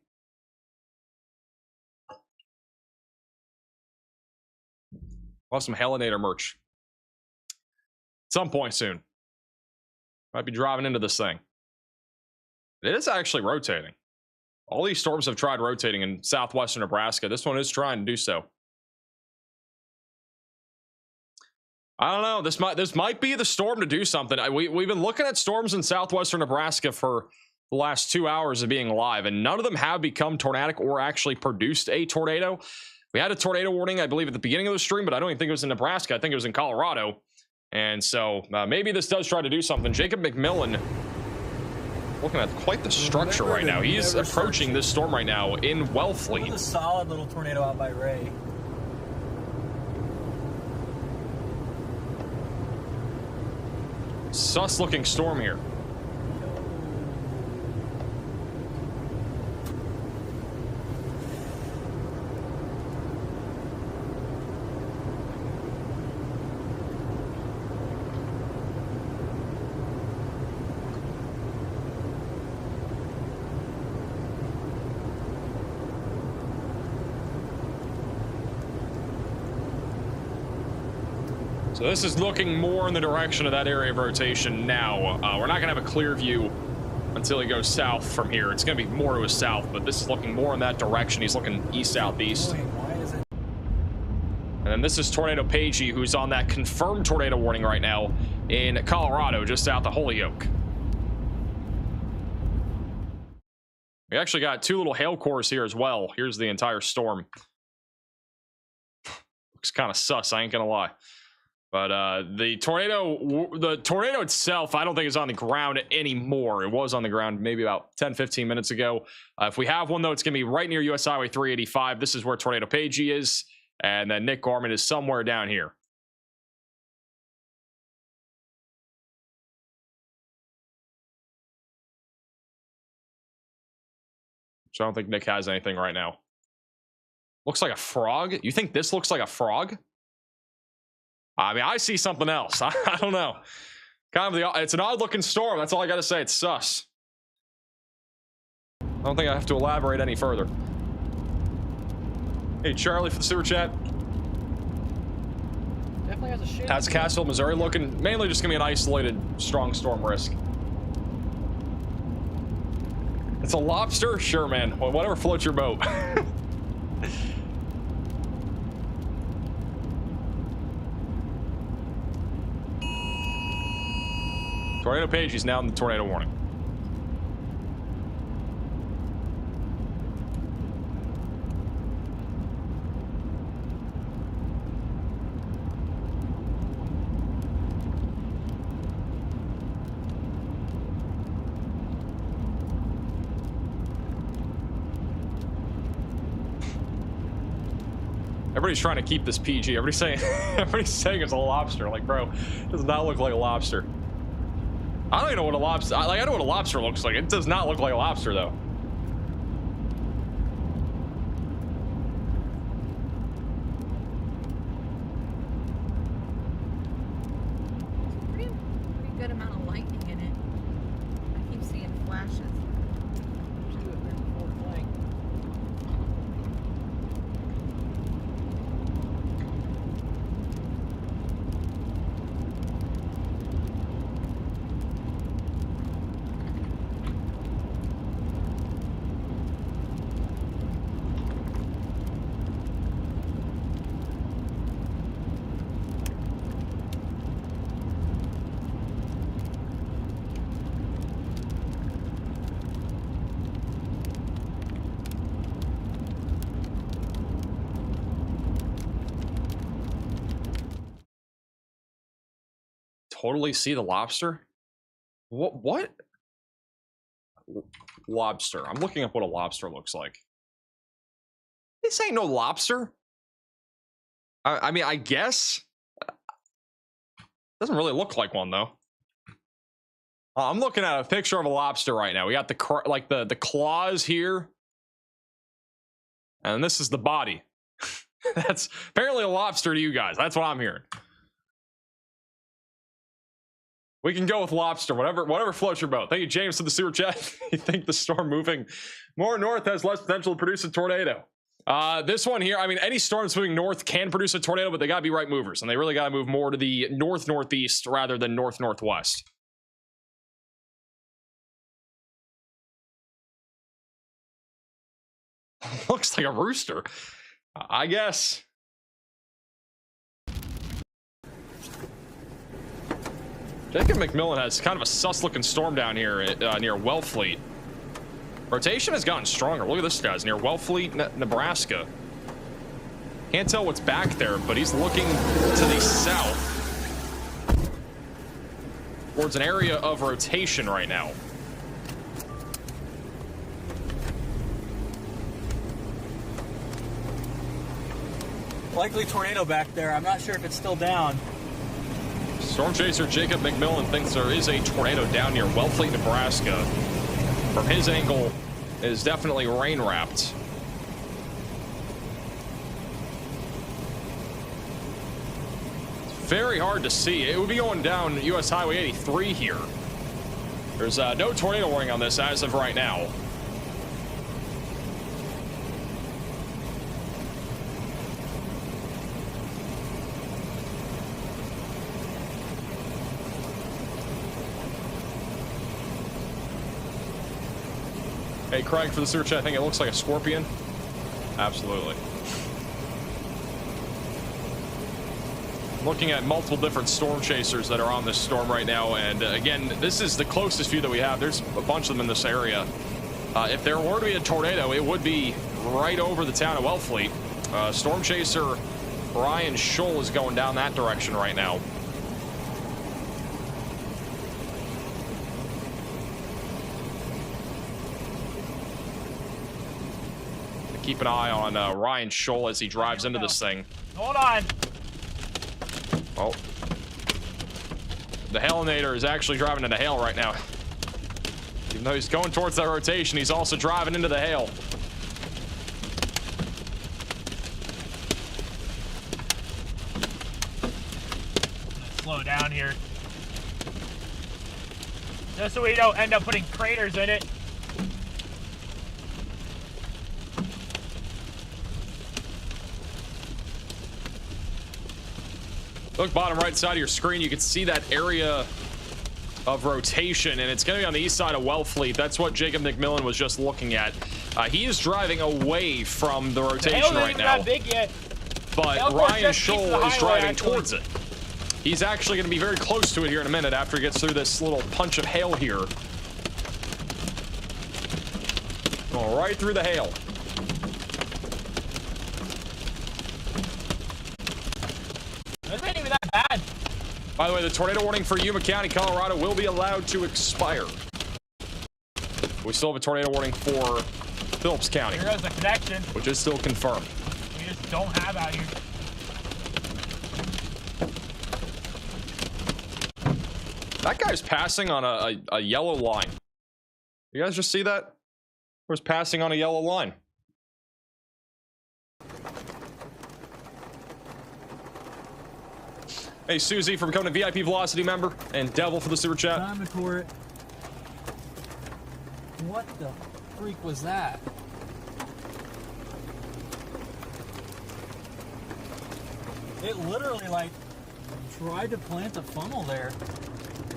We'll have some Hailinator merch at some point soon. Might be driving into this thing. It is actually rotating. All these storms have tried rotating in southwestern Nebraska. This one is trying to do so. I don't know. This might be the storm to do something. We've been looking at storms in southwestern Nebraska for the last 2 hours of being live, and none of them have become tornadic or actually produced a tornado. We had a tornado warning, I believe, at the beginning of the stream, but I don't even think it was in Nebraska. I think it was in Colorado. And so maybe this does try to do something. Jacob McMillan looking at quite the structure right now. He's approaching this storm right now in Wellfleet. With a solid little tornado out by Ray. Sus looking storm here. So this is looking more in the direction of that area of rotation now. We're not going to have a clear view until he goes south from here. It's going to be more to his south, but this is looking more in that direction. He's looking east-southeast. And then this is Tornado Pagey, who's on that confirmed tornado warning right now in Colorado, just south of Holyoke. We actually got 2 little hail cores here as well. Here's the entire storm. Looks kind of sus, I ain't going to lie. But the tornado itself, I don't think is on the ground anymore. It was on the ground maybe about 10-15 minutes ago. If we have one, though, it's going to be right near US Highway 385. This is where Tornado Pagey is. And then Nick Gorman is somewhere down here. So I don't think Nick has anything right now. Looks like a frog. You think this looks like a frog? I mean, I see something else. I don't know. It's an odd looking storm. That's all I got to say. It's sus. I don't think I have to elaborate any further. Hey, Charlie for the super chat. Definitely has a shade. That's Cassville, Missouri, looking mainly just gonna be an isolated strong storm risk. It's a lobster? Sure, man. Well, whatever floats your boat. Tornado Pagey's now in the tornado warning. Everybody's trying to keep this PG. Everybody's saying it's a lobster. Like, bro, it does not look like a lobster. I don't even know what a lobster. I know what a lobster looks like. It does not look like a lobster, though. Pretty good amount of lightning in it. I keep seeing flashes. Totally see the lobster. What lobster? I'm looking up what a lobster looks like. This ain't no lobster. I mean, I guess doesn't really look like one, though. I'm looking at a picture of a lobster right now. We got the claws here, and this is the body. That's apparently a lobster to you guys. That's what I'm hearing. We can go with lobster, whatever floats your boat. Thank you, James, for the super chat. You think the storm moving more north has less potential to produce a tornado? This one here, I mean, any storms moving north can produce a tornado, but they gotta be right movers, and they really gotta move more to the north-northeast rather than north-northwest. Looks like a rooster, I guess. Jacob McMillan has kind of a sus-looking storm down here near Wellfleet. Rotation has gotten stronger. Look at this guy's near Wellfleet, Nebraska. Can't tell what's back there, but he's looking to the south towards an area of rotation right now. Likely tornado back there. I'm not sure if it's still down. Storm chaser Jacob McMillan thinks there is a tornado down near Wellfleet, Nebraska. From his angle, it is definitely rain wrapped. Very hard to see. It would be going down US Highway 83 here. There's no tornado warning on this as of right now. Hey, Craig, for the search, I think it looks like a scorpion. Absolutely. Looking at multiple different storm chasers that are on this storm right now, and again, this is the closest view that we have. There's a bunch of them in this area. If there were to be a tornado, it would be right over the town of Wellfleet. Storm chaser Brian Scholl is going down that direction right now. Keep an eye on Ryan Scholl as he drives into this thing. Hold on. Oh. The Hailinator is actually driving into hail right now. Even though he's going towards that rotation, he's also driving into the hail. Slow down here. Just so we don't end up putting craters in it. Look, bottom right side of your screen, you can see that area of rotation, and it's going to be on the east side of Wellfleet. That's what Jacob McMillan was just looking at. He is driving away from the rotation right now. Not big yet. But Ryan Scholl is driving towards it. He's actually going to be very close to it here in a minute after he gets through this little punch of hail here. Going right through the hail. This ain't even that bad. By the way, the tornado warning for Yuma County, Colorado will be allowed to expire. We still have a tornado warning for Phillips County. Here goes the connection. Which is still confirmed. We just don't have out here. That guy's passing on a yellow line. You guys just see that? He was passing on a yellow line. Hey, Susie, for becoming a VIP Velocity member, and Devil for the super chat. Time for it. What the freak was that? It literally, like, tried to plant a funnel there.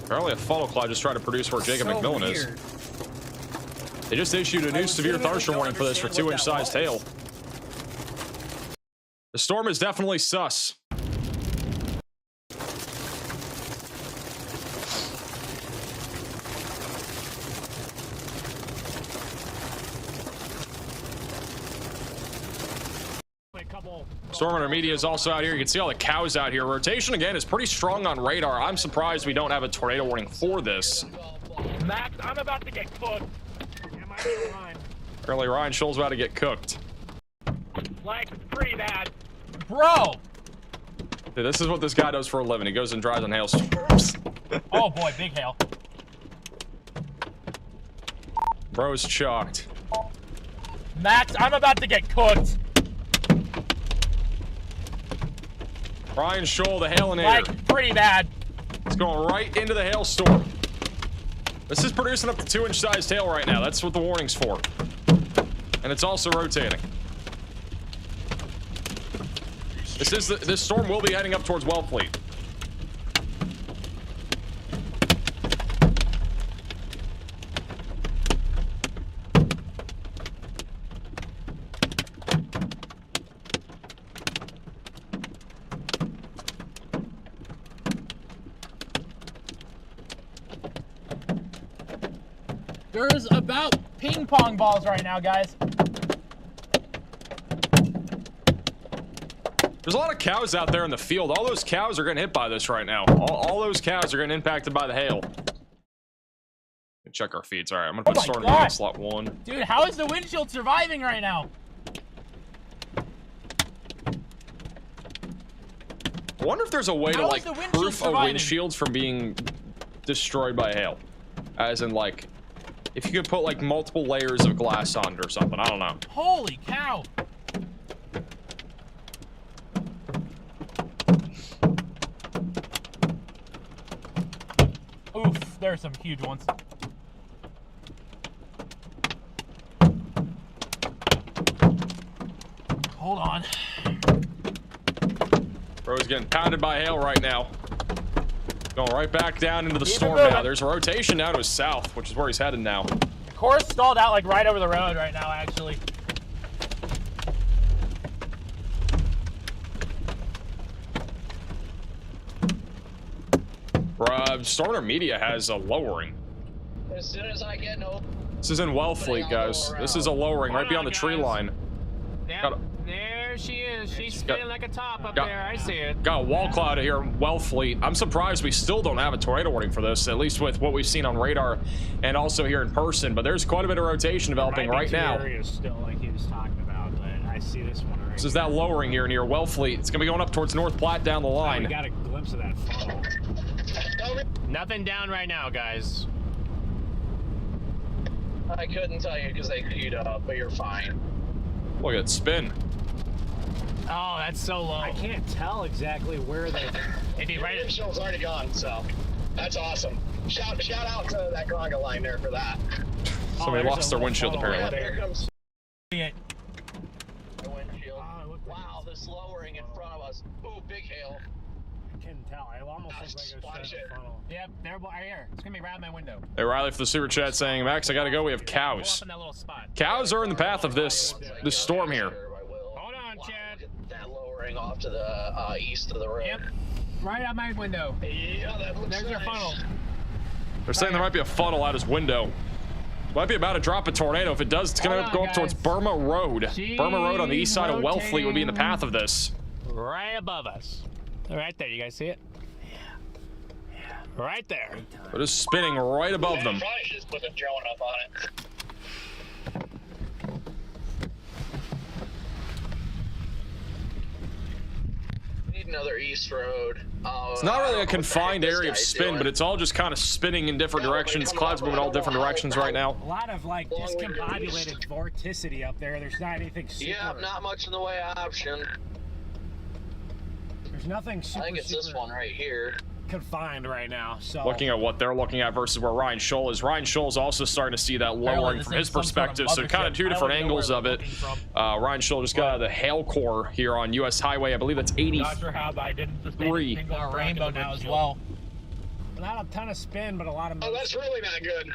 Apparently a funnel cloud just tried to produce where Jacob So McMillan weird. is. They just issued a new severe thunderstorm warning for this for 2-inch sized hail. The storm is definitely sus. Storm Intermedia is also out here. You can see all the cows out here. Rotation again is pretty strong on radar. I'm surprised we don't have a tornado warning for this. Max, I'm about to get cooked. Am I behind? Apparently Ryan Scholl's about to get cooked. Like, pretty bad. Bro! Dude, this is what this guy does for a living. He goes and drives on hailstorms. Oh boy, big hail. Bro's chalked. Max, I'm about to get cooked. Ryan Scholl, the Hailinator. Like, pretty bad. It's going right into the hailstorm. This is producing up to 2-inch sized hail right now. That's what the warning's for. And it's also rotating. This storm will be heading up towards Wellfleet. There's about ping pong balls right now, guys. There's a lot of cows out there in the field. All those cows are getting hit by this right now. All those cows are getting impacted by the hail. Check our feeds. All right, I'm gonna put storm in slot 1. Dude, how is the windshield surviving right now? I wonder if there's a way to like proof a windshields from being destroyed by hail. As in like, if you could put like multiple layers of glass on it or something. I don't know. Holy cow. Oof, there's some huge ones. Hold on. Bro's getting pounded by hail right now. Going right back down into the storm now. There's a rotation down to his south, which is where he's headed now. The course stalled out like right over the road right now, actually. Stormer Media has a lowering. As soon as I get no. This is in Wellfleet, guys. This is a lowering right beyond the tree line. Yep, there she is. She's spinning like a top up there. I see it. Got a wall cloud here in Wellfleet. I'm surprised we still don't have a tornado warning for this, at least with what we've seen on radar and also here in person. But there's quite a bit of rotation developing right now. Still, like he was talking about, but I see this one right. This is that lowering here near Wellfleet. It's gonna be going up towards North Platte down the line. We got a glimpse of that funnel. Nothing down right now, guys. I couldn't tell you because they queued up, but you're fine. Look at it spin. Oh, that's so low. I can't tell exactly where they. It'd be right. The windshield's already gone, so that's awesome. Shout out to that conga line there for that. Somebody lost their windshield apparently. Here comes it. the windshield. Wow, this lowering in front of us. Ooh, big hail. I couldn't tell. I almost looked like it was in the funnel. Yep, they're right here. It's gonna be right out my window. Hey Riley for the super chat saying, Max, I gotta go. We have cows. Cows are in the path of this storm here. Hold on, Chad. That lowering off to the east of the road. Yep, right out my window. Yeah, that looks There's your funnel. They're saying there might be a funnel out his window. Might be about to drop a tornado. If it does, it's gonna go up towards Burma Road. Burma Road on the east side of Wellfleet would be in the path of this. Right above us. Right there, you guys see it? Yeah. Right there. It is spinning right above them. Probably should just put the drone up on it. Need another east road. It's not really a confined area of spin, but it's all just kind of spinning in different directions. Clouds moving all different directions right now. A lot of like discombobulated vorticity up there. There's not anything super. Yeah, not much in the way of option. There's nothing super. I think it's this one right here. Confined right now. So looking at what they're looking at versus where Ryan Scholl is. Ryan Scholl's also starting to see that lowering from his perspective, so kind of two different angles of it. Ryan Scholl just got out of the hail core here on US Highway. I believe that's 83. Rainbow now as well. Not a ton of spin, but a lot of. Oh, that's really not good.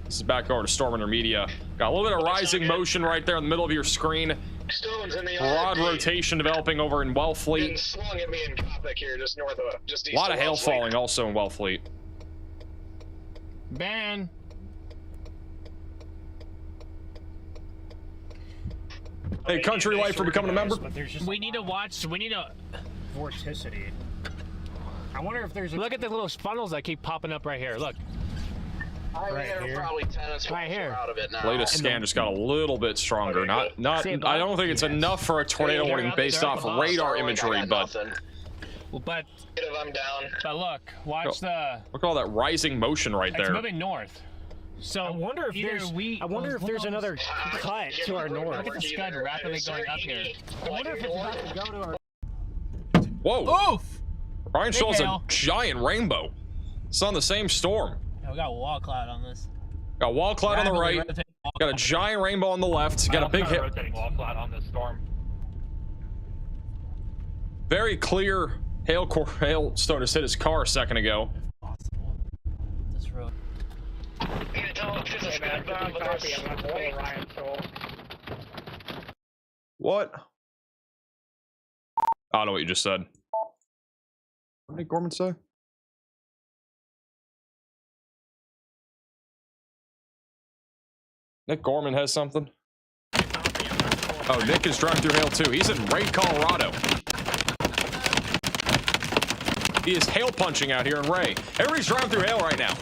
This is back over to Storm Intermedia. Got a little bit of rising motion right there in the middle of your screen. Stones in the broad rotation developing over in Wellfleet. Swung at me in Coppic here, just north of, just east a lot of hail Wellfleet. falling also in Wellfleet. Ben. Hey, Country Life for becoming a member. We need to watch. We need to. Vorticity. I wonder if there's. Look at the little funnels that keep popping up right here. Look. Right here. Probably tennis right here. Out of it now. Latest scan just got a little bit stronger. Not. I don't think it's enough for a tornado warning based off radar imagery, but. But. I'm down. But look, watch the. Look at all that rising motion right there. It's moving north. So I wonder if there's. I wonder if there's another cut to our north. Look at the scud rapidly going up here. I wonder if it's about to go to our. Whoa! Oof! Ryan Scholl's a giant rainbow. It's on the same storm. We got a wall cloud on this. Got wall cloud on the right. Got a giant rainbow on the left. Got a big hit. Wall cloud on this storm. Very clear hailstone just hit his car a second ago. This road. What? I don't know what you just said. What did Gorman say? Nick Gorman has something. Oh, Nick is driving through hail too. He's in Ray, Colorado. He is hail punching out here in Ray. Everybody's driving through hail right now.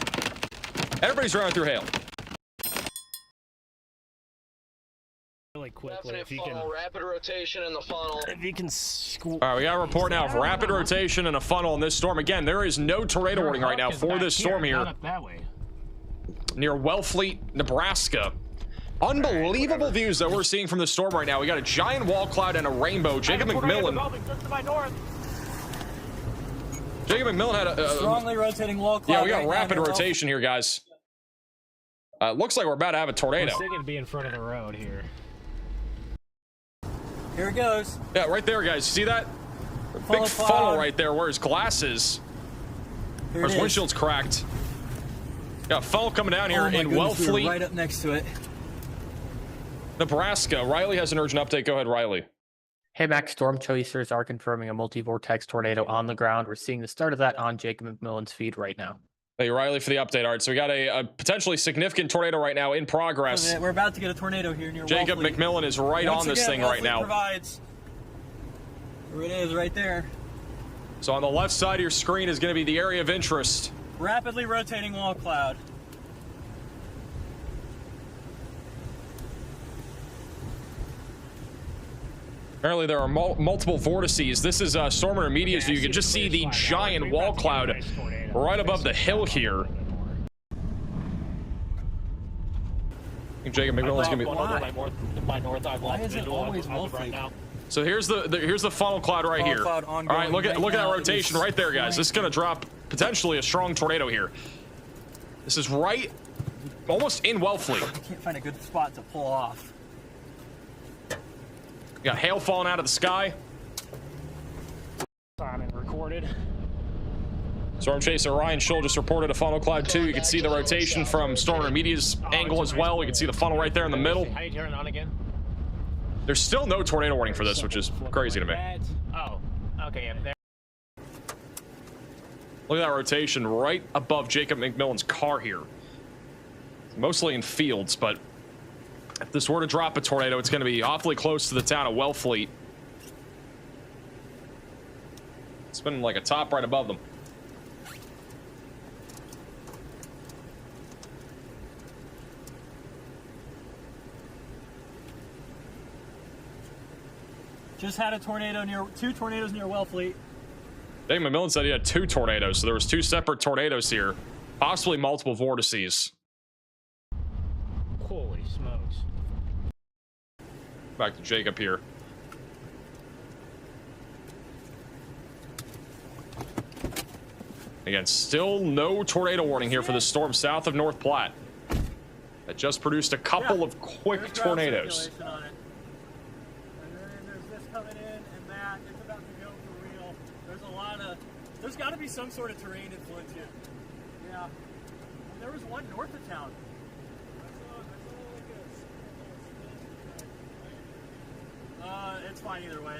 Everybody's driving through hail. Really quickly, if you can. Rapid rotation in the funnel. If you can. All right, we got a report now of rapid rotation and a funnel in this storm. Again, there is no tornado warning right now for this storm here. Not up that way. Near Wellfleet, Nebraska. Unbelievable views that we're seeing from the storm right now. We got a giant wall cloud and a rainbow. Jacob McMillan. Jacob McMillan had a strongly rotating wall cloud. Yeah, we got rapid rotation here, guys. Looks like we're about to have a tornado. We're going to be in front of the road here. Here it goes. Yeah, right there, guys. See that? Big funnel right there where his glass is. Where his windshield's cracked. Got a funnel coming down here in Wellfleet. Right up next to it. Nebraska. Riley has an urgent update. Go ahead, Riley. Hey, Max, storm chasers are confirming a multi-vortex tornado on the ground. We're seeing the start of that on Jacob McMillan's feed right now. Hey, Riley, for the update. All right, so we got a potentially significant tornado right now in progress. We're about to get a tornado here near Jacob Wellfleet. McMillan is right on this thing right now. Provides. There it is, right there. So on the left side of your screen is going to be the area of interest. Rapidly rotating wall cloud. Apparently there are multiple vortices. This is Storm Intermediate, so you can just see the giant wall cloud right above the hill here. I think Jacob McMillan's gonna be. Why is it always Wellfleet? So here's the funnel cloud right here. All right, look at that rotation right there, guys. This is gonna drop potentially a strong tornado here. This is right, almost in Wellfleet. I can't find a good spot to pull off. We got hail falling out of the sky. On and recorded. Storm chaser Ryan Schull just reported a funnel cloud too. You can see the rotation from Storm Intermediate's angle as well. We can see the funnle right there in the middle. How do you turn it on again? There's still no tornado warning for this, which is crazy to me. Oh, okay, yeah, there. Look at that rotation right above Jacob McMillan's car here. Mostly in fields, but if this were to drop a tornado, it's going to be awfully close to the town of Wellfleet. It's been like a top right above them. Just had a tornado two tornadoes near Wellfleet. Dave McMillan said he had 2 tornadoes, so there was 2 separate tornadoes here, possibly multiple vortices. Holy smokes. Back to Jacob here. Again, still no tornado warning here for the storm south of North Platte. That just produced a couple of quick tornadoes. There's got to be some sort of terrain influence here. Yeah. There was one north of town. It's fine either way.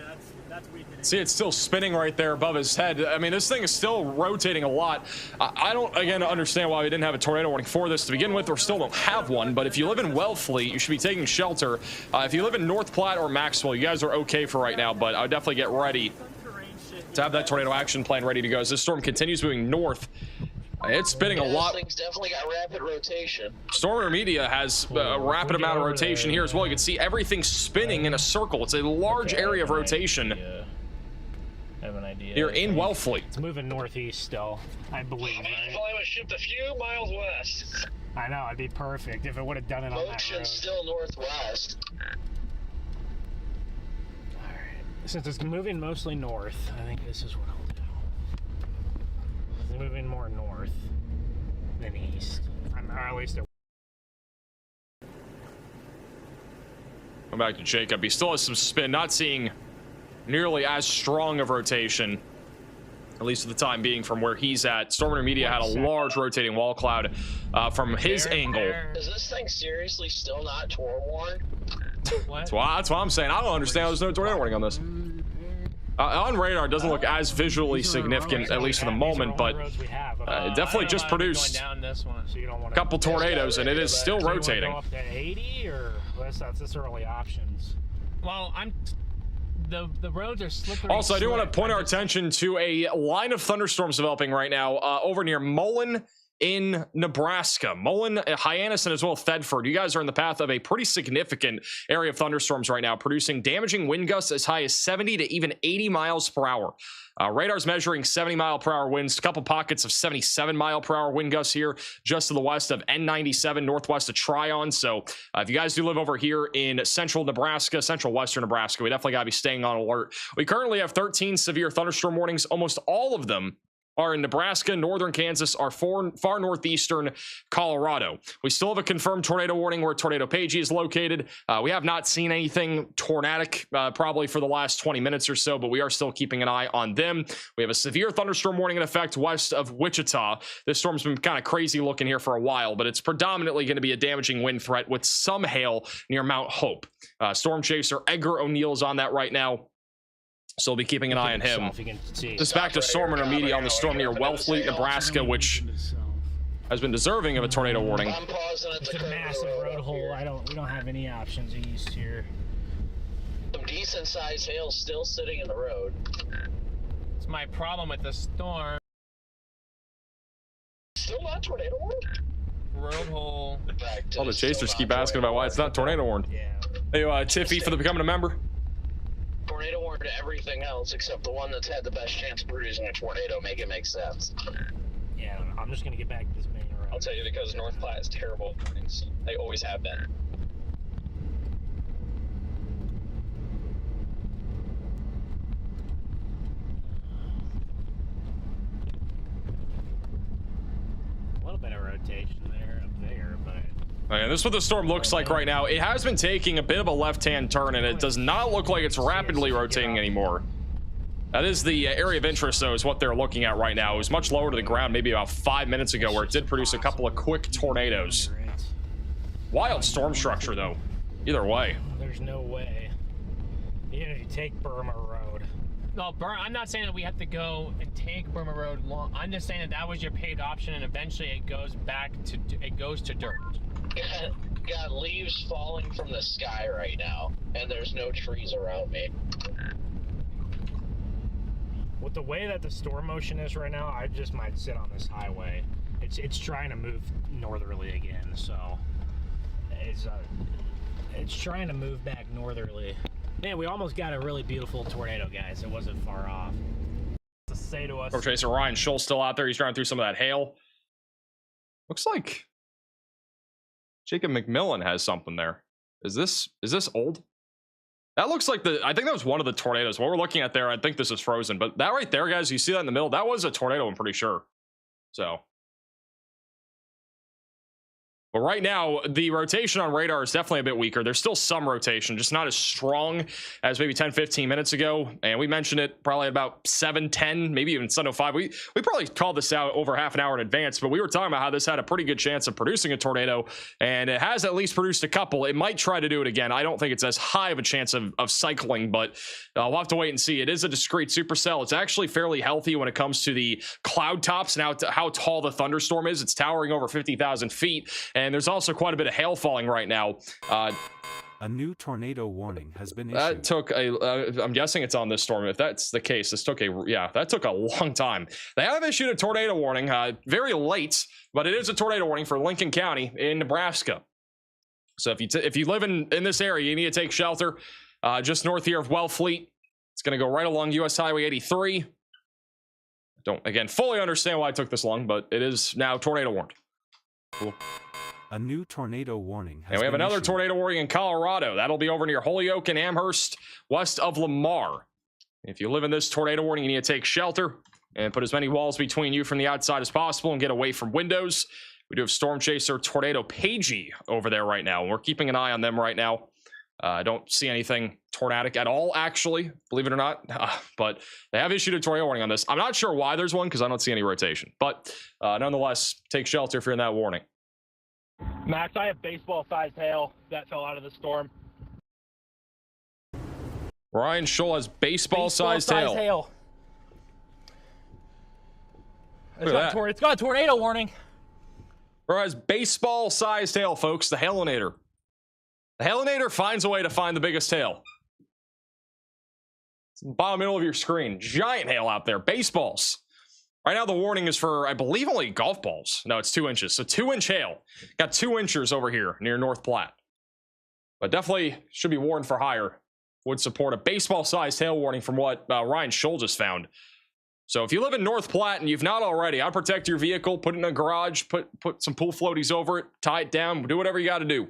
That's weakening. See, it's still spinning right there above his head. I mean, this thing is still rotating a lot. I don't, again, understand why we didn't have a tornado warning for this to begin with, or still don't have one. But if you live in Wellfleet, you should be taking shelter. If you live in North Platte or Maxwell, you guys are okay for right now. But I would definitely get ready to have that tornado action plan ready to go as this storm continues moving north. It's spinning a lot. This thing's definitely got rapid rotation. Storm Intermediate has a rapid amount of rotation here as well. You can see everything spinning in a circle. It's a large area of rotation. I have an idea. Here in Wellfleet. It's moving northeast still, I believe. If I was shipped a few miles west. I know, it'd be perfect if it would have done it on that road. Motion's still northwest. Alright, since it's moving mostly north, I think this is what I'll do. It's moving more north than east. Or at least Come back to Jacob. He still has some spin, not seeing nearly as strong of rotation, at least for the time being, from where he's at. Storm Intermediate had a large rotating wall cloud from his angle. Is this thing seriously still not tornado warned? That's why I'm saying I don't understand. There's no tornado warning on this. On radar, it doesn't look as visually significant, at least for the moment, but it definitely just produced a couple tornadoes, and it is still rotating. Off to 80, or that's early options. Well, the roads are slippery. Also, I do want to point our attention to a line of thunderstorms developing right now over near Mullen in Nebraska. Mullen, Hyannis, and as well Thedford. You guys are in the path of a pretty significant area of thunderstorms right now, producing damaging wind gusts as high as 70 to even 80 miles per hour. Radar's measuring 70-mile-per-hour winds, a couple pockets of 77-mile-per-hour wind gusts here just to the west of N97, northwest of Tryon. So if you guys do live over here in central Nebraska, central western Nebraska, we definitely got to be staying on alert. We currently have 13 severe thunderstorm warnings. Almost all of them are in Nebraska, northern Kansas, or far northeastern Colorado. We still have a confirmed tornado warning where Tornado Pagey is located. We have not seen anything tornadic probably for the last 20 minutes or so, but we are still keeping an eye on them. We have a severe thunderstorm warning in effect west of Wichita. This storm's been kind of crazy looking here for a while, but it's predominantly going to be a damaging wind threat with some hail near Mount Hope. Storm chaser Edgar O'Neill is on that right now, so we'll be keeping an eye on him. Just back to storm intermediate on the storm near Wellfleet, Nebraska, which has been deserving of a tornado warning. It's a massive road hole. We don't have any options east here. Some decent sized hail still sitting in the road. It's my problem with the storm. Still not tornado warning? Road hole. All the chasers keep asking about why it's not tornado warned. Yeah. Hey, Tiffy for the becoming a member. Tornado warned to everything else except the one that's had the best chance of producing a tornado. Make it make sense. Yeah, I'm just gonna get back to this main road. I'll tell you, because North Platte is terrible at warnings. They always have been. A little bit of rotation there, up there, but... Okay, this is what the storm looks like right now. It has been taking a bit of a left-hand turn, and it does not look like it's rapidly rotating anymore. That is the area of interest, though, is what they're looking at right now. It was much lower to the ground maybe about 5 minutes ago, where it did produce a couple of quick tornadoes. Wild storm structure, though. Either way. There's no way. You know, you take Burma Road. No, I'm not saying that we have to go and take Burma Road long. I'm just saying that was your paid option, and eventually it goes back to dirt. Got leaves falling from the sky right now, and there's no trees around me. With the way that the storm motion is right now, I just might sit on this highway. It's trying to move northerly again, so it's trying to move back northerly. Man, we almost got a really beautiful tornado, guys. It wasn't far off. To say to us. Storm chaser Ryan Scholl's still out there. He's driving through some of that hail. Looks like Jacob McMillan has something there. Is this old? That looks like I think that was one of the tornadoes. What we're looking at there, I think this is frozen, but that right there, guys, you see that in the middle? That was a tornado, I'm pretty sure. So. But right now, the rotation on radar is definitely a bit weaker. There's still some rotation, just not as strong as maybe 10, 15 minutes ago. And we mentioned it probably at about 7, 10, maybe even 7:05. We probably called this out over half an hour in advance, but we were talking about how this had a pretty good chance of producing a tornado, and it has at least produced a couple. It might try to do it again. I don't think it's as high of a chance of cycling, but we'll have to wait and see. It is a discrete supercell. It's actually fairly healthy when it comes to the cloud tops and how tall the thunderstorm is. It's towering over 50,000 feet. And there's also quite a bit of hail falling right now. A new tornado warning has been issued. That took I'm guessing it's on this storm. If that's the case, that took a long time. They have issued a tornado warning, very late, but it is a tornado warning for Lincoln County in Nebraska. So if you live in this area, you need to take shelter. Just north here of Wellfleet. It's going to go right along US Highway 83. Don't, again, fully understand why it took this long, but it is now tornado warned. Cool. A new tornado warning has and we have been another issued. tornado warning in Colorado. That'll be over near Holyoke and Amherst, west of Lamar. If you live in this tornado warning, you need to take shelter and put as many walls between you from the outside as possible and get away from windows. We do have Storm Chaser Tornado Pagey over there right now. We're keeping an eye on them right now. I don't see anything tornadic at all, actually, believe it or not. But they have issued a tornado warning on this. I'm not sure why there's one because I don't see any rotation. But nonetheless, take shelter if you're in that warning. Max, I have baseball-sized hail that fell out of the storm. Ryan Scholl has baseball-sized hail. It's got a tornado warning. Bro has baseball-sized hail, folks. The Hailinator. The Hailinator finds a way to find the biggest hail. It's in the bottom middle of your screen. Giant hail out there. Baseballs. Right now the warning is for, I believe, only golf balls. No, it's 2 inches. So 2-inch hail. Got 2 inches over here near North Platte. But definitely should be warned for higher. Would support a baseball-sized hail warning from what Ryan Scholl just found. So if you live in North Platte and you've not already, I'd protect your vehicle, put it in a garage, put some pool floaties over it, tie it down, do whatever you got to do.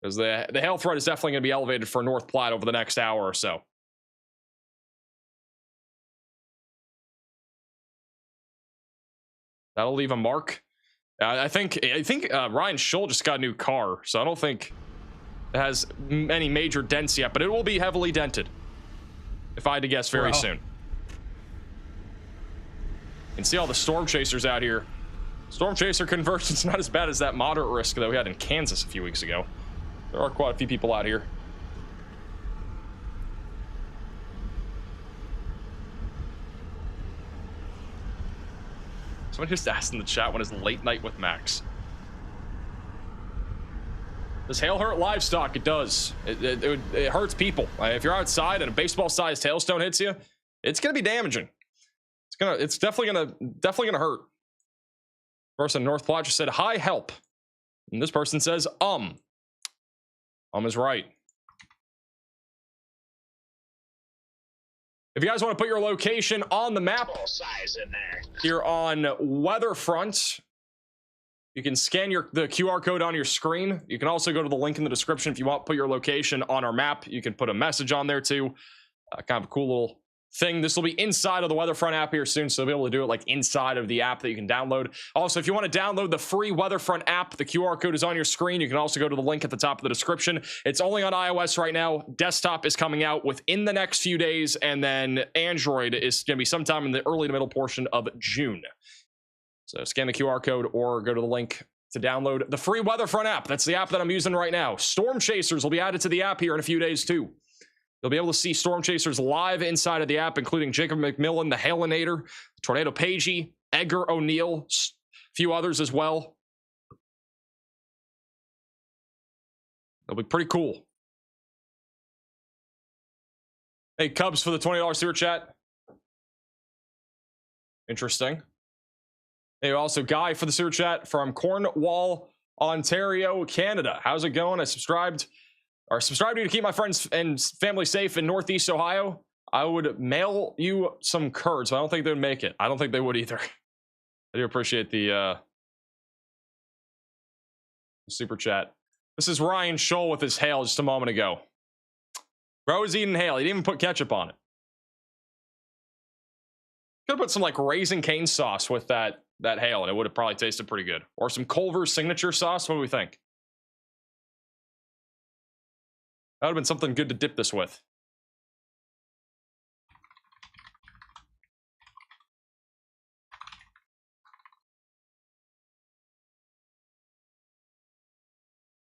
Because the hail threat is definitely going to be elevated for North Platte over the next hour or so. That'll leave a mark. I think Ryan Scholl just got a new car, so I don't think it has any major dents yet, but it will be heavily dented. If I had to guess, very soon. You can see all the storm chasers out here. Storm chaser conversion's not as bad as that moderate risk that we had in Kansas a few weeks ago. There are quite a few people out here. Someone just asked in the chat, when is late night with Max? Does hail hurt livestock? It does. It hurts people. If you're outside and a baseball-sized hailstone hits you, it's gonna be damaging. It's definitely gonna hurt. Person in North Platte just said, "Hi, help," and this person says, is right. If you guys want to put your location on the map here on Weatherfront, you can scan the QR code on your screen. You can also go to the link in the description if you want to put your location on our map. You can put a message on there too. Kind of a cool little thing. This will be inside of the Weatherfront app here soon, so you'll be able to do it like inside of the app that you can download. Also, if you want to download the free Weatherfront app, the QR code is on your screen. You can also go to the link at the top of the description. It's only on iOS right now. Desktop is coming out within the next few days, and then Android is going to be sometime in the early to middle portion of June. So scan the QR code or go to the link to download the free Weatherfront app. That's the app that I'm using right now. Storm Chasers will be added to the app here in a few days too. You'll be able to see Storm Chasers live inside of the app, including Jacob McMillan, the Hailinator, Tornado Pagey, Edgar O'Neill, a few others as well. It'll be pretty cool. Hey, Cubs for the $20 super chat. Interesting. Hey, also Guy for the super chat from Cornwall, Ontario, Canada. How's it going? I subscribed to you to keep my friends and family safe in Northeast Ohio. I would mail you some curds, but I don't think they would make it. I don't think they would either. I do appreciate the super chat. This is Ryan Scholl with his hail just a moment ago. Bro was eating hail. He didn't even put ketchup on it. Could have put some like Raisin Cane sauce with that hail, and it would have probably tasted pretty good. Or some Culver's signature sauce. What do we think? That would have been something good to dip this with.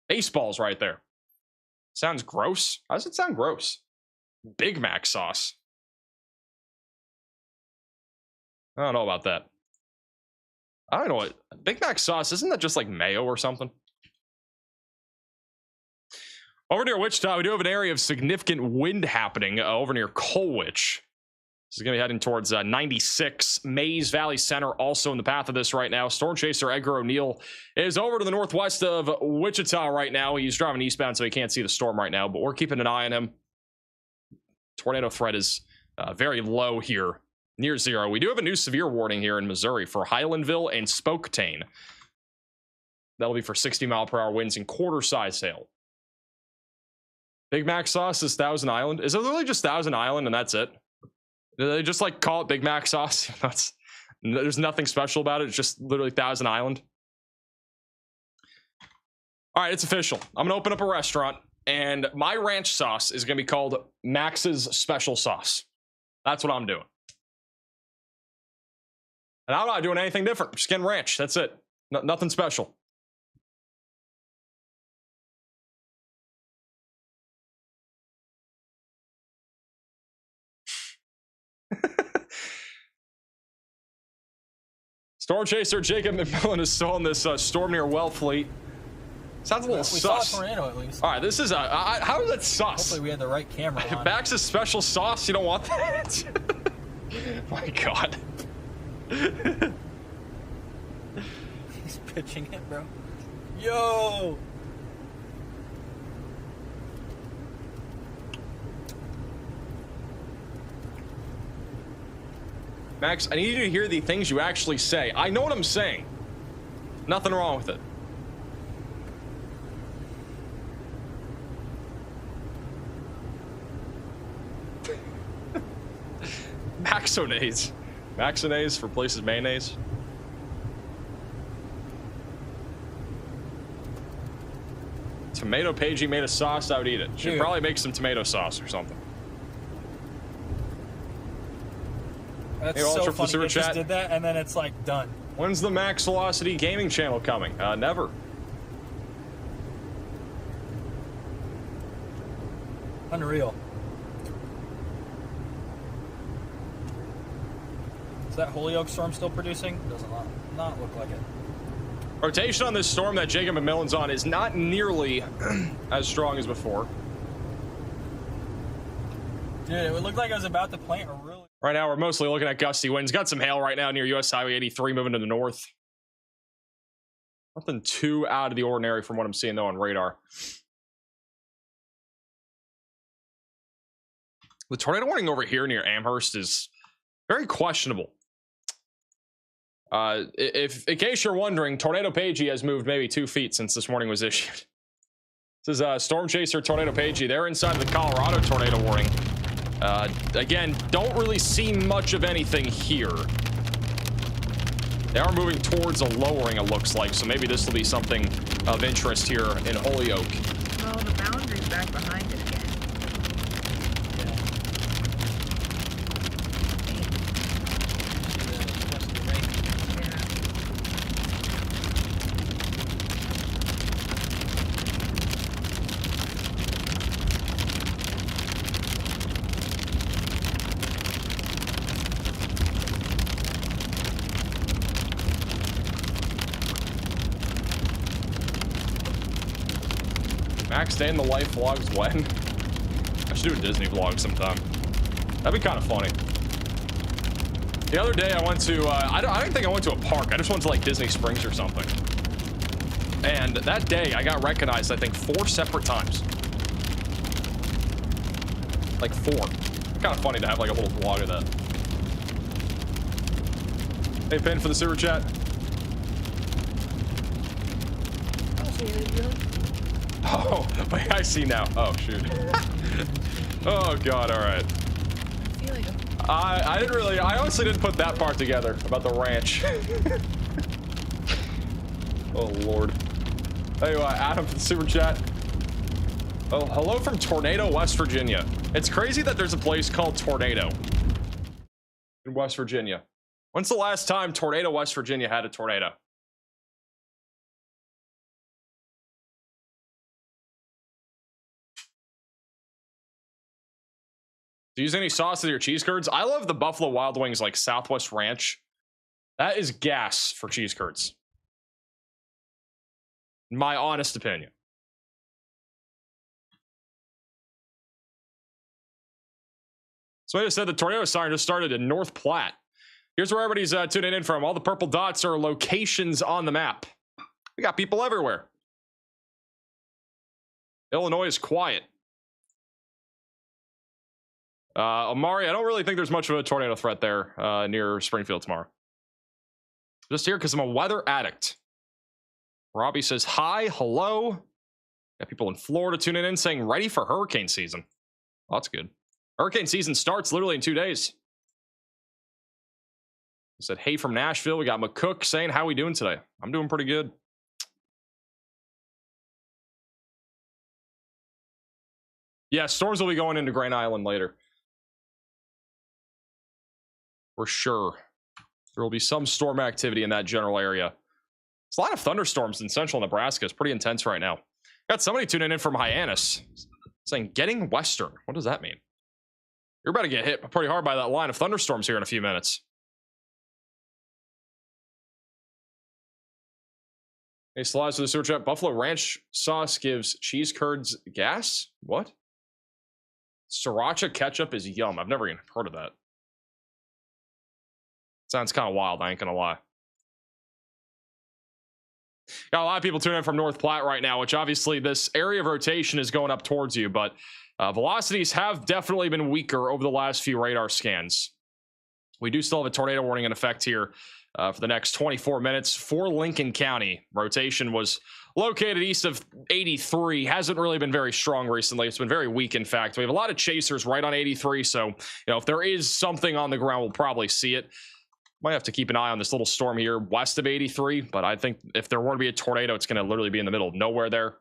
Baseballs right there. Sounds gross. How does it sound gross? Big Mac sauce. I don't know about that. I don't know what Big Mac sauce, isn't that just like mayo or something? Over near Wichita, we do have an area of significant wind happening over near Colwich. This is going to be heading towards 96. Mays Valley Center also in the path of this right now. Storm Chaser Edgar O'Neill is over to the northwest of Wichita right now. He's driving eastbound, so he can't see the storm right now, but we're keeping an eye on him. Tornado threat is very low here, near zero. We do have a new severe warning here in Missouri for Highlandville and Spokane. That'll be for 60-mile-per-hour winds and quarter-size hail. Big Mac sauce is Thousand Island. Is it literally just Thousand Island and that's it? Do they just like call it Big Mac sauce? There's nothing special about it. It's just literally Thousand Island. All right, it's official. I'm going to open up a restaurant and my ranch sauce is going to be called Max's Special Sauce. That's what I'm doing. And I'm not doing anything different. Just getting ranch. That's it. Nothing special. Storm Chaser Jacob McMillan is still in this storm near Wellfleet. Sounds a little We sus. saw a tornado at least. All right, this is how is that sus? Hopefully we had the right camera on. Bax's special sauce. You don't want that? My God. He's pitching it, bro. Yo. Max, I need you to hear the things you actually say. I know what I'm saying. Nothing wrong with it. Maxonase. Maxonase replaces mayonnaise. Tomato Pagey made a sauce, I would eat it. Should Dude. probably make some tomato sauce or something. That's Hey, so Ultra for the funny. super It just chat. did that and then it's like done. When's the Max Velocity Gaming channel coming? Never. Unreal. Is that Holyoke storm still producing? Does not look like it. Rotation on this storm that Jacob McMillan's on is not nearly as strong as before. Dude, it would look like I was about to plant a really... Right now, we're mostly looking at gusty winds. Got some hail right now near US Highway 83 moving to the north. Nothing too out of the ordinary from what I'm seeing, though, on radar. The tornado warning over here near Amherst is very questionable. If in case you're wondering, Tornado Pagey has moved maybe 2 feet since this warning was issued. This is Storm Chaser Tornado Pagey. They're inside of the Colorado tornado warning. Again, don't really see much of anything here. They are moving towards a lowering, it looks like, so maybe this will be something of interest here in Holyoke. Oh, the boundary's back behind it again. Max Day in the Life vlogs when? I should do a Disney vlog sometime. That'd be kind of funny. The other day I went to, I don't think I went to a park. I just went to like Disney Springs or something. And that day I got recognized, I think 4 separate times. Like 4. Kind of funny to have like a little vlog of that. Hey, Pin for the super chat. Oh, wait, I see now. Oh, shoot. Oh, God, all right. I didn't really, I honestly didn't put that part together about the ranch. Oh, Lord. Anyway, Adam for the super chat. Oh, hello from Tornado, West Virginia. It's crazy that there's a place called Tornado in West Virginia. When's the last time Tornado, West Virginia had a tornado? Do you use any sauce with your cheese curds? I love the Buffalo Wild Wings, like Southwest Ranch. That is gas for cheese curds. In my honest opinion. So I just said the tornado siren just started in North Platte. Here's where everybody's tuning in from. All the purple dots are locations on the map. We got people everywhere. Illinois is quiet. Amari, I don't really think there's much of a tornado threat there near Springfield tomorrow. Just here because I'm a weather addict. Robbie says hi, hello. Got people in Florida tuning in saying ready for hurricane season. Well, that's good. Hurricane season starts literally in 2 days. I said hey from Nashville. We got McCook saying how we doing today. I'm doing pretty good. Yeah, storms will be going into Grand Island later. For sure. There will be some storm activity in that general area. There's a lot of thunderstorms in central Nebraska. It's pretty intense right now. Got somebody tuning in from Hyannis saying getting western. What does that mean? You're about to get hit pretty hard by that line of thunderstorms here in a few minutes. Hey, Slides for the super chat. Buffalo Ranch sauce gives cheese curds gas? What? Sriracha ketchup is yum. I've never even heard of that. Sounds kind of wild, I ain't gonna lie. Got a lot of people tuning in from North Platte right now, which obviously this area of rotation is going up towards you, but velocities have definitely been weaker over the last few radar scans. We do still have a tornado warning in effect here for the next 24 minutes for Lincoln County. Rotation was located east of 83. Hasn't really been very strong recently. It's been very weak, in fact. We have a lot of chasers right on 83, so if there is something on the ground, we'll probably see it. Might have to keep an eye on this little storm here west of 83, but I think if there were to be a tornado, it's going to literally be in the middle of nowhere there.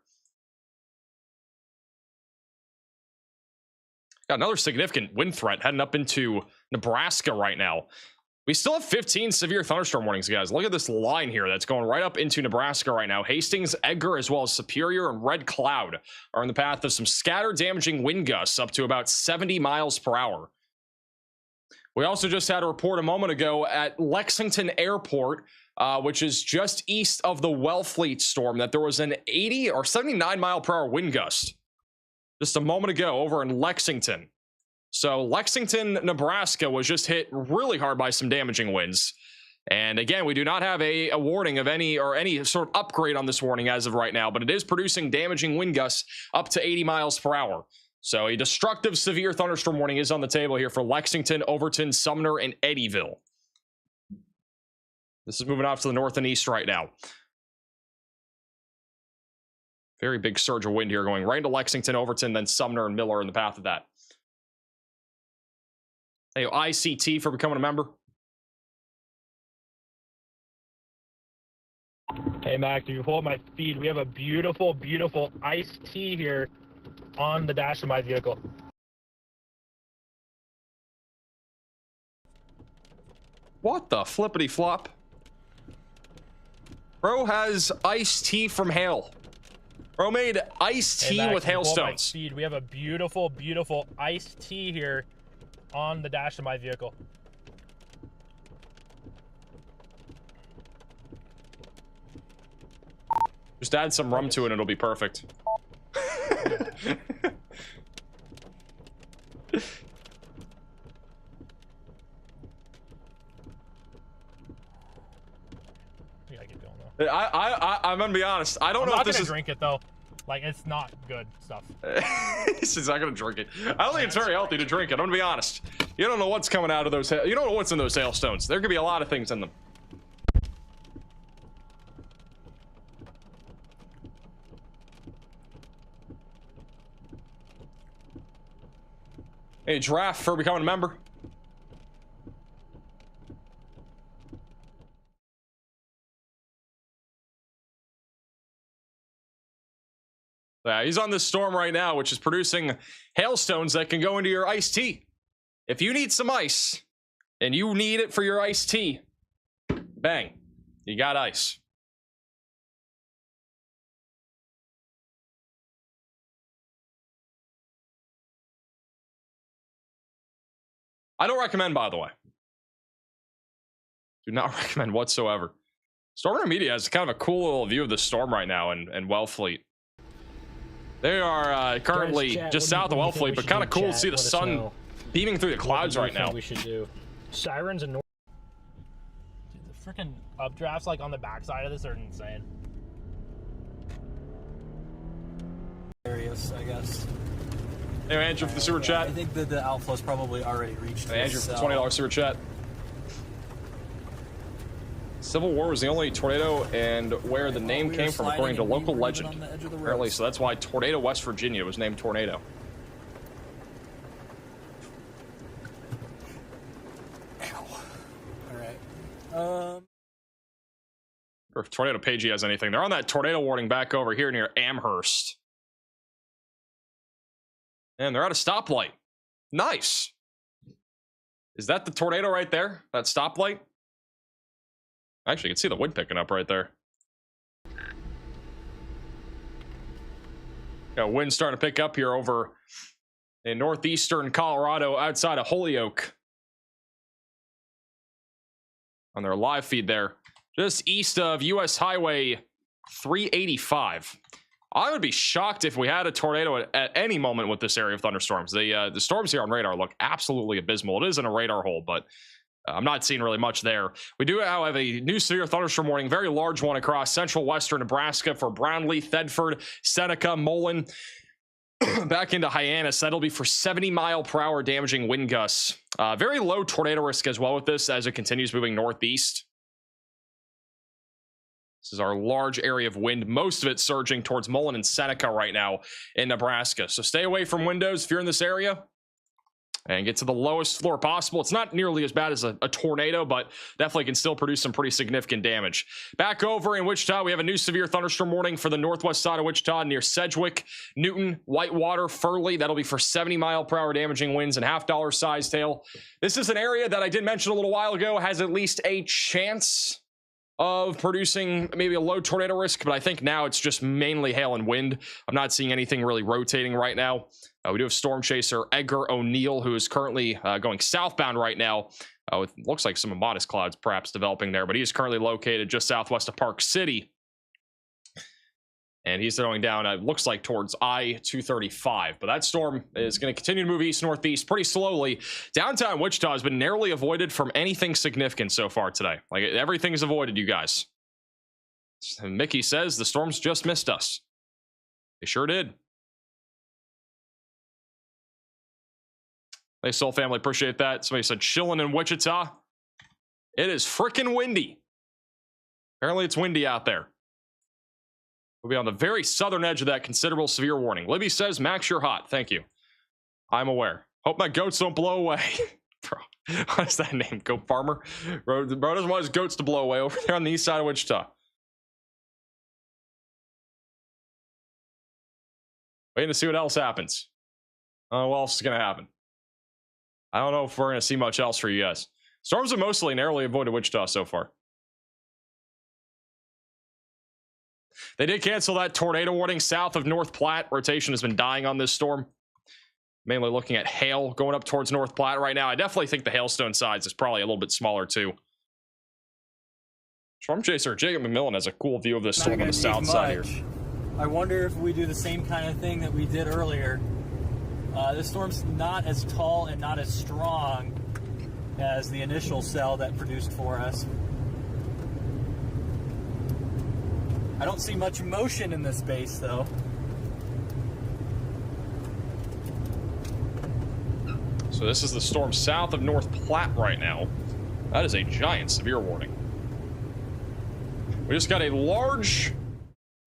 Got another significant wind threat heading up into Nebraska right now. We still have 15 severe thunderstorm warnings, guys. Look at this line here that's going right up into Nebraska right now. Hastings, Edgar, as well as Superior and Red Cloud are in the path of some scattered damaging wind gusts up to about 70 miles per hour. We also just had a report a moment ago at Lexington Airport, which is just east of the Wellfleet storm, that there was an 80 or 79 mile per hour wind gust just a moment ago over in Lexington. So Lexington, Nebraska was just hit really hard by some damaging winds. And again, we do not have a warning of any sort of upgrade on this warning as of right now, but it is producing damaging wind gusts up to 80 miles per hour. So a destructive severe thunderstorm warning is on the table here for Lexington, Overton, Sumner, and Eddyville. This is moving off to the north and east right now. Very big surge of wind here going right into Lexington, Overton, then Sumner and Miller in the path of that. Hey, ICT for becoming a member. Hey, Mac, do you pull up my feed? We have a beautiful, beautiful iced tea here on the dash of my vehicle. What the flippity flop? Bro has iced tea from hail. Bro made iced tea with hailstones. Feed. We have a beautiful, beautiful iced tea here on the dash of my vehicle. Just add some rum to it and it'll be perfect. I'm gonna be honest. I don't know if this is. I'm not gonna drink it though. Like, it's not good stuff. He's not gonna drink it. I don't think it's very healthy to drink it. I'm gonna be honest. You don't know what's coming out of those. You don't know what's in those hailstones. There could be a lot of things in them. Hey, Giraffe for becoming a member. Yeah, he's on this storm right now, which is producing hailstones that can go into your iced tea. If you need some ice, and you need it for your iced tea, bang, you got ice. I don't recommend, by the way. Do not recommend whatsoever. Storm Media has kind of a cool little view of the storm right now in Wellfleet. They are currently just south of Wellfleet, but kind of cool to see the sun beaming through the clouds right now. We should do sirens and. Dude, the freaking updrafts like on the backside of this are insane. Areas, I guess. Hey, Andrew for the super chat. I think that the outflow's probably already reached. Hey, Andrew for the $20 super chat. Civil War was the only tornado and where the name came from, according to local legend. Apparently, so that's why Tornado, West Virginia was named Tornado. All right. Or if Tornado Pagey has anything. They're on that tornado warning back over here near Amherst. And they're at a stoplight. Nice. Is that the tornado right there? That stoplight? Actually, you can see the wind picking up right there. Got wind starting to pick up here over in northeastern Colorado outside of Holyoke. On their live feed there. Just east of US Highway 385. I would be shocked if we had a tornado at any moment with this area of thunderstorms. The storms here on radar look absolutely abysmal. It is in a radar hole, but I'm not seeing really much there. We do have a new severe thunderstorm warning, very large one across central western Nebraska for Brownlee, Thedford, Seneca, Mullen, back into Hyannis. That'll be for 70-mile-per-hour damaging wind gusts. Very low tornado risk as well with this as it continues moving northeast. This is our large area of wind, most of it surging towards Mullen and Seneca right now in Nebraska. So stay away from windows if you're in this area and get to the lowest floor possible. It's not nearly as bad as a tornado, but definitely can still produce some pretty significant damage. Back over in Wichita, we have a new severe thunderstorm warning for the northwest side of Wichita near Sedgwick, Newton, Whitewater, Furley. That'll be for 70-mile-per-hour damaging winds and half-dollar sized hail. This is an area that I did mention a little while ago has at least a chance of producing maybe a low tornado risk, but I think now it's just mainly hail and wind. I'm not seeing anything really rotating right now. We do have storm chaser Edgar O'Neill, who is currently going southbound right now. It looks like some modest clouds perhaps developing there, but he is currently located just southwest of Park City. And he's going down, looks like towards I-235. But that storm is going to continue to move east-northeast pretty slowly. Downtown Wichita has been narrowly avoided from anything significant so far today. Like, everything is avoided, you guys. And Mickey says the storms just missed us. They sure did. Hey, Soul Family, appreciate that. Somebody said chilling in Wichita. It is freaking windy. Apparently it's windy out there. We'll be on the very southern edge of that considerable severe warning. Libby says, Max, you're hot. Thank you. I'm aware. Hope my goats don't blow away. Bro, what is that name? Goat farmer? Bro doesn't want his goats to blow away over there on the east side of Wichita. Waiting to see what else happens. What else is going to happen? I don't know if we're going to see much else for you guys. Storms have mostly narrowly avoided Wichita so far. They did cancel that tornado warning south of North Platte. Rotation has been dying on this storm. Mainly looking at hail going up towards North Platte right now. I definitely think the hailstone size is probably a little bit smaller too. Storm chaser Jacob McMillan has a cool view of this storm on the south side here. I wonder if we do the same kind of thing that we did earlier. This storm's not as tall and not as strong as the initial cell that produced for us. I don't see much motion in this base, though. So this is the storm south of North Platte right now. That is a giant severe warning. We just got a large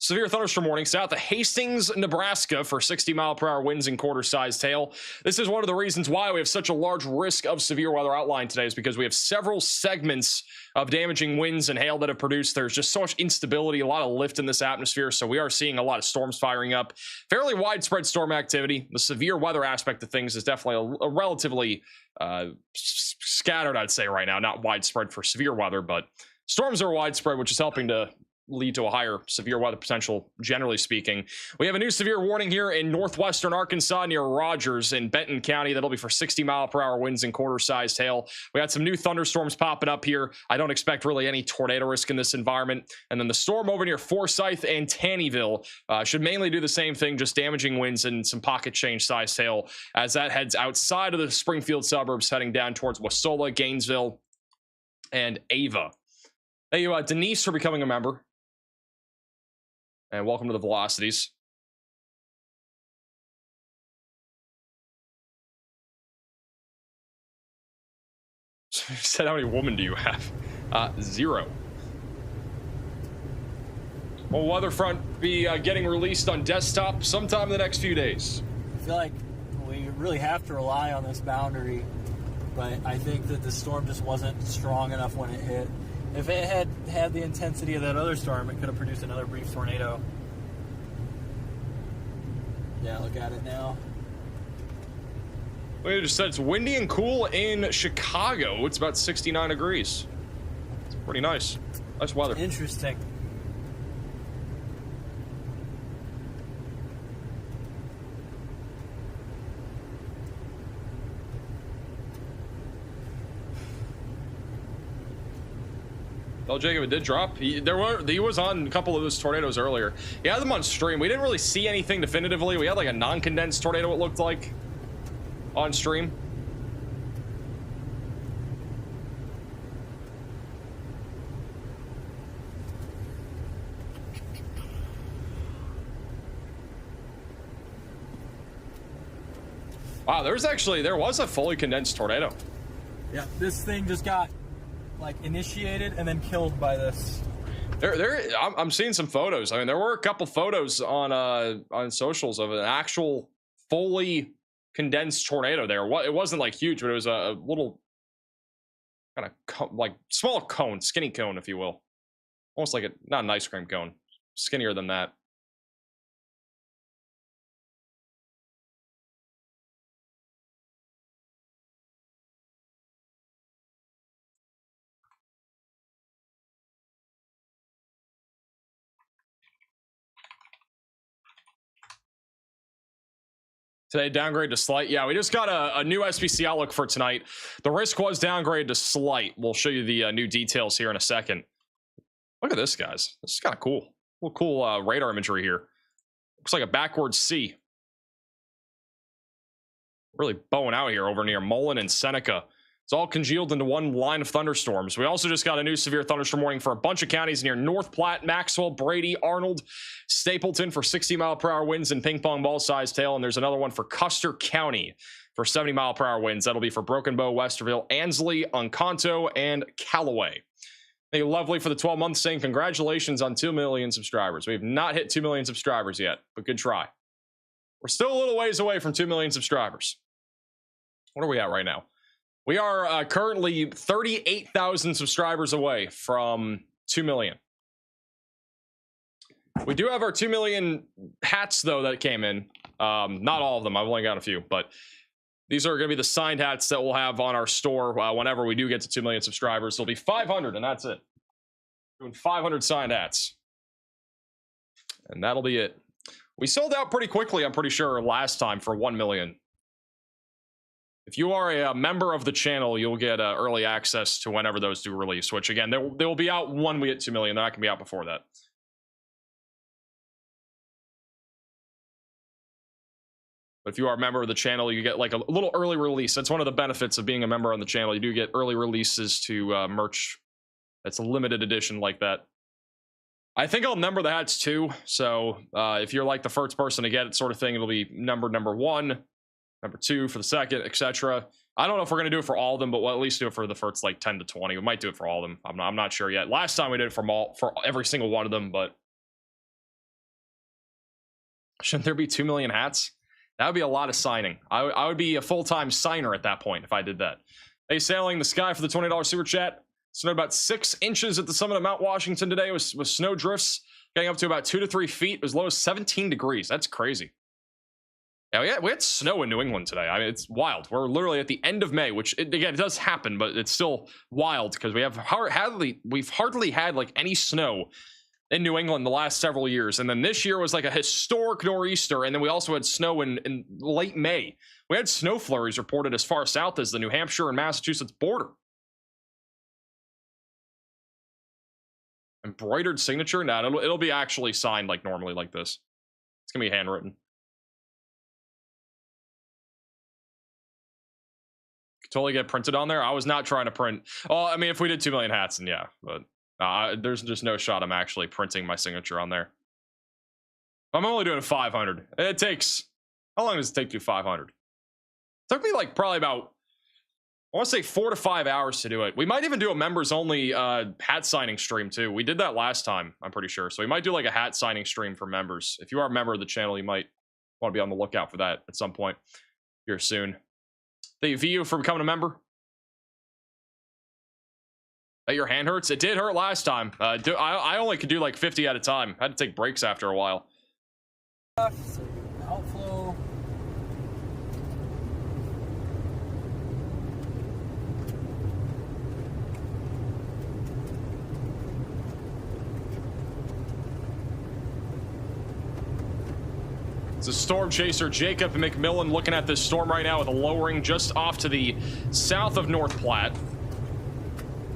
severe thunderstorm warning south of Hastings, Nebraska for 60-mile-per-hour winds and quarter-sized hail. This is one of the reasons why we have such a large risk of severe weather outlined today, is because we have several segments of damaging winds and hail that have produced. There's just so much instability, a lot of lift in this atmosphere, so we are seeing a lot of storms firing up. Fairly widespread storm activity. The severe weather aspect of things is definitely a relatively scattered, I'd say, right now. Not widespread for severe weather, but storms are widespread, which is helping to lead to a higher severe weather potential, generally speaking. We have a new severe warning here in northwestern Arkansas near Rogers in Benton County. That'll be for 60-mile-per-hour winds and quarter-sized hail. We had some new thunderstorms popping up here. I don't expect really any tornado risk in this environment. And then the storm over near Forsyth and Taneyville should mainly do the same thing, just damaging winds and some pocket change sized hail as that heads outside of the Springfield suburbs, heading down towards Wasola, Gainesville, and Ava. Thank you, Denise, for becoming a member. And welcome to the Velocities. So you said, how many women do you have? 0. Will Weatherfront be getting released on desktop sometime in the next few days? I feel like we really have to rely on this boundary, but I think that the storm just wasn't strong enough when it hit. If it had had the intensity of that other storm, it could have produced another brief tornado. Yeah, look at it now. We just said it's windy and cool in Chicago. It's about 69 degrees. It's pretty nice. Nice weather. Interesting. Well, Jacob, it did drop. He was on a couple of those tornadoes earlier. He had them on stream. We didn't really see anything definitively. We had like a non-condensed tornado, it looked like, on stream. Wow, there was a fully condensed tornado. Yeah, this thing just got like initiated and then killed by this. I'm seeing some photos. I mean, there were a couple photos on socials of an actual fully condensed tornado there. It wasn't like huge, but it was a little kind of like small cone, skinny cone, if you will. Almost like not an ice cream cone, skinnier than that. Today, downgrade to slight. Yeah, we just got a new SPC outlook for tonight. The risk was downgraded to slight. We'll show you the new details here in a second. Look at this, guys. This is kind of cool. Cool radar imagery here. Looks like a backwards C. Really bowing out here over near Mullen and Seneca. It's all congealed into one line of thunderstorms. We also just got a new severe thunderstorm warning for a bunch of counties near North Platte, Maxwell, Brady, Arnold, Stapleton for 60-mile-per-hour winds and ping-pong ball-sized hail. And there's another one for Custer County for 70-mile-per-hour winds. That'll be for Broken Bow, Westerville, Ansley, Encanto, and Callaway. Thank you, Lovely, for the 12 months, saying congratulations on 2 million subscribers. We have not hit 2 million subscribers yet, but good try. We're still a little ways away from 2 million subscribers. What are we at right now? We are currently 38,000 subscribers away from 2 million. We do have our 2 million hats, though, that came in. Not all of them. I've only got a few, but these are going to be the signed hats that we'll have on our store whenever we do get to 2 million subscribers. It'll be 500, and that's it. Doing 500 signed hats. And that'll be it. We sold out pretty quickly, I'm pretty sure, last time for 1 million. If you are a member of the channel, you'll get early access to whenever those do release, which, again, they will be out when we hit 2 million. They're not going to be out before that. But if you are a member of the channel, you get like a little early release. That's one of the benefits of being a member on the channel. You do get early releases to merch that's a limited edition like that. I think I'll number the hats too. So if you're like the first person to get it sort of thing, it'll be numbered number 1. Number 2 for the second, etc. I don't know if we're going to do it for all of them, but we'll at least do it for the first like 10 to 20. We might do it for all of them. I'm not sure yet. Last time we did it for every single one of them, but shouldn't there be 2 million hats? That would be a lot of signing. I would be a full-time signer at that point if I did that. Hey, Sailing the Sky for the $20 super chat. Snowed about 6 inches at the summit of Mount Washington today with snow drifts getting up to about 2 to 3 feet, as low as 17 degrees. That's crazy. Yeah, we had snow in New England today. I mean, it's wild. We're literally at the end of May, which, again, it does happen, but it's still wild because we've hardly had like any snow in New England the last several years. And then this year was like a historic nor'easter, and then we also had snow in late May. We had snow flurries reported as far south as the New Hampshire and Massachusetts border. Embroidered signature? No, it'll be actually signed like normally like this. It's gonna be handwritten. Totally get printed on there. I was not trying to print. Oh, I mean, if we did 2 million hats, then yeah, but there's just no shot I'm actually printing my signature on there. I'm only doing 500. It takes, how long does it take to do 500? It took me like probably about, I want to say 4 to 5 hours to do it. We might even do a members only hat signing stream too. We did that last time, I'm pretty sure. So we might do like a hat signing stream for members. If you are a member of the channel, you might want to be on the lookout for that at some point here soon. Thank you, VU, for becoming a member. Your hand hurts? It did hurt last time. I only could do like 50 at a time. I had to take breaks after a while. Outflow. It's a storm chaser. Jacob McMillan looking at this storm right now with a lowering just off to the south of North Platte.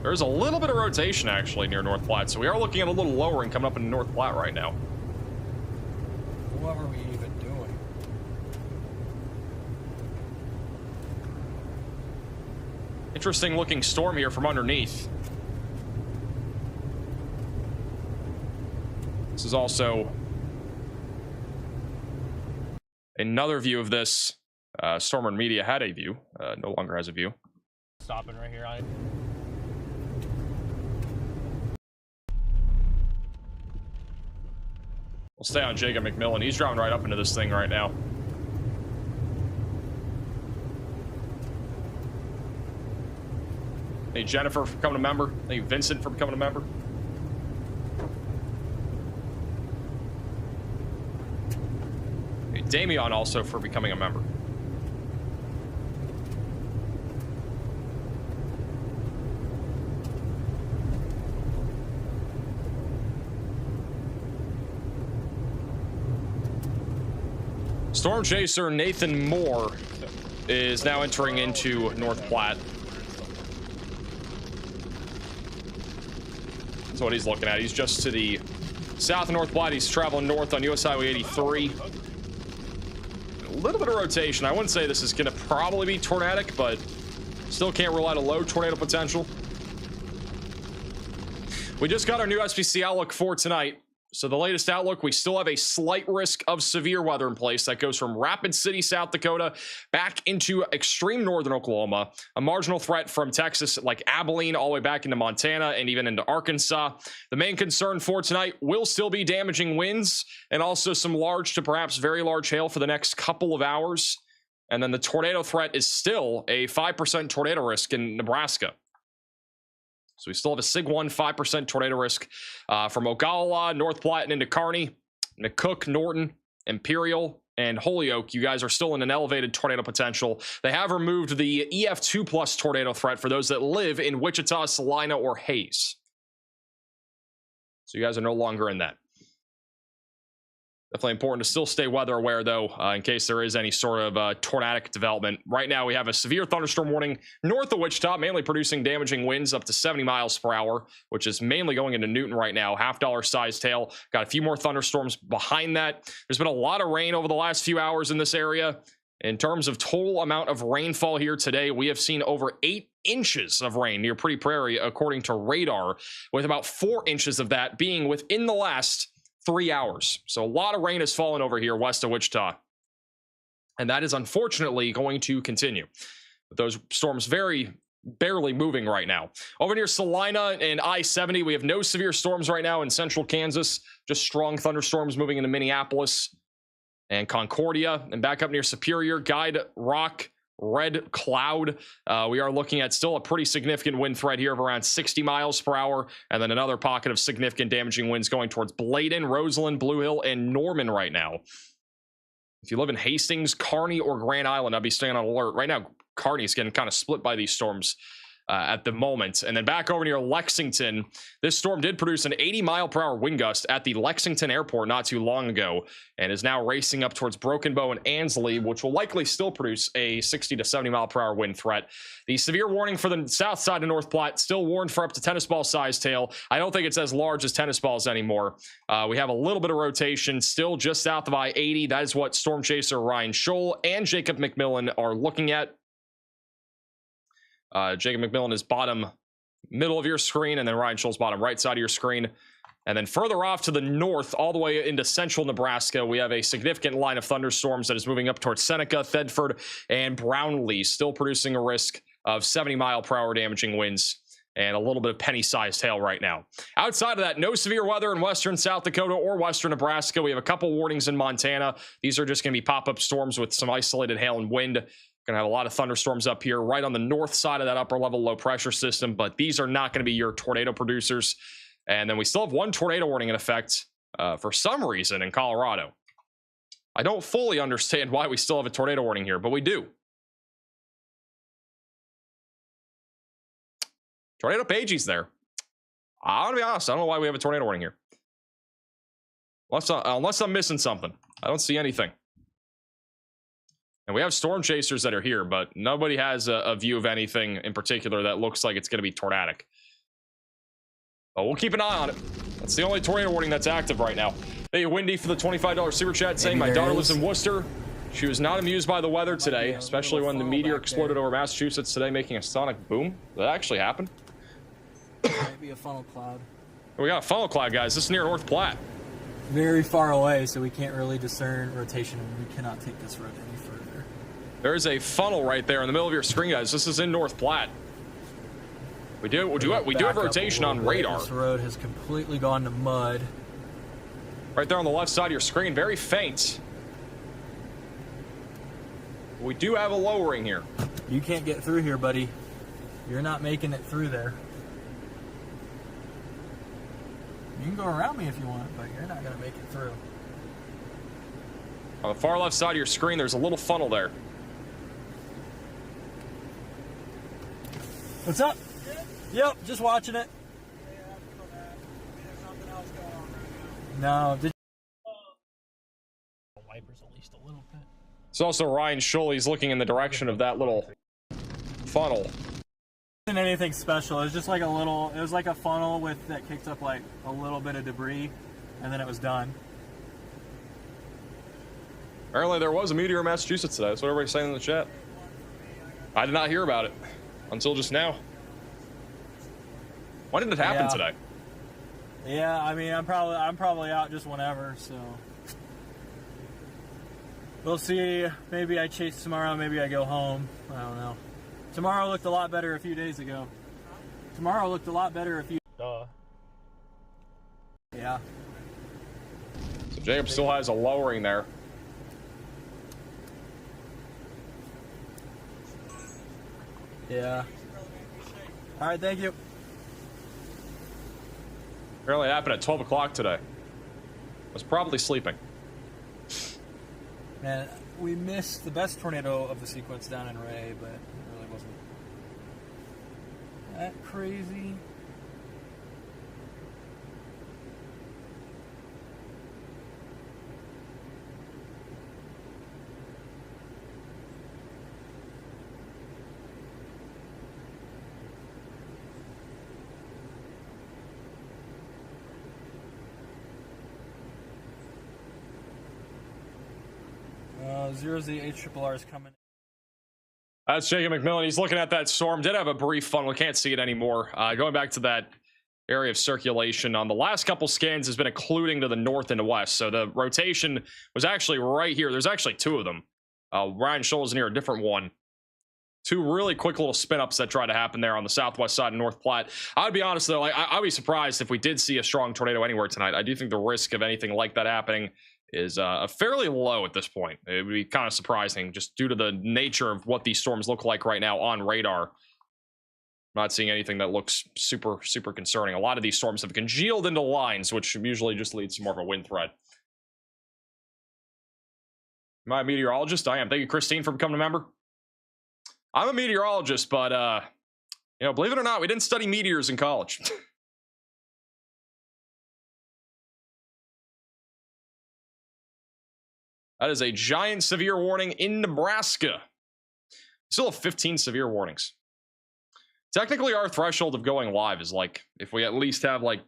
There's a little bit of rotation actually near North Platte, so we are looking at a little lowering coming up in North Platte right now. What are we even doing? Interesting looking storm here from underneath. This is also another view of this. Stormer Media had a view, no longer has a view. Stopping right here. We'll stay on Jacob McMillan. He's driving right up into this thing right now. Thank you, Jennifer, for becoming a member. Thank you, Vincent, for becoming a member. Thank you, Damian, also, for becoming a member. Storm chaser Nathan Moore is now entering into North Platte. That's what he's looking at. He's just to the south of North Platte. He's traveling north on US Highway 83. A little bit of rotation. I wouldn't say this is going to probably be tornadic, but still can't rule out a low tornado potential. We just got our new SPC outlook for tonight. So the latest outlook, we still have a slight risk of severe weather in place that goes from Rapid City, South Dakota, back into extreme northern Oklahoma, a marginal threat from Texas like Abilene all the way back into Montana and even into Arkansas. The main concern for tonight will still be damaging winds and also some large to perhaps very large hail for the next couple of hours. And then the tornado threat is still a 5% tornado risk in Nebraska. So we still have a SIG 1 5% tornado risk from Ogallala, North Platte, and into Kearney, McCook, Norton, Imperial, and Holyoke. You guys are still in an elevated tornado potential. They have removed the EF2 plus tornado threat for those that live in Wichita, Salina, or Hayes. So you guys are no longer in that. Definitely important to still stay weather aware, though, in case there is any sort of tornadic development. Right now, we have a severe thunderstorm warning north of Wichita, mainly producing damaging winds up to 70 miles per hour, which is mainly going into Newton right now. $half sized hail. Got a few more thunderstorms behind that. There's been a lot of rain over the last few hours in this area. In terms of total amount of rainfall here today, we have seen over 8 inches of rain near Pretty Prairie, according to radar, with about 4 inches of that being within the last 3 hours. So a lot of rain has fallen over here west of Wichita. And that is unfortunately going to continue. With those storms very barely moving right now. Over near Salina and I-70, we have no severe storms right now in central Kansas. Just strong thunderstorms moving into Minneapolis and Concordia. And back up near Superior, Guide Rock, Red Cloud. We are looking at still a pretty significant wind threat here of around 60 miles per hour, and then another pocket of significant damaging winds going towards Bladen, Roseland, Blue Hill, and Norman right now. If you live in Hastings, Kearney, or Grand Island, I'd be staying on alert. Right now, Kearney's getting kind of split by these storms at the moment. And then back over near Lexington, this storm did produce an 80-mile-per-hour wind gust at the Lexington airport not too long ago, and is now racing up towards Broken Bow and Ansley, which will likely still produce a 60 to 70-mile-per-hour wind threat. The severe warning for the south side of North Platte still warned for up to tennis ball sized hail. I don't think it's as large as tennis balls anymore. We have a little bit of rotation still just south of I-80. That is what Storm Chaser Ryan Scholl and Jacob McMillan are looking at. Jacob McMillan is bottom middle of your screen, and then Ryan Scholl's bottom right side of your screen. And then further off to the north, all the way into central Nebraska, we have a significant line of thunderstorms that is moving up towards Seneca, Thedford, and Brownlee, still producing a risk of 70-mile-per-hour damaging winds and a little bit of penny-sized hail right now. Outside of that, no severe weather in western South Dakota or western Nebraska. We have a couple warnings in Montana. These are just going to be pop-up storms with some isolated hail and wind. Going to have a lot of thunderstorms up here right on the north side of that upper level low pressure system, but these are not going to be your tornado producers. And then we still have one tornado warning in effect for some reason in Colorado. I don't fully understand why we still have a tornado warning here, but we do. Tornado Pagey's there. I want to be honest, I don't know why we have a tornado warning here. Unless I'm missing something. I don't see anything. And we have storm chasers that are here, but nobody has a view of anything in particular that looks like it's going to be tornadic. But we'll keep an eye on it. That's the only tornado warning that's active right now. Thank you, Wendy, for the $25 super chat saying my daughter lives in Worcester. She was not amused by the weather today, especially when the meteor exploded over Massachusetts today, making a sonic boom. That actually happened. Might be a funnel cloud. We got a funnel cloud, guys. This is near North Platte. Very far away, so we can't really discern rotation, and we cannot take this road any further. There is a funnel right there in the middle of your screen, guys. This is in North Platte. We do have rotation on radar. This road has completely gone to mud. Right there on the left side of your screen, very faint. We do have a lowering here. You can't get through here, buddy. You're not making it through there. You can go around me if you want, but you're not going to make it through. On the far left side of your screen, there's a little funnel there. What's up? Yep, just watching it. No, did wipers at least a little bit. It's also Ryan Schulley's looking in the direction of that little funnel. It wasn't anything special. It was just like a little. It was like a funnel with that kicked up like a little bit of debris, and then it was done. Apparently, there was a meteor in Massachusetts today. That's what everybody's saying in the chat. I did not hear about it until just now. Why did it happen today? Yeah, I mean, I'm probably out just whenever, so we'll see. Maybe I chase tomorrow. Maybe I go home. I don't know. Tomorrow looked a lot better a few days ago. Tomorrow looked a lot better a few. Duh. Yeah. So Jacob still has a lowering there. Yeah. All right, thank you. Apparently it happened at 12 o'clock today. I was probably sleeping. Man, we missed the best tornado of the sequence down in Ray, but it really wasn't that crazy. Zero Z HRRR is coming. That's Jacob McMillan. He's looking at that storm. Did have a brief funnel. We can't see it anymore. Going back to that area of circulation on the last couple scans has been occluding to the north and the west. So the rotation was actually right here. There's actually two of them. Ryan Scholl's near a different one. Two really quick little spin ups that try to happen there on the southwest side of North Platte. I would be honest though, like I'd be surprised if we did see a strong tornado anywhere tonight. I do think the risk of anything like that happening is fairly low at this point. It would be kind of surprising just due to the nature of what these storms look like right now on radar. I'm not seeing anything that looks super concerning. A lot of these storms have congealed into lines, which usually just leads to more of a wind threat. Am I a meteorologist? I am. Thank you, Christine, for becoming a member. I'm a meteorologist, but you know, believe it or not, we didn't study meteors in college. That is a giant severe warning in Nebraska. Still have 15 severe warnings. Technically, our threshold of going live is like, if we at least have like,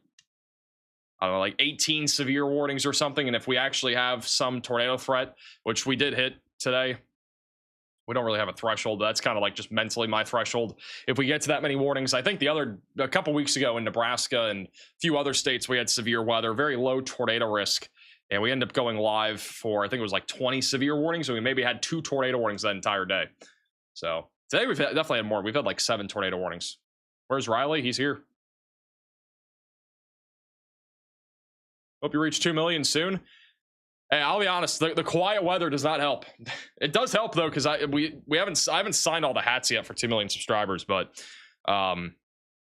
I don't know, like 18 severe warnings or something, and if we actually have some tornado threat, which we did hit today, we don't really have a threshold. That's kind of like just mentally my threshold. If we get to that many warnings, I think a couple weeks ago in Nebraska and a few other states, we had severe weather, very low tornado risk. And we ended up going live for, I think it was like 20 severe warnings. So we maybe had 2 tornado warnings that entire day. So today we've definitely had more. We've had like 7 tornado warnings. Where's Riley? He's here. Hope you reach 2 million soon. Hey, I'll be honest. The quiet weather does not help. It does help though, because I haven't signed all the hats yet for 2 million subscribers. But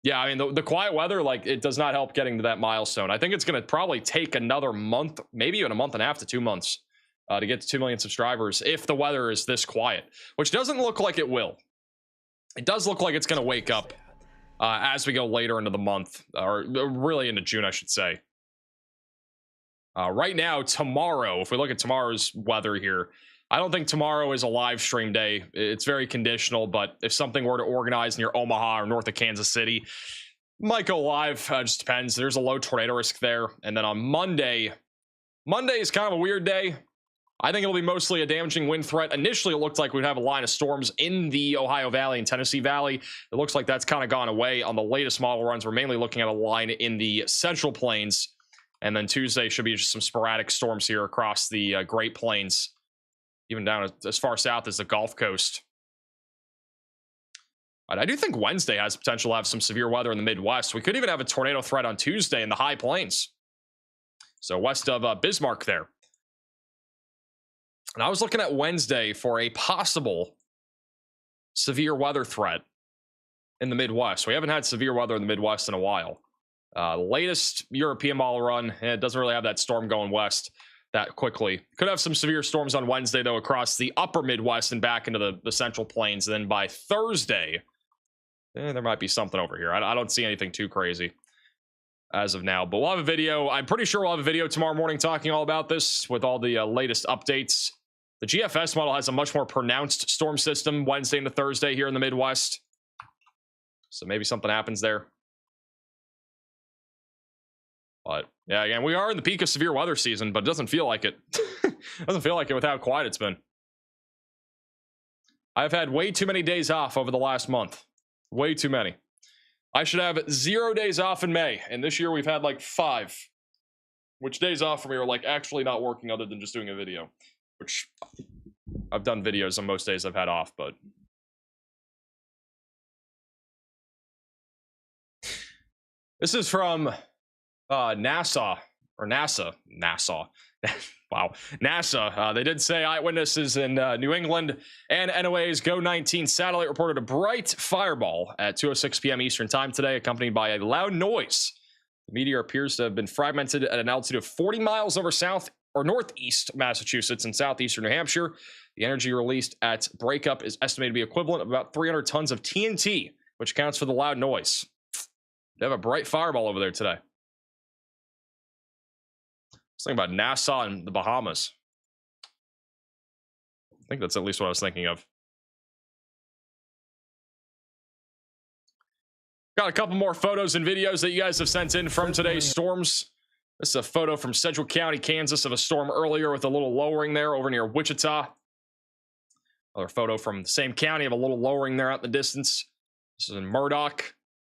yeah, I mean, the quiet weather, like, it does not help getting to that milestone. I think it's going to probably take another month, maybe even a month and a half to 2 months to get to 2 million subscribers if the weather is this quiet, which doesn't look like it will. It does look like it's going to wake up as we go later into the month, or really into June, I should say. Right now, tomorrow, if we look at tomorrow's weather here, I don't think tomorrow is a live stream day. It's very conditional, but if something were to organize near Omaha or north of Kansas City, Might go live. Just depends. There's a low tornado risk there. And then on Monday is kind of a weird day. I think it'll be mostly a damaging wind threat. Initially, it looked like we'd have a line of storms in the Ohio Valley and Tennessee Valley. It looks like that's kind of gone away. On the latest model runs, we're mainly looking at a line in the Central Plains. And then Tuesday should be just some sporadic storms here across the Great Plains, even down as far south as the Gulf Coast. But I do think Wednesday has potential to have some severe weather in the Midwest. We could even have a tornado threat on Tuesday in the High Plains. So west of Bismarck there. And I was looking at Wednesday for a possible severe weather threat in the Midwest. We haven't had severe weather in the Midwest in a while. Latest European model run, it doesn't really have that storm going west that quickly. Could have some severe storms on Wednesday, though, across the upper Midwest and back into the Central Plains. And then by Thursday, there might be something over here. I don't see anything too crazy as of now. But we'll have a video. I'm pretty sure we'll have a video tomorrow morning talking all about this with all the latest updates. The GFS model has a much more pronounced storm system Wednesday into Thursday here in the Midwest. So maybe something happens there. But yeah, again, we are in the peak of severe weather season, but it doesn't feel like it. Doesn't feel like it with how quiet it's been. I've had way too many days off over the last month. Way too many. I should have 0 days off in May, and this year we've had like 5. Which days off for me are like actually not working other than just doing a video. Which I've done videos on most days I've had off, but this is from NASA. Wow, NASA. They did say eyewitnesses in New England and NOAA's GO-19 satellite reported a bright fireball at 2:06 p.m. Eastern time today, accompanied by a loud noise. The meteor appears to have been fragmented at an altitude of 40 miles over south or northeast Massachusetts and southeastern New Hampshire. The energy released at breakup is estimated to be equivalent of about 300 tons of TNT, which accounts for the loud noise. They have a bright fireball over there today. Let's think about NASA and the Bahamas. I think that's at least what I was thinking of. Got a couple more photos and videos that you guys have sent in from today's storms. This is a photo from Central County, Kansas of a storm earlier with a little lowering there over near Wichita. Another photo from the same county of a little lowering there out in the distance. This is in Murdoch.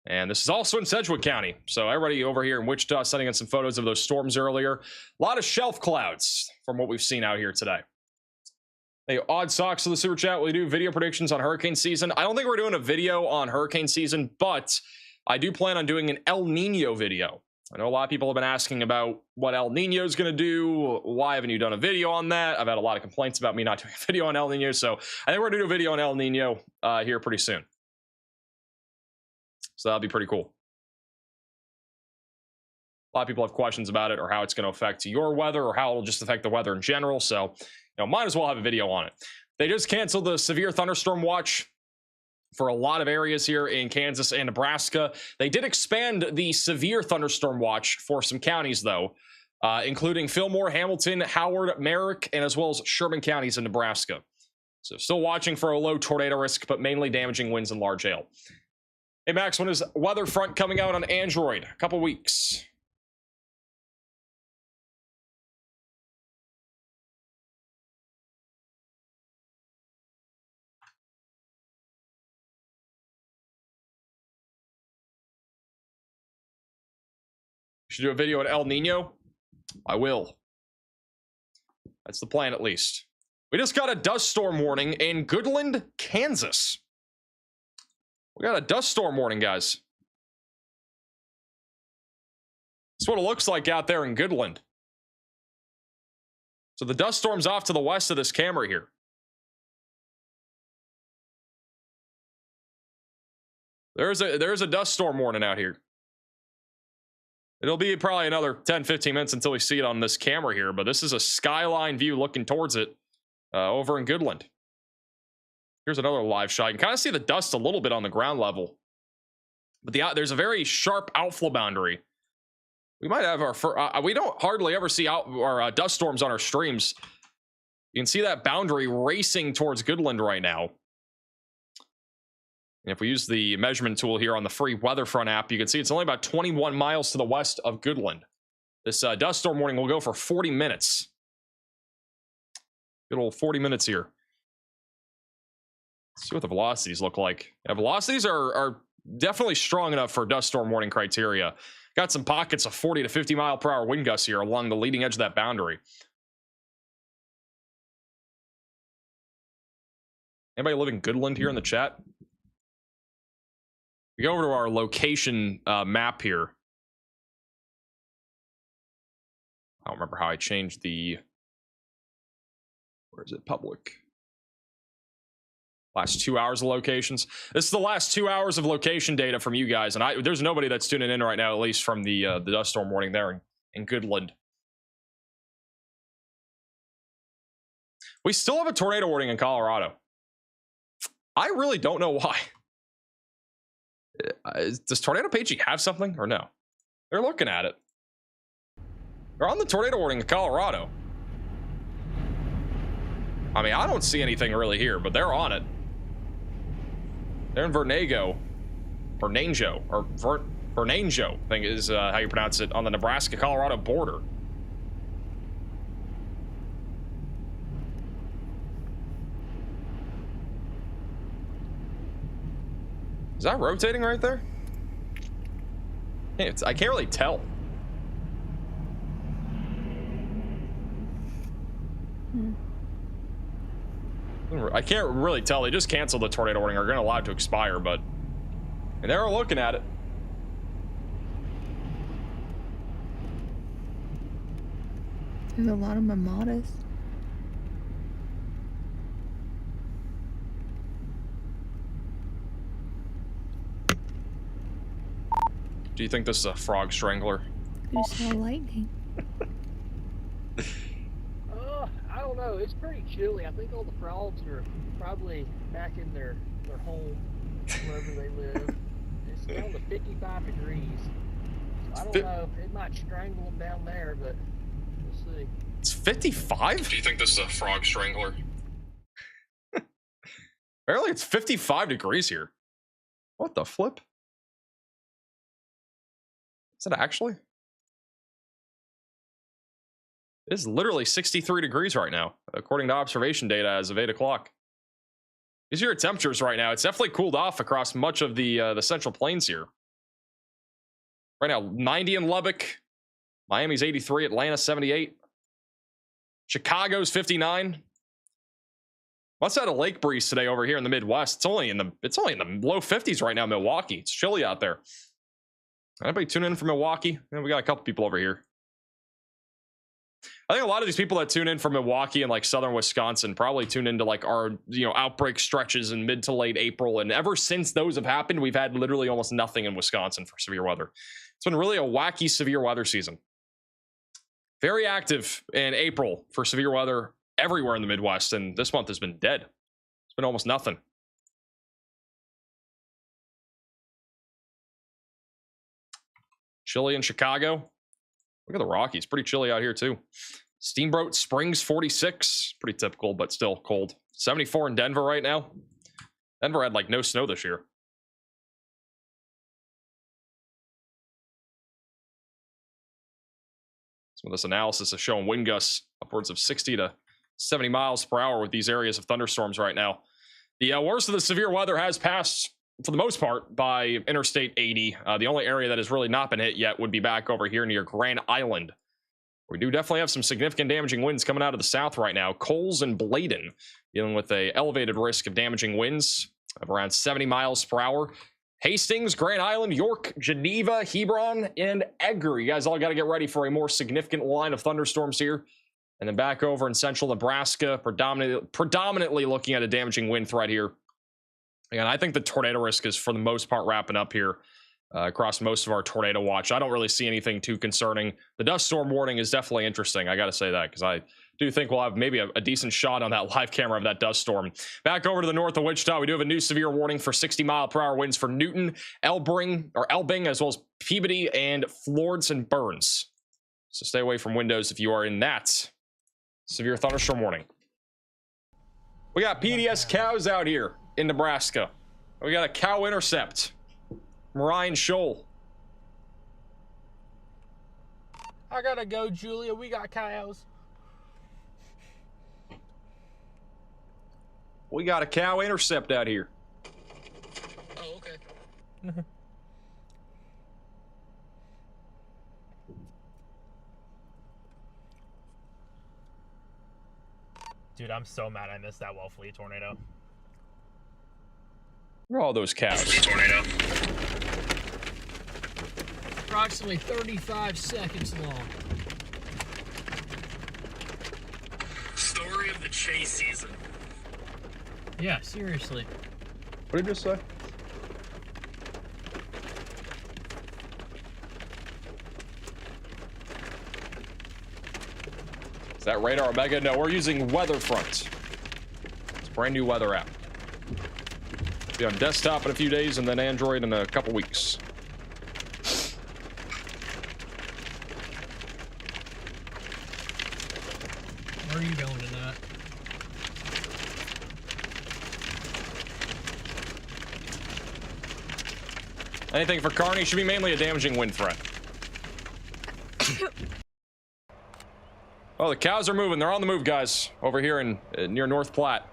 And this is also in Sedgwick County. So everybody over here in Wichita sending in some photos of those storms earlier. A lot of shelf clouds from what we've seen out here today. Hey, Odd Socks to the super chat. We do video predictions on hurricane season. I don't think we're doing a video on hurricane season, but I do plan on doing an El Nino video. I know a lot of people have been asking about what El Nino is going to do. Why haven't you done a video on that? I've had a lot of complaints about me not doing a video on El Nino. So I think we're going to do a video on El Nino here pretty soon. So that'll be pretty cool. A lot of people have questions about it or how it's going to affect your weather or how it'll just affect the weather in general. So, might as well have a video on it. They just canceled the severe thunderstorm watch for a lot of areas here in Kansas and Nebraska. They did expand the severe thunderstorm watch for some counties, though, including Fillmore, Hamilton, Howard, Merrick, and as well as Sherman counties in Nebraska. So still watching for a low tornado risk, but mainly damaging winds and large hail. Hey, Max, when is Weather Front coming out on Android? A couple weeks. Should do a video on El Nino? I will. That's the plan, at least. We just got a dust storm warning in Goodland, Kansas. We got a dust storm warning, guys. That's what it looks like out there in Goodland. So the dust storm's off to the west of this camera here. There's a dust storm warning out here. It'll be probably another 10-15 minutes until we see it on this camera here, but this is a skyline view looking towards it over in Goodland. Here's another live shot. You can kind of see the dust a little bit on the ground level, but there's a very sharp outflow boundary. We might have our we don't hardly ever see our dust storms on our streams. You can see that boundary racing towards Goodland right now. And if we use the measurement tool here on the free Weatherfront app, you can see it's only about 21 miles to the west of Goodland. This dust storm warning will go for 40 minutes. Good old 40 minutes here. Let's see what the velocities look like. Yeah, velocities are definitely strong enough for dust storm warning criteria. Got some pockets of 40 to 50 mile per hour wind gusts here along the leading edge of that boundary. Anybody live in Goodland here in the chat? We go over to our location map here. I don't remember how I changed the... Where is it? Public. Last 2 hours of locations. This is the last 2 hours of location data from you guys, and there's nobody that's tuning in right now, at least from the dust storm warning there in Goodland. We still have a tornado warning in Colorado. I really don't know why. Does Tornado PG have something or no? They're looking at it. They're on the tornado warning in Colorado. I mean, I don't see anything really here, but they're on it. They're in Vernango, or Vernango, I think is how you pronounce it, on the Nebraska-Colorado border. Is that rotating right there? Hey, I can't really tell. I can't really tell. They just canceled the tornado warning. Are going to allow it to expire, but and they're looking at it. There's a lot of mamadas. Do you think this is a frog strangler? You saw lightning. I don't know. It's pretty chilly. I think all the frogs are probably back in their home, wherever they live. It's down to 55 degrees. So I don't know. It might strangle them down there, but we'll see. It's 55? Do you think this is a frog strangler? Apparently it's 55 degrees here. What the flip? Is it actually? It's literally 63 degrees right now, according to observation data as of 8 o'clock. These are your temperatures right now. It's definitely cooled off across much of the Central Plains here. Right now, 90 in Lubbock. Miami's 83, Atlanta 78. Chicago's 59. Must have had a lake breeze today over here in the Midwest. It's only in the low 50s right now in Milwaukee. It's chilly out there. Anybody tune in from Milwaukee? Yeah, we got a couple people over here. I think a lot of these people that tune in from Milwaukee and like southern Wisconsin probably tune into like our outbreak stretches in mid to late April, and ever since those have happened, we've had literally almost nothing in Wisconsin for severe weather. It's been really a wacky severe weather season. Very active in April for severe weather everywhere in the Midwest, and this month has been dead. It's been almost nothing. Chilly in Chicago. Look at the Rockies. Pretty chilly out here, too. Steamboat Springs, 46. Pretty typical, but still cold. 74 in Denver right now. Denver had, like, no snow this year. Some of this analysis is showing wind gusts upwards of 60 to 70 miles per hour with these areas of thunderstorms right now. The worst of the severe weather has passed, for the most part, by Interstate 80. The only area that has really not been hit yet would be back over here near Grand Island. We do definitely have some significant damaging winds coming out of the south right now. Coles and Bladen dealing with a elevated risk of damaging winds of around 70 miles per hour. Hastings, Grand Island, York, Geneva, Hebron, and Edgar. You guys all got to get ready for a more significant line of thunderstorms here. And then back over in central Nebraska, predominantly looking at a damaging wind threat here. And I think the tornado risk is, for the most part, wrapping up here across most of our tornado watch. I don't really see anything too concerning. The dust storm warning is definitely interesting. I got to say that because I do think we'll have maybe a decent shot on that live camera of that dust storm. Back over to the north of Wichita, we do have a new severe warning for 60-mile-per-hour winds for Newton, Elbing, as well as Peabody and Florence and Burns. So stay away from windows if you are in that severe thunderstorm warning. We got PDS cows out here in Nebraska. We got a cow intercept. Ryan Scholl. I gotta go, Julia. We got cows. We got a cow intercept out here. Oh, okay. Dude, I'm so mad I missed that Wellfleet tornado. Where are all those cows? Tornado. Approximately 35 seconds long. Story of the chase season. Yeah, seriously. What did you just say? Is that Radar Omega? No, we're using Weatherfront. It's a brand new weather app. Be on desktop in a few days and then Android in a couple weeks. Where are you going tonight? Anything for Carney should be mainly a damaging wind threat. Oh, the cows are moving. They're on the move, guys. Over here in near North Platte.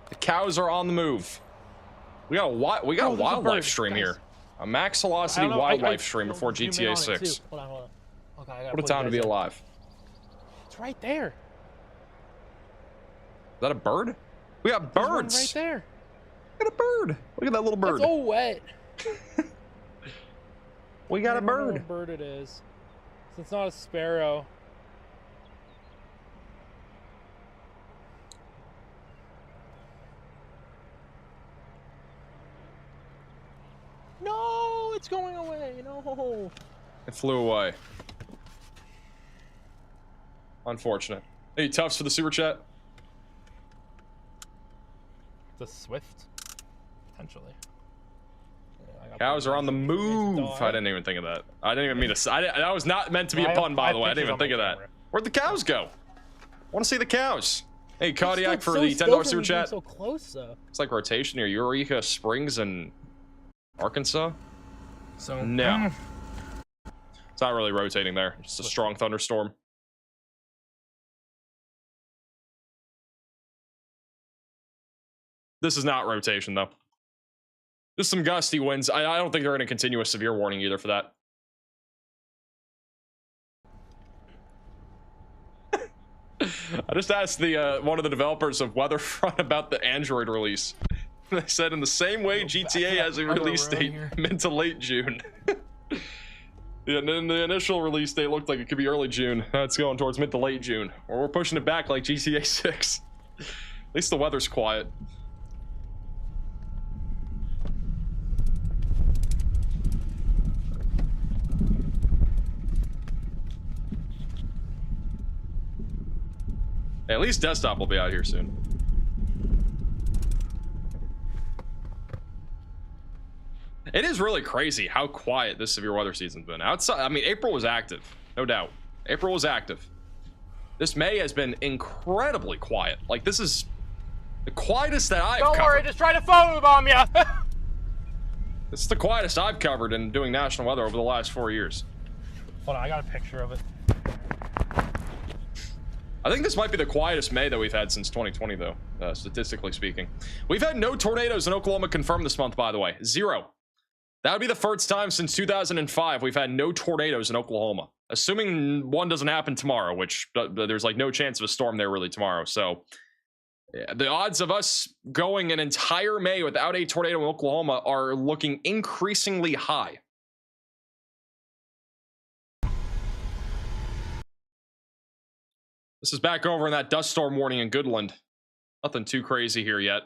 The cows are on the move. We got a wildlife stream here. A max velocity wildlife stream before GTA 6. Hold on. Okay, I gotta What a time to be alive. It's right there. Is that a bird? We got There's birds. one right there. Look at a bird. Look at that little bird. It's all wet. We got a I don't know bird. what bird it is. It's not a sparrow. No, it's going away. No. It flew away. Unfortunate. Any toughs for the super chat? The Swift? Potentially. Cows are on the move. I didn't even think of that. I didn't even mean to. That was not meant to be a pun, by the way. I didn't even think of that. Where'd the cows go? I want to see the cows. Hey, Kodiak for the $10 super chat. So close, though. It's like rotation near Eureka Springs in Arkansas. So no, it's not really rotating there. It's a strong thunderstorm. This is not rotation though. Just some gusty winds. I don't think they're going to continue a severe warning either for that. I just asked the one of the developers of Weatherfront about the Android release. They said in the same way GTA has a release date mid to late June. Yeah, and then the initial release date looked like it could be early June. Now it's going towards mid to late June. Or we're pushing it back like GTA 6. At least the weather's quiet. At least desktop will be out here soon. It is really crazy how quiet this severe weather season's been. Outside, I mean, April was active, no doubt. April was active. This May has been incredibly quiet. Like, this is the quietest that I've covered. Don't worry, just try to photobomb you. This is the quietest I've covered in doing national weather over the last 4 years. Hold on, I got a picture of it. I think this might be the quietest May that we've had since 2020, though, statistically speaking. We've had no tornadoes in Oklahoma confirmed this month, by the way. 0. That would be the first time since 2005 we've had no tornadoes in Oklahoma. Assuming one doesn't happen tomorrow, which there's like no chance of a storm there really tomorrow. So yeah, the odds of us going an entire May without a tornado in Oklahoma are looking increasingly high. This is back over in that dust storm warning in Goodland. Nothing too crazy here yet,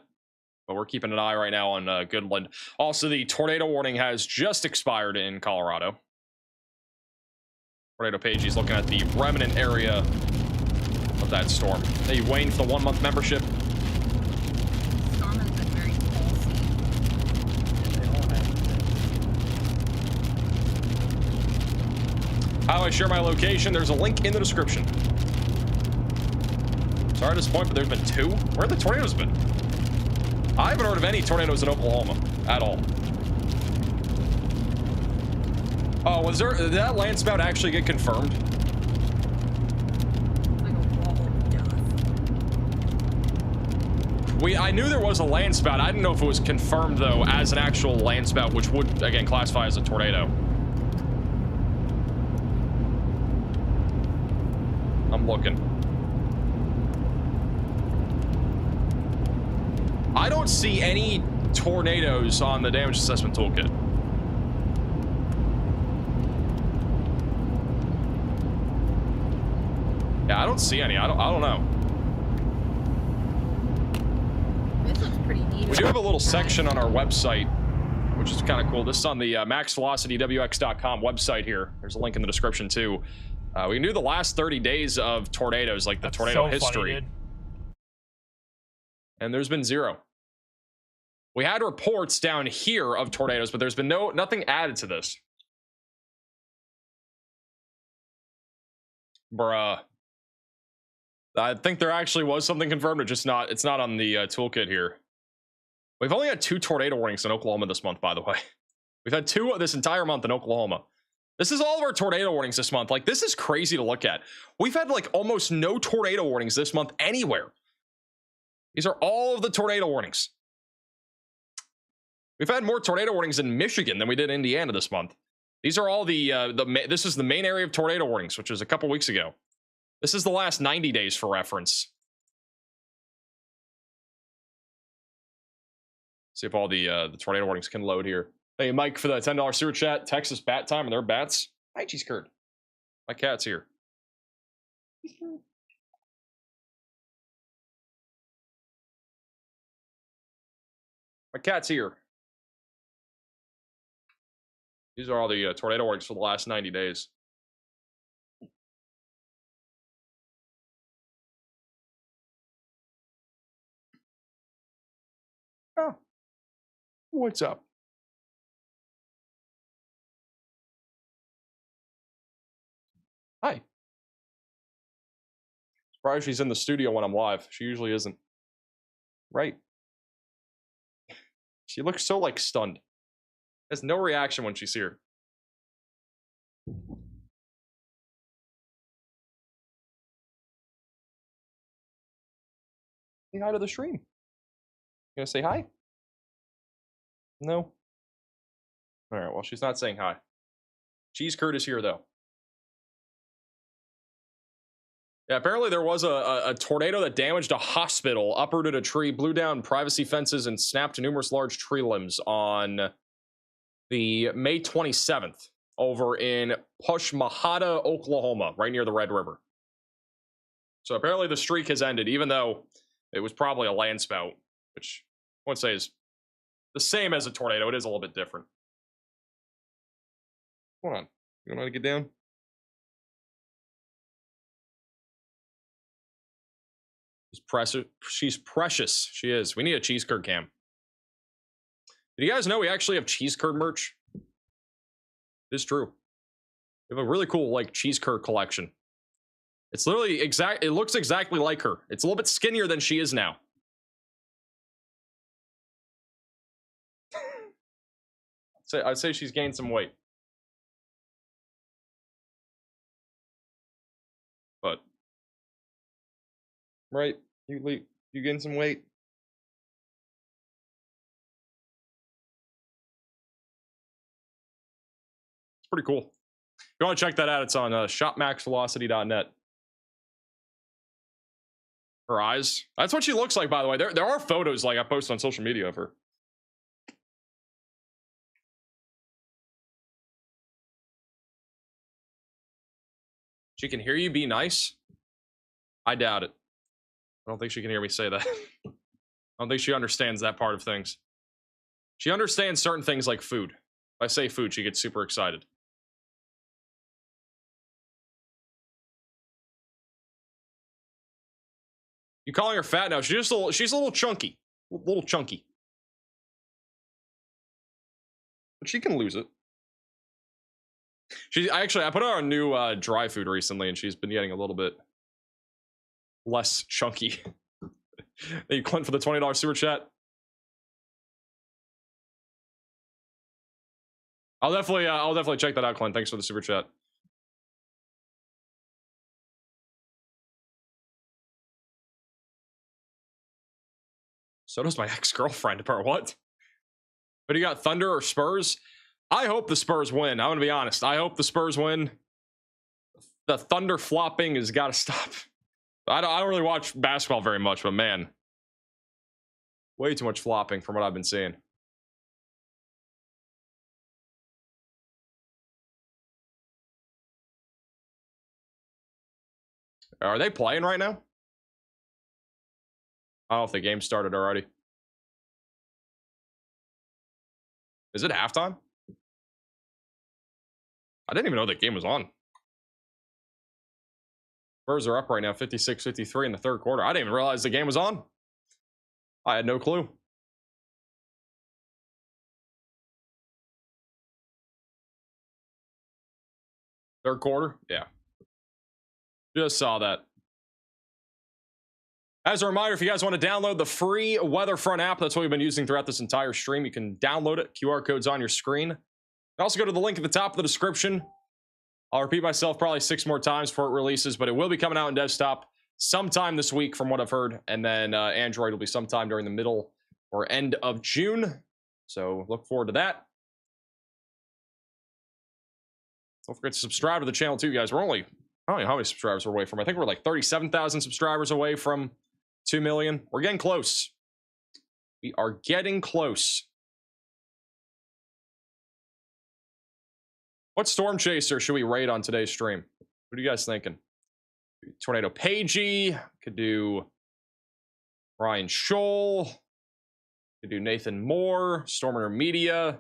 but we're keeping an eye right now on Goodland. Also, the tornado warning has just expired in Colorado. Tornado page, he's looking at the remnant area of that storm. Hey, Wayne for the 1-month membership. Storm has been very pulsy. How I share my location, there's a link in the description. Sorry to disappoint, but there's been 2. Where have the tornadoes been? I haven't heard of any tornadoes in Oklahoma At all. Oh, did that land spout actually get confirmed? Like a wall of dust. I knew there was a land spout. I didn't know if it was confirmed though as an actual land spout, which would again classify as a tornado. I'm looking. I don't see any tornadoes on the damage assessment toolkit. Yeah, I don't see any. I don't know. This looks pretty neat. We do have a little section on our website, which is kind of cool. This is on the maxvelocitywx.com website here. There's a link in the description too. We can do the last 30 days of tornadoes, like the tornado history. Funny, dude. And there's been 0. We had reports down here of tornadoes, but there's been nothing added to this. Bruh. I think there actually was something confirmed, it's not on the toolkit here. We've only had 2 tornado warnings in Oklahoma this month, by the way. We've had 2 this entire month in Oklahoma. This is all of our tornado warnings this month. Like, this is crazy to look at. We've had like almost no tornado warnings this month anywhere. These are all of the tornado warnings. We've had more tornado warnings in Michigan than we did in Indiana this month. These are all this is the main area of tornado warnings, which was a couple weeks ago. This is the last 90 days for reference. See if all the tornado warnings can load here. Hey, Mike, for the $10 super chat. Texas bat time and their bats. Hi, cheese curd. My cat's here. My cat's here. These are all the tornado warnings for the last 90 days. Oh. What's up? Hi. Surprised she's in the studio when I'm live. She usually isn't. Right. She looks so like stunned. Has no reaction when she's here. Say hi to the stream. You gonna say hi? No? Alright, well, she's not saying hi. Cheese curd is here, though. Yeah, apparently there was a tornado that damaged a hospital, uprooted a tree, blew down privacy fences, and snapped numerous large tree limbs on the May 27th over in Pushmahata, Oklahoma, right near the Red River. So apparently the streak has ended, even though it was probably a land spout, which I wouldn't say is the same as a tornado. It is a little bit different. Hold on. You want to get down? She's precious. She is. We need a cheese curd cam. Did you guys know we actually have cheese curd merch? It's true. We have a really cool like cheese curd collection. It's literally it looks exactly like her. It's a little bit skinnier than she is now. I'd say she's gained some weight. But right, you gained some weight. It's pretty cool. If you want to check that out, it's on shopmaxvelocity.net. Her eyes. That's what she looks like, by the way. There are photos like I posted on social media of her. She can hear you be nice? I doubt it. I don't think she can hear me say that. I don't think she understands that part of things. She understands certain things like food. If I say food, she gets super excited. You calling her fat now? She's a little chunky. A little chunky. But she can lose it. I put her on new dry food recently, and she's been getting a little bit less chunky. Thank you, Clint, for the $20 super chat. I'll definitely check that out, Clint. Thanks for the super chat. So does my ex-girlfriend. Or what? But you got Thunder or Spurs? I hope the Spurs win. I'm gonna be honest. I hope the Spurs win. The Thunder flopping has got to stop. I don't really watch basketball very much, but man, way too much flopping from what I've been seeing. Are they playing right now? I don't know if the game started already. Is it halftime? I didn't even know the game was on. Spurs are up right now, 56-53 in the third quarter. I didn't even realize the game was on. I had no clue. Third quarter? Yeah. Just saw that. As a reminder, if you guys want to download the free Weatherfront app, that's what we've been using throughout this entire stream. You can download it. QR code's on your screen. Also go to the link at the top of the description. I'll repeat myself probably 6 more times before it releases, but it will be coming out in desktop sometime this week from what I've heard. And then Android will be sometime during the middle or end of June. So look forward to that. Don't forget to subscribe to the channel too, guys. We're only, I don't know how many subscribers we're away from. I think we're like 37,000 subscribers away from 2 million. We're getting close. We are getting close. What Storm Chaser should we raid on today's stream? What are you guys thinking? Tornado Pagey. Could do Ryan Scholl. Could do Nathan Moore. Stormer Media.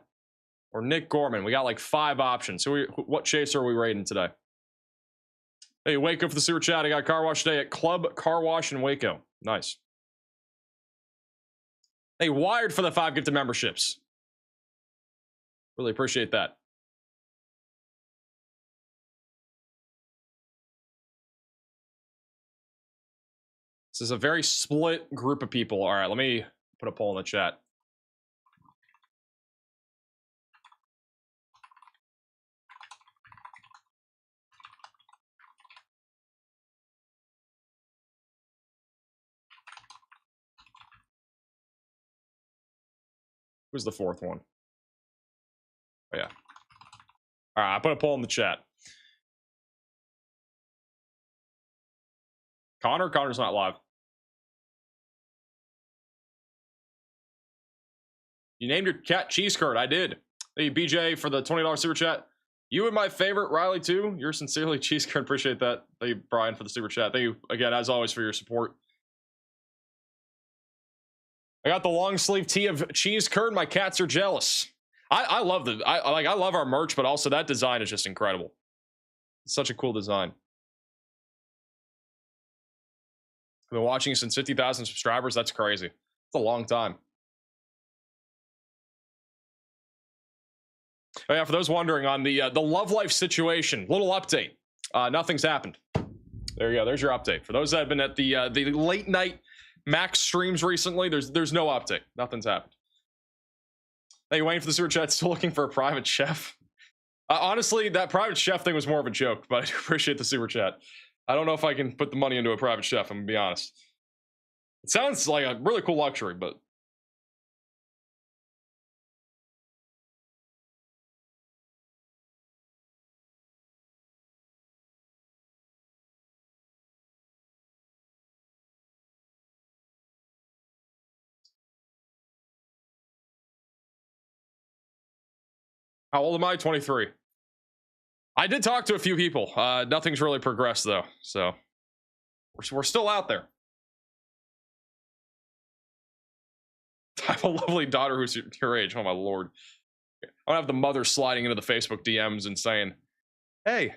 Or Nick Gorman. We got like 5 options. So what chaser are we raiding today? Hey, Waco for the super chat. I got car wash today at Club Car Wash in Waco. Nice. Hey, Wired for the 5 gifted memberships. Really appreciate that. This is a very split group of people. All right, let me put a poll in the chat. Who's the 4th one? Oh, yeah. All right, I put a poll in the chat. Connor's not live. You named your cat Cheese Curd. I did. Hey, BJ for the $20 super chat. You and my favorite, Riley, too. You're sincerely Cheese Curd. Appreciate that. Thank you, Brian, for the super chat. Thank you, again, as always, for your support. I got the long sleeve tee of Cheese Curd. My cats are jealous. I love I love our merch, but also that design is just incredible. It's such a cool design. I've been watching since 50,000 subscribers. That's crazy. It's a long time. Oh yeah, for those wondering on the love life situation, little update. Nothing's happened. There you go. There's your update. For those that have been at the late night Max streams recently, there's no update. Nothing's happened. Hey, you waiting for the super chat? Still looking for a private chef? Honestly, that private chef thing was more of a joke, but I do appreciate the super chat. I don't know if I can put the money into a private chef, I'm gonna be honest. It sounds like a really cool luxury, but how old am I? 23. I did talk to a few people. Nothing's really progressed though, so we're still out there. I have a lovely daughter who's your age. Oh my lord. I don't have the mother sliding into the Facebook DMs and saying, "Hey,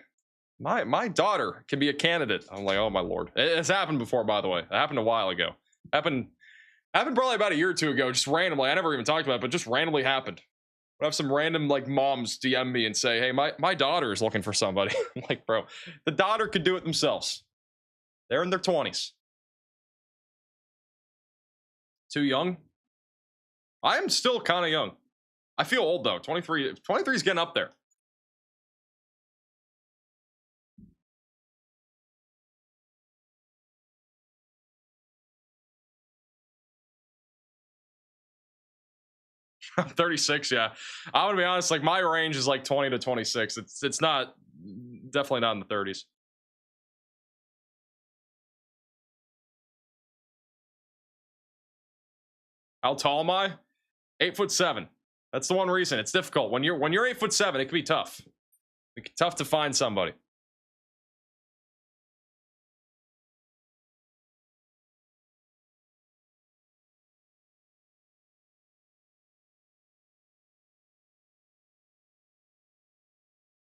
my daughter can be a candidate." I'm like, "Oh my lord." It's happened before, by the way. It happened a while ago. Happened probably about a year or 2 ago, just randomly. I never even talked about it, but just randomly happened. I have some random like moms DM me and say, "Hey, my daughter is looking for somebody." I'm like, bro, the daughter could do it themselves. They're in their 20s. Too young? I am still kind of young. I feel old though. 23 is getting up there. I'm 36, yeah. I'm gonna be honest, like my range is like 20 to 26. It's not, definitely not in the 30s. How tall am I? 8'7". That's the one reason it's difficult. When you're 8'7", it can be tough. It can be tough to find somebody.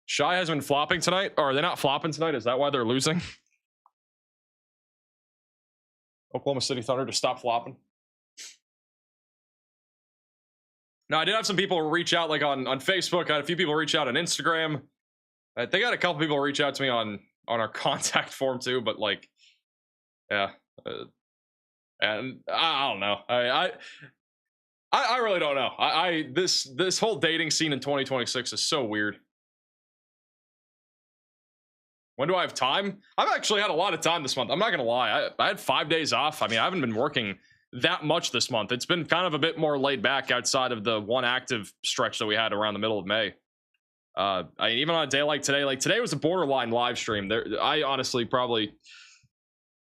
Shy has been flopping tonight, or are they not flopping tonight? Is that why they're losing? Oklahoma City Thunder to stop flopping. No, I did have some people reach out, like on Facebook. I had a few people reach out on Instagram. I think I had a couple people reach out to me on our contact form too, but like, yeah, and I don't know. I really don't know. This whole dating scene in 2026 is so weird. When do I have time? I've actually had a lot of time this month. I'm not gonna lie. I had 5 days off. I mean, I haven't been working that much this month. It's been kind of a bit more laid back outside of the one active stretch that we had around the middle of May. Even on a day like today was a borderline live stream. I honestly probably,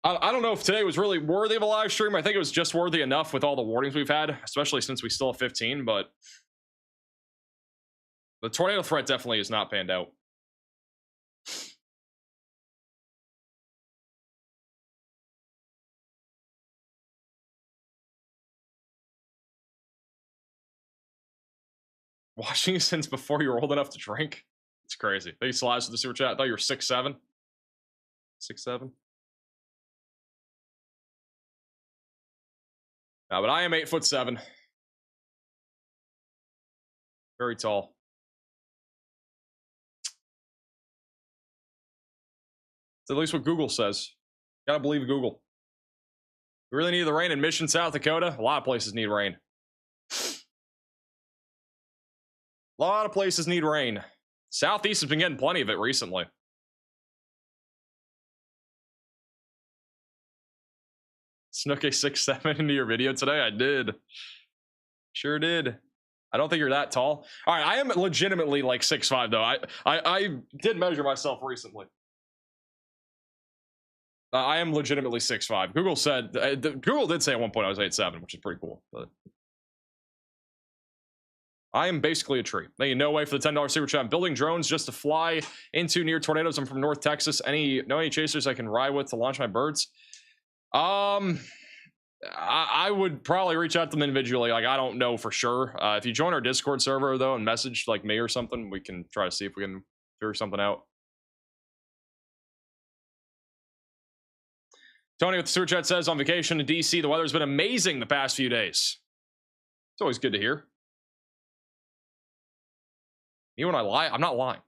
I don't know if today was really worthy of a live stream. I think it was just worthy enough with all the warnings we've had, especially since we still have 15. But the tornado threat definitely is not panned out. Watching you since before you were old enough to drink. It's crazy. Thank you, Slides, for the super chat. I thought you were 6'7". 6'7". No, but I am 8'7". Very tall. It's at least what Google says. Gotta believe Google. We really need the rain in Mission, South Dakota. A lot of places need rain. A lot of places need rain. Southeast has been getting plenty of it recently. Snuck a 6'7" into your video today? I did. Sure did. I don't think you're that tall. All right, I am legitimately like 6'5", though. I did measure myself recently. I am legitimately 6'5". Google said, Google did say at one point I was 8'7", which is pretty cool. But I am basically a tree. Thank you, No Way, for the $10 super chat. I'm building drones just to fly into near tornadoes. I'm from North Texas. Any chasers I can ride with to launch my birds? I would probably reach out to them individually. Like, I don't know for sure. If you join our Discord server though and message like me or something, we can try to see if we can figure something out. Tony with the super chat says, on vacation in DC, the weather's been amazing the past few days. It's always good to hear. Me when I lie, I'm not lying.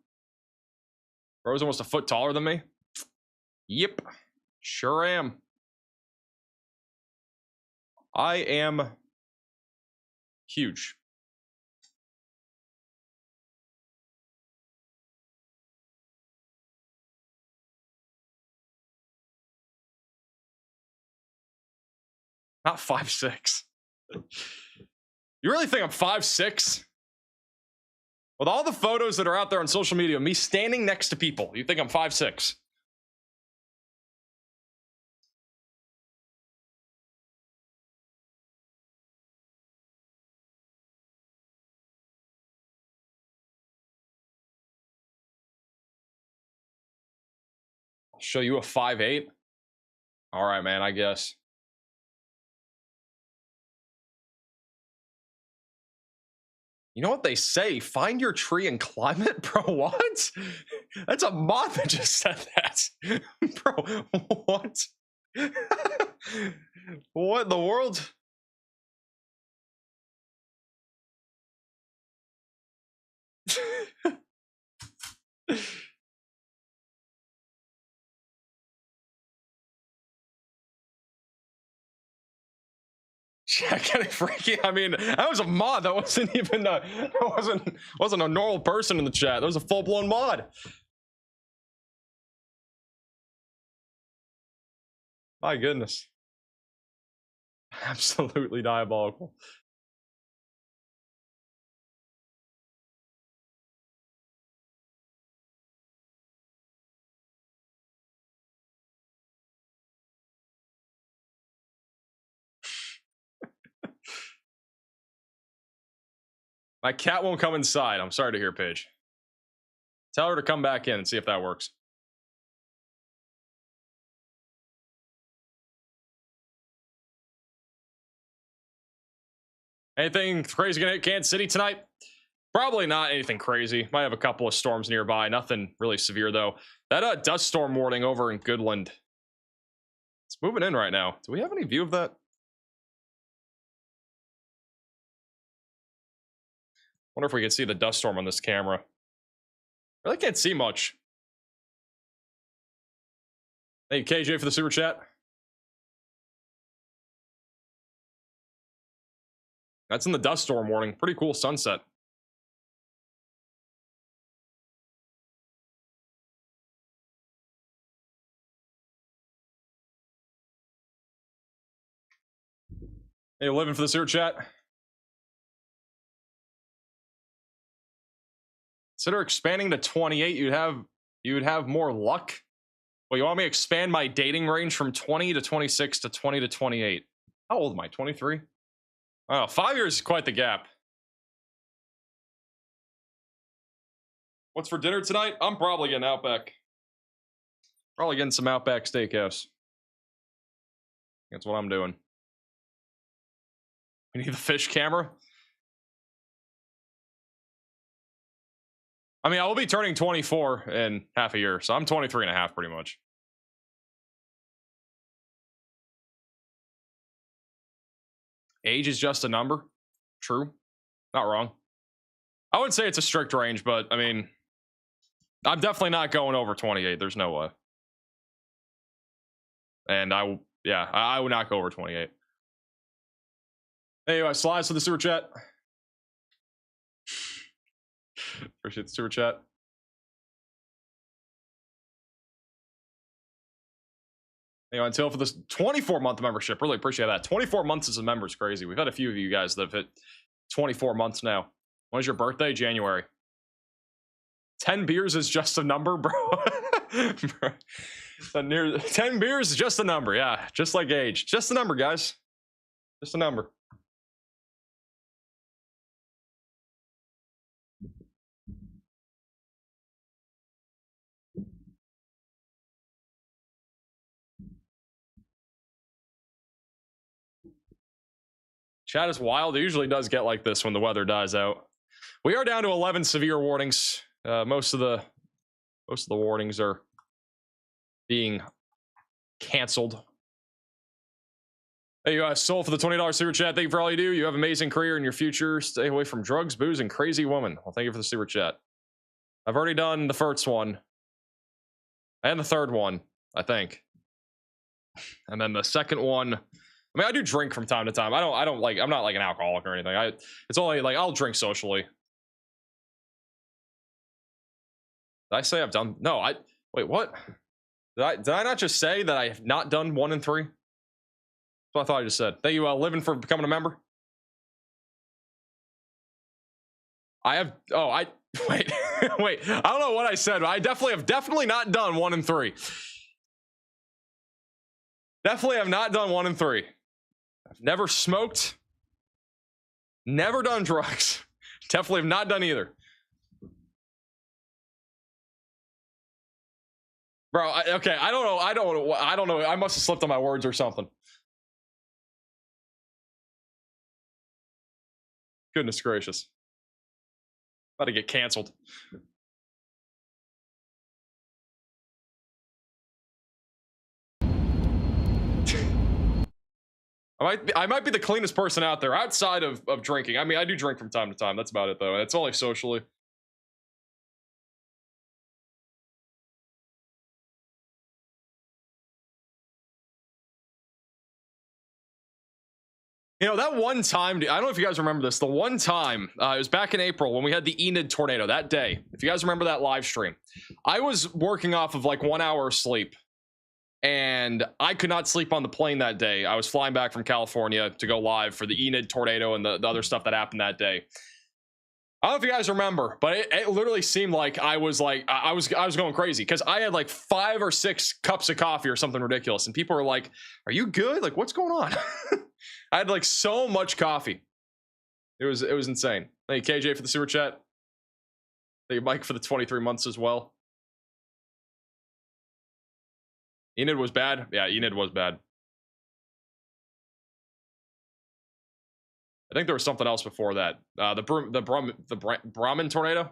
Bro's almost a foot taller than me. Yep, sure am. I am huge. Not 5'6". You really think I'm 5'6"? With all the photos that are out there on social media, me standing next to people, you think I'm 5'6"? I'll show you a 5'8". All right, man, I guess. You know what they say? Find your tree and climb it, bro. What? That's a mod that just said that. Bro, what? What in the world? Yeah, getting freaky. I mean, that was a mod. That wasn't even a, that wasn't a normal person in the chat. That was a full-blown mod. My goodness. Absolutely diabolical. My cat won't come inside. I'm sorry to hear, Paige. Tell her to come back in and see if that works. Anything crazy gonna hit Kansas City tonight? Probably not anything crazy. Might have a couple of storms nearby. Nothing really severe, though. That dust storm warning over in Goodland. It's moving in right now. Do we have any view of that? Wonder if we can see the dust storm on this camera. Really can't see much. Thank you, KJ, for the super chat. That's in the dust storm warning. Pretty cool sunset. Hey, living for the super chat. Consider expanding to 28. You'd have more luck. Well, you want me to expand my dating range from 20 to 26 to 20 to 28? How old am I? 23? Oh, 5 years is quite the gap. What's for dinner tonight? I'm probably getting Outback. Probably getting some Outback Steakhouse. That's what I'm doing. We need the fish camera. I mean, I will be turning 24 in half a year, so I'm 23 and a half pretty much. Age is just a number. True. Not wrong. I wouldn't say it's a strict range, but I mean, I'm definitely not going over 28. There's no way. And I would not go over 28. Anyway, slides to the super chat. Appreciate the super chat. Anyway, until for this 24-month membership, really appreciate that. 24 months as a member is crazy. We've had a few of you guys that have hit 24 months now. When's your birthday? January. 10 beers is just a number, bro. 10 beers is just a number. Yeah, just like age. Just a number, guys. Just a number. Chat is wild. It usually does get like this when the weather dies out. We are down to 11 severe warnings. Most of the warnings are being canceled. Hey, Soul for the $20 super chat. Thank you for all you do. You have an amazing career in your future. Stay away from drugs, booze, and crazy women. Well, thank you for the super chat. I've already done the first one and the third one, I think. And then the second one. I mean, I do drink from time to time. I don't like, I'm not like an alcoholic or anything. It's only like, I'll drink socially. Did I say I've done? No, wait, what? Did I not just say that I have not done 1 and 3? That's what I thought I just said. Thank you, Living, for becoming a member. Wait, wait, I don't know what I said, but I definitely not done 1 and 3. Definitely have not done 1 and 3. I've never smoked. Never done drugs. Definitely have not done either. Bro, okay, I don't know. I must have slipped on my words or something. Goodness gracious. About to get canceled. I might be the cleanest person out there outside of drinking. I mean, I do drink from time to time. That's about it, though. It's only socially. You know, that one time, I don't know if you guys remember this, the one time, it was back in April when we had the Enid tornado, that day. If you guys remember that live stream, I was working off of like 1 hour of sleep, and I could not sleep on the plane that day. I was flying back from California to go live for the Enid tornado and the other stuff that happened that day. I don't know if you guys remember, but it literally seemed like I was going crazy because I had like 5 or 6 cups of coffee or something ridiculous, and people were like, "Are you good? Like, what's going on?" I had like so much coffee. It was insane. Thank you, KJ, for the super chat. Thank you, Mike, for the 23 months as well. Enid was bad. Yeah, Enid was bad. I think there was something else before that. The Brahmin tornado.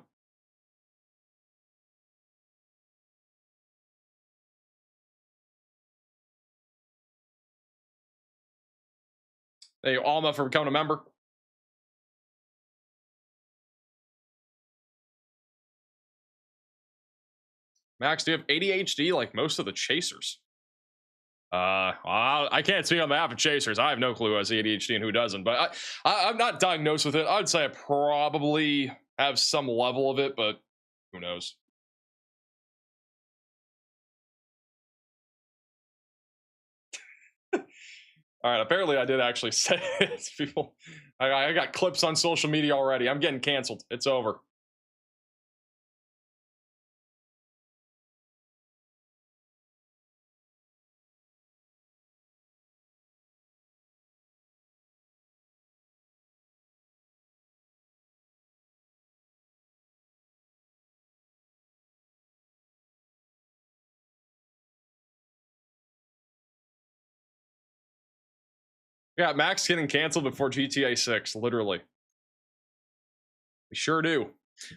Hey, Alma, for becoming a member. Max, do you have ADHD like most of the chasers? I can't speak on behalf of chasers. I have no clue who has ADHD and who doesn't, but I'm not diagnosed with it. I'd say I probably have some level of it, but who knows? All right, apparently I did actually say it. People, I got clips on social media already. I'm getting canceled. It's over. Yeah, Max getting canceled before GTA 6, literally. We sure do. All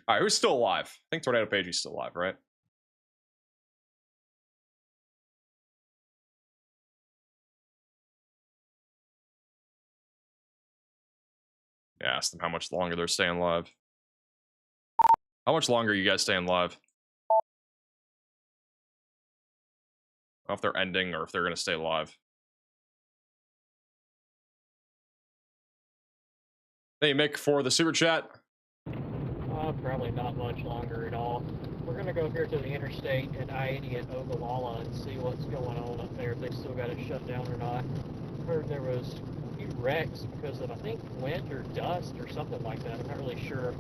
right, who's still alive? I think Tornado Pagey's still alive, right? Yeah, ask them how much longer they're staying live. How much longer are you guys staying live? I don't know if they're ending or if they're going to stay live. Thank you, Mick, for the super chat. Probably not much longer at all. We're going to go here to the interstate at I-80 at Ogallala and see what's going on up there, if they still got it shut down or not. Heard there was a few wrecks because of, I think, wind or dust or something like that. I'm not really sure.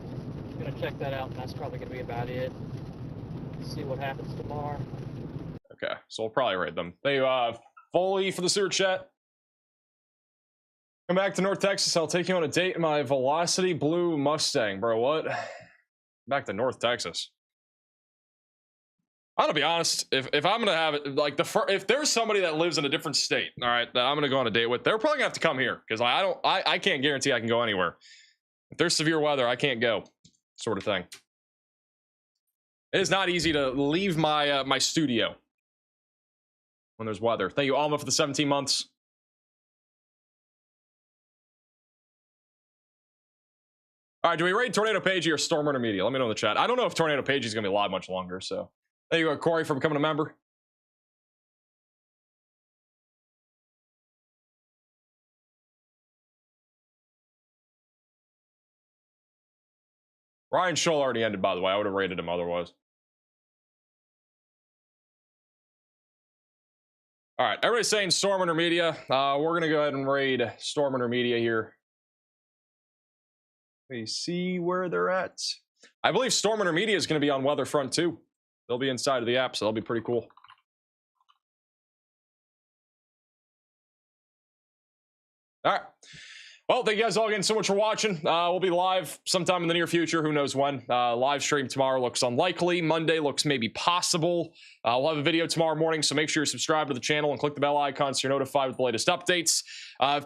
I'm going to check that out, and that's probably going to be about it. See what happens tomorrow. Okay, so we'll probably raid them. Thank you, Foley, for the super chat. Come back to North Texas. I'll take you on a date in my Velocity Blue Mustang. Bro, what? Back to North Texas. I'm gonna be honest. If I'm gonna have it, like if there's somebody that lives in a different state, all right, that I'm gonna go on a date with, they're probably gonna have to come here because I can't guarantee I can go anywhere. If there's severe weather, I can't go, sort of thing. It is not easy to leave my my studio when there's weather. Thank you, Alma, for the 17 months. All right, do we raid Tornado Pagey or Storm Runner Media? Let me know in the chat. I don't know if Tornado Pagey is going to be live much longer, so. Thank you, Corey, for becoming a member. Ryan Scholl already ended, by the way. I would have rated him otherwise. All right, everybody's saying Storm Runner Media. We're going to go ahead and raid Storm Runner Media here. We see where they're at. I believe Storm Runner Media is going to be on Weatherfront too. They'll be inside of the app, so that'll be pretty cool. All right. Well, thank you guys all again so much for watching. We'll be live sometime in the near future. Who knows when? Live stream tomorrow looks unlikely. Monday looks maybe possible. We'll have a video tomorrow morning, so make sure you're subscribed to the channel and click the bell icon so you're notified with the latest updates.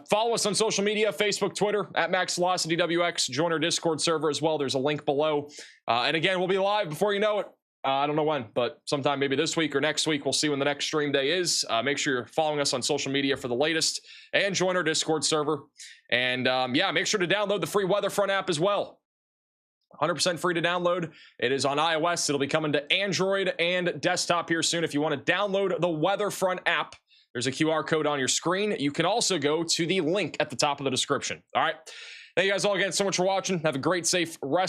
Follow us on social media, Facebook, Twitter, at MaxVelocityWX. Join our Discord server as well. There's a link below. And again, we'll be live before you know it. I don't know when, but sometime maybe this week or next week. We'll see when the next stream day is. Make sure you're following us on social media for the latest and join our Discord server. And yeah, make sure to download the free Weatherfront app as well. 100% free to download. It is on iOS. It'll be coming to Android and desktop here soon. If you want to download the Weatherfront app, There's a QR code on your screen. You can also go to the link at the top of the description. All right. Thank you guys all again so much for watching. Have a great, safe rest